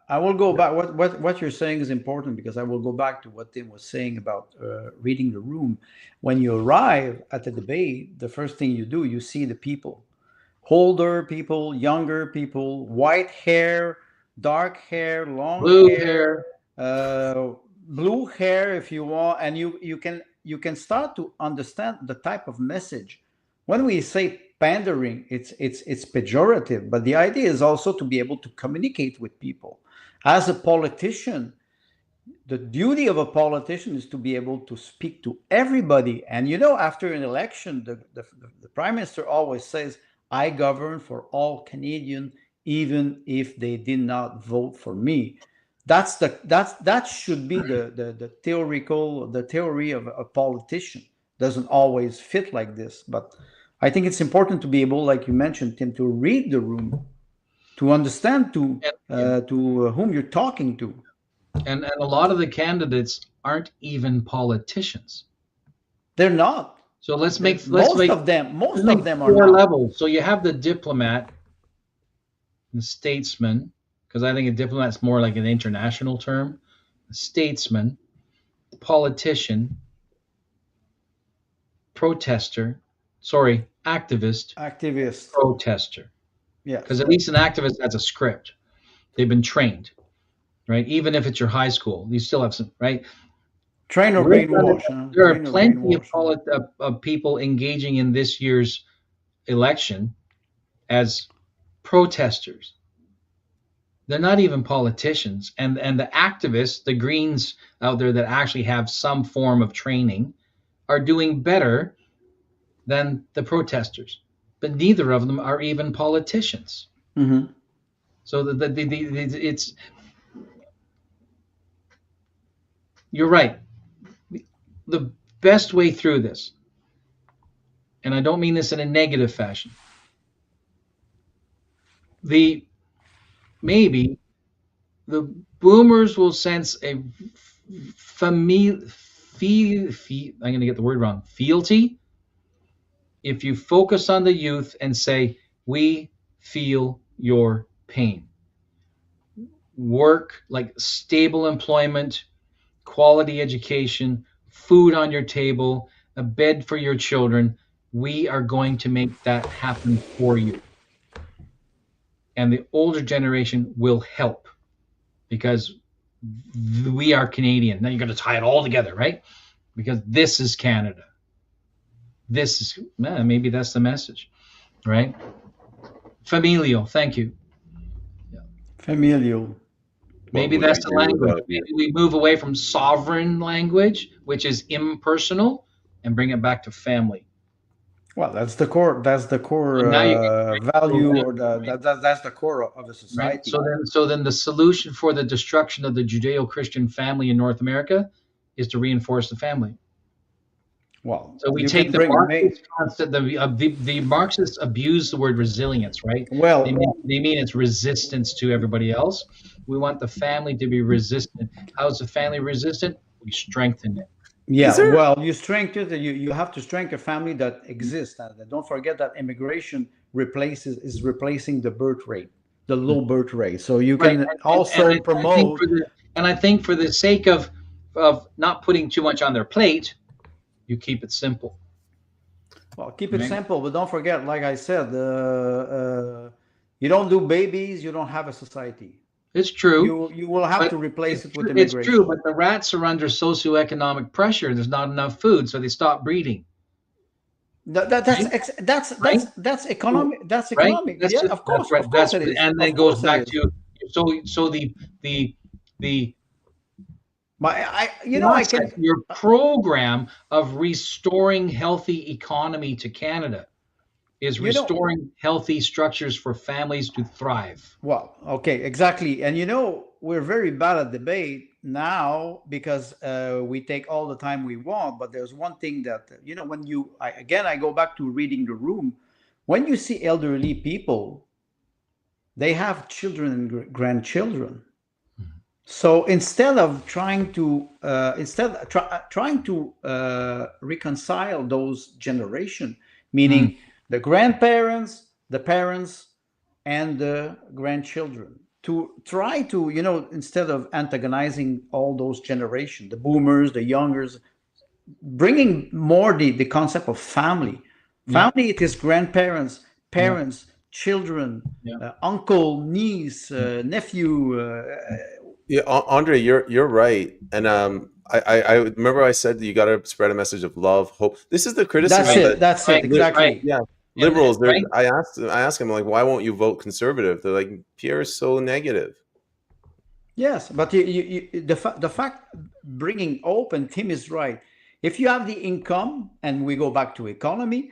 I will go back. What you're saying is important because I will go back to what Tim was saying about reading the room. When you arrive at the debate, the first thing you do, you see the people. older people, younger people, white hair, dark hair, long
Blue
hair,
hair.
blue hair if you want, and you can start to understand the type of message. When we say pandering, it's pejorative, but the idea is also to be able to communicate with people. As a politician, the duty of a politician is to be able to speak to everybody. And after an election, the prime minister always says, I govern for all Canadians, even if they did not vote for me. That should be the theory of a politician. Doesn't always fit like this, but I think it's important to be able, like you mentioned, Tim, to read the room, to understand to whom you're talking to.
And a lot of the candidates aren't even politicians.
They're not.
So let's make
most of them are
four
not.
levels. So you have the diplomat, the statesman, because I think a diplomat's more like an international term. A statesman, politician, activist, protester.
Yeah.
Because at least an activist has a script. They've been trained, right? Even if it's your high school, you still have some, right?
Train or brainwash.
There are plenty of people engaging in this year's election as protesters. They're not even politicians. And the activists, the Greens out there that actually have some form of training, are doing better than the protesters. But neither of them are even politicians.
Mm-hmm.
So it's, you're right. The best way through this, and I don't mean this in a negative fashion, maybe the boomers will sense a I'm going to get the word wrong, fealty, if you focus on the youth and say, we feel your pain. Work, like stable employment, quality education, food on your table, a bed for your children. We are going to make that happen for you. And the older generation will help because we are Canadian. Now you're going to tie it all together, right? Because this is Canada. This is, maybe that's the message, right? Familial, thank you.
Yeah. Familial.
Maybe that's the language. Maybe we move away from sovereign language, which is impersonal, and bring it back to family.
Well, that's the core. That's the core value, or that's the core of a society.
Right? So then, the solution for the destruction of the Judeo-Christian family in North America is to reinforce the family.
Well,
so we take the Marxist concept. The Marxists abuse the word resilience, right?
Well,
they mean it's resistance to everybody else. We want the family to be resistant. How is the family resistant? We strengthen it.
Yeah, well, you strengthen it. You have to strengthen a family that exists. And don't forget that immigration is replacing the birth rate, the low birth rate. So you can also promote.
I think for the sake of not putting too much on their plate, you keep it simple.
Well, keep it simple, but don't forget, like I said, you don't do babies, you don't have a society.
It's true.
You will have to replace it with immigration.
It's true, but the rats are under socioeconomic pressure. There's not enough food, so they stop breeding.
That's economic. That's economic.
That's
of course it is.
And then it goes back to your program of restoring healthy economy to Canada is restoring healthy structures for families to thrive.
Well, okay, exactly. And we're very bad at debate now because we take all the time we want. But there's one thing that, when I go back to reading the room, when you see elderly people, they have children and grandchildren. So instead of trying to reconcile those generations, meaning the grandparents, the parents, and the grandchildren, to try to, instead of antagonizing all those generations, the boomers, the youngers, bringing more the concept of family. Family, it is grandparents, parents, children,
Yeah.
uncle, niece, nephew.
Yeah, Andre, you're right. And I remember I said that you got to spread a message of love, hope. This is the
That's
criticism
Right.
it.
that
That's it.
Right. Right.
Exactly.
yeah,
And
liberals.
right.
I ask them like, why won't you vote conservative? They're like, Pierre is so negative.
Yes, but the fact bringing hope, and Tim is right. If you have the income, and we go back to economy,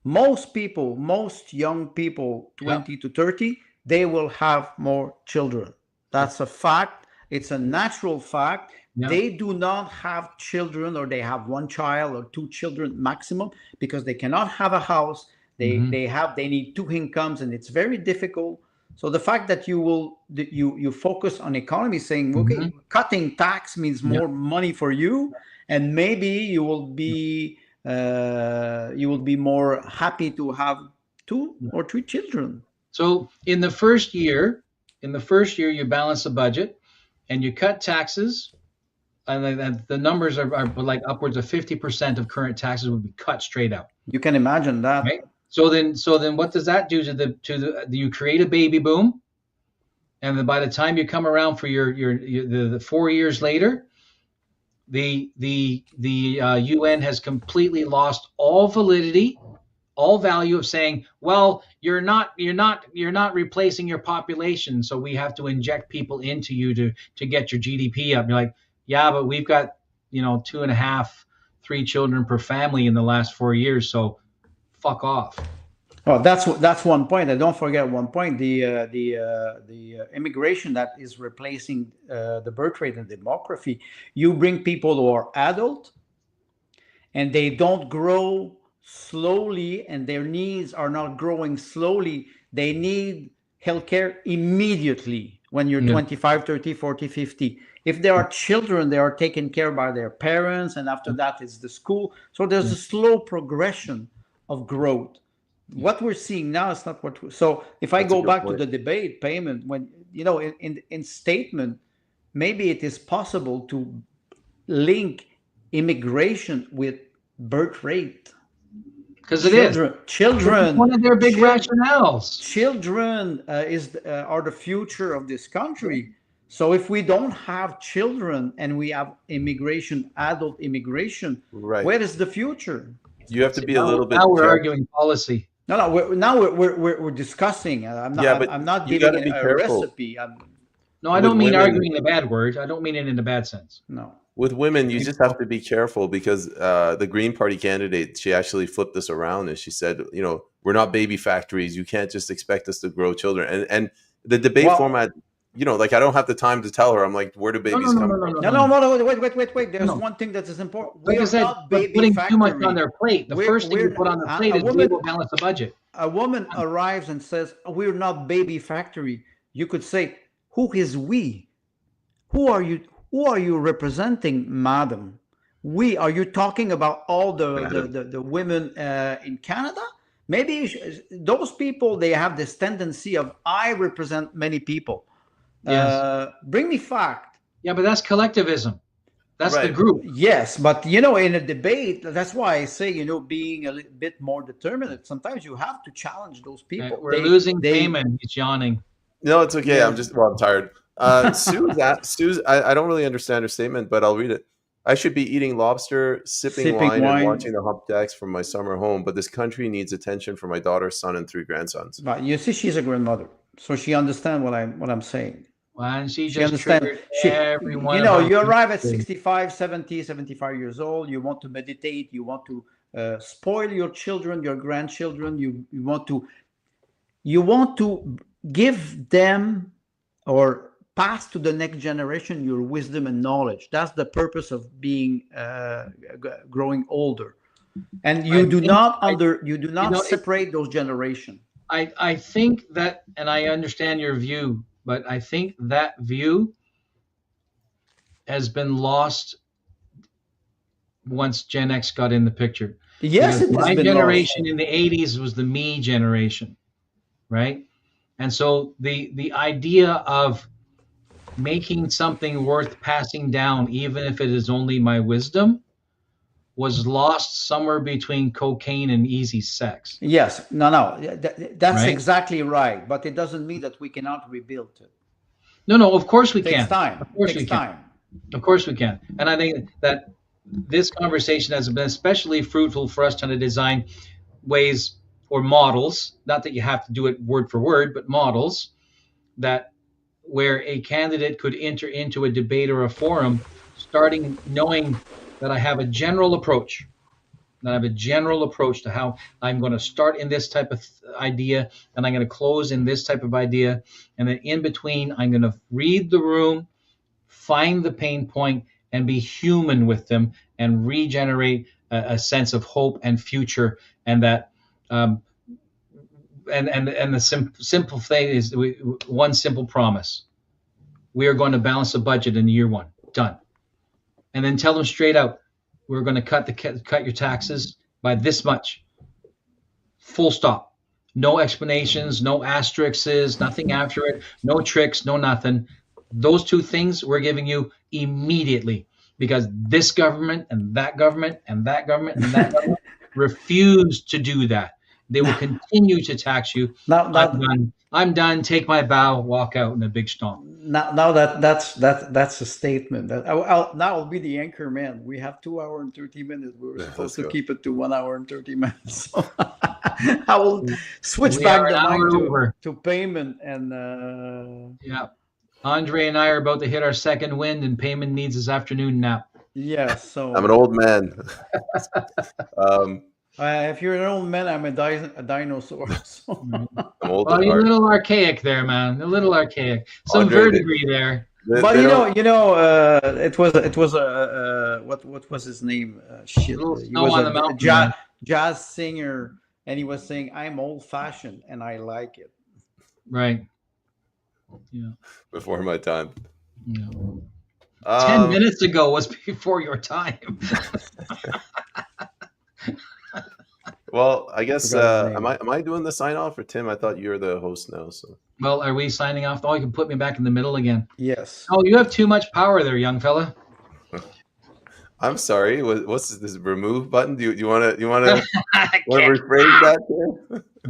most people, most young people,
Yeah.
20 to 30, they will have more children. That's a fact. It's a natural fact.
Yeah.
They do not have children, or they have one child or two children maximum, because they cannot have a house. They need two incomes, and it's very difficult. So the fact that you focus on economy, saying, okay, cutting tax means more money for you, and maybe you will be more happy to have two or three children.
So in the first year, you balance the budget and you cut taxes, and the numbers are like upwards of 50% of current taxes would be cut straight out.
You can imagine that.
Right. So then what does that do you create a baby boom? And then by the time you come around for the 4 years later, the UN has completely lost all validity, all value of saying, well, you're not replacing your population, so we have to inject people into you to get your GDP up. You're like, yeah, but we've got 2.5, 3 children per family in the last 4 years, so fuck off.
Oh, that's one point. And don't forget one point: the immigration that is replacing the birth rate and demography. You bring people who are adult, and they don't grow slowly, and their needs are not growing slowly. They need healthcare immediately when you're 25, 30, 40, 50. If there are children, they are taken care by their parents, and after that is the school. So there's a slow progression of growth. What we're seeing now is not what. So if I go back to the debate, Peyman, when in statement, maybe it is possible to link immigration with birth rate.
Because it is.
Children.
One of their big rationales.
Children are the future of this country. So if we don't have children and we have immigration, adult immigration, where is the future?
You have to be a little bit.
Now we're arguing policy.
No. We're discussing. I'm not giving a recipe.
No, I don't mean arguing a bad word. I don't mean it in a bad sense.
No.
With women, you just have to be careful, because the Green Party candidate, she actually flipped this around, and she said, we're not baby factories. You can't just expect us to grow children. And the debate format, like, I don't have the time to tell her. I'm like, where do babies come from?
No. Wait. There's one thing that is important.
Like I said, but putting too much on their plate. The first thing you put on their plate is we will balance the budget.
A woman arrives and says, we're not baby factory. You could say, who is we? Who are you? Who are you representing, madam? Are you talking about all the women in Canada? Maybe those people, they have this tendency of, I represent many people.
Yes.
Bring me fact.
Yeah, but that's collectivism. That's the group.
Yes, but in a debate, that's why I say, being a little bit more determined. Sometimes you have to challenge those people.
We're losing Peyman. He's yawning.
No, it's okay. Yeah. I'm tired. Sue's, I don't really understand her statement, but I'll read it. I should be eating lobster, sipping wine, and watching the hump decks from my summer home, but this country needs attention for my daughter, son, and 3 grandsons.
But you see, she's a grandmother, so she understands what I'm saying.
Well, and she understands everyone.
You arrive at 65, 70, 75 years old. You want to meditate. You want to spoil your children, your grandchildren. You want to give them, or pass to the next generation, your wisdom and knowledge. That's the purpose of being growing older. And you do not separate those generations.
I think that, and I understand your view, but I think that view has been lost once Gen X got in the picture.
Yes,
my generation in the 80s was the me generation, right? And so the idea of making something worth passing down, even if it is only my wisdom, was lost somewhere between cocaine and easy sex.
Yes, no, that's
Right?
exactly right. But it doesn't mean that we cannot rebuild it.
No, of course we
It takes
can.
time.
Of course
It takes
we can.
time.
Of course we can. And I think that this conversation has been especially fruitful for us trying to design ways or models, not that you have to do it word for word, but models that where a candidate could enter into a debate or a forum, starting knowing that I have a general approach, to how I'm going to start in this type of idea and I'm going to close in this type of idea. And then in between, I'm going to read the room, find the pain point, and be human with them and regenerate a sense of hope and future. And that, and the simple thing is one simple promise: we are going to balance the budget in year one. Done. And then tell them straight out, we're going to cut your taxes by this much. Full stop. No explanations, no asterisks, nothing after it, no tricks, no nothing. Those two things we're giving you immediately, because this government and that government and that government and that government refuse to do that. They will continue to tax you. I'm done. Take my bow. Walk out in a big stomp.
Now that's a statement. That now I'll be the anchor man. We have 2 hours and 30 minutes. We were supposed to keep it to 1 hour and 30 minutes. So I will switch back the mic to Peyman and
yeah. Andre and I are about to hit our second wind, and Peyman needs his afternoon nap.
Yes, so
I'm an old man.
If you're an old man, I'm a dinosaur. So.
I'm old.
Well, you're a little archaic there, man. A little archaic. Some verdigris there.
But it was what was his name? He was a jazz singer, and he was saying, "I'm old-fashioned, and I like it."
Right. Yeah.
Before my time.
Yeah. 10 minutes ago was before your time.
Well, I guess am I doing the sign off, or Tim? I thought you're the host now. So.
Well, are we signing off? Oh, you can put me back in the middle again.
Yes.
Oh, you have too much power there, young fella.
I'm sorry. What's this remove button? Do you want to rephrase that?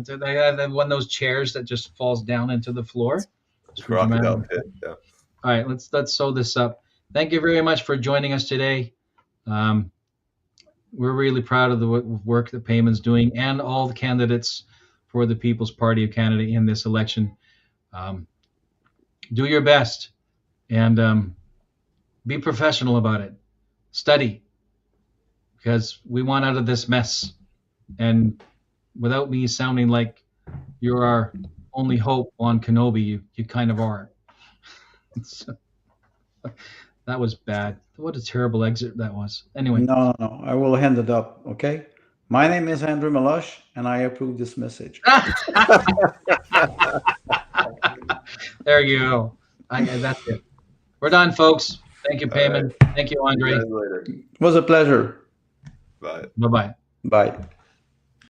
So they have one of those chairs that just falls down into the floor.
Crocodile pit. Yeah.
All right, let's sew this up. Thank you very much for joining us today. We're really proud of the work that Peyman's doing and all the candidates for the People's Party of Canada in this election. Do your best and be professional about it. Study, because we want out of this mess. And without me sounding like you're our only hope on Kenobi, you kind of are. So, that was bad. What a terrible exit that was. Anyway.
No, I will hand it up, okay? My name is Andrew Meloche, and I approve this message.
There you go. That's it. We're done, folks. Thank you, Peyman. Thank you, Andre.
It was a pleasure.
Bye.
Bye-bye.
Bye.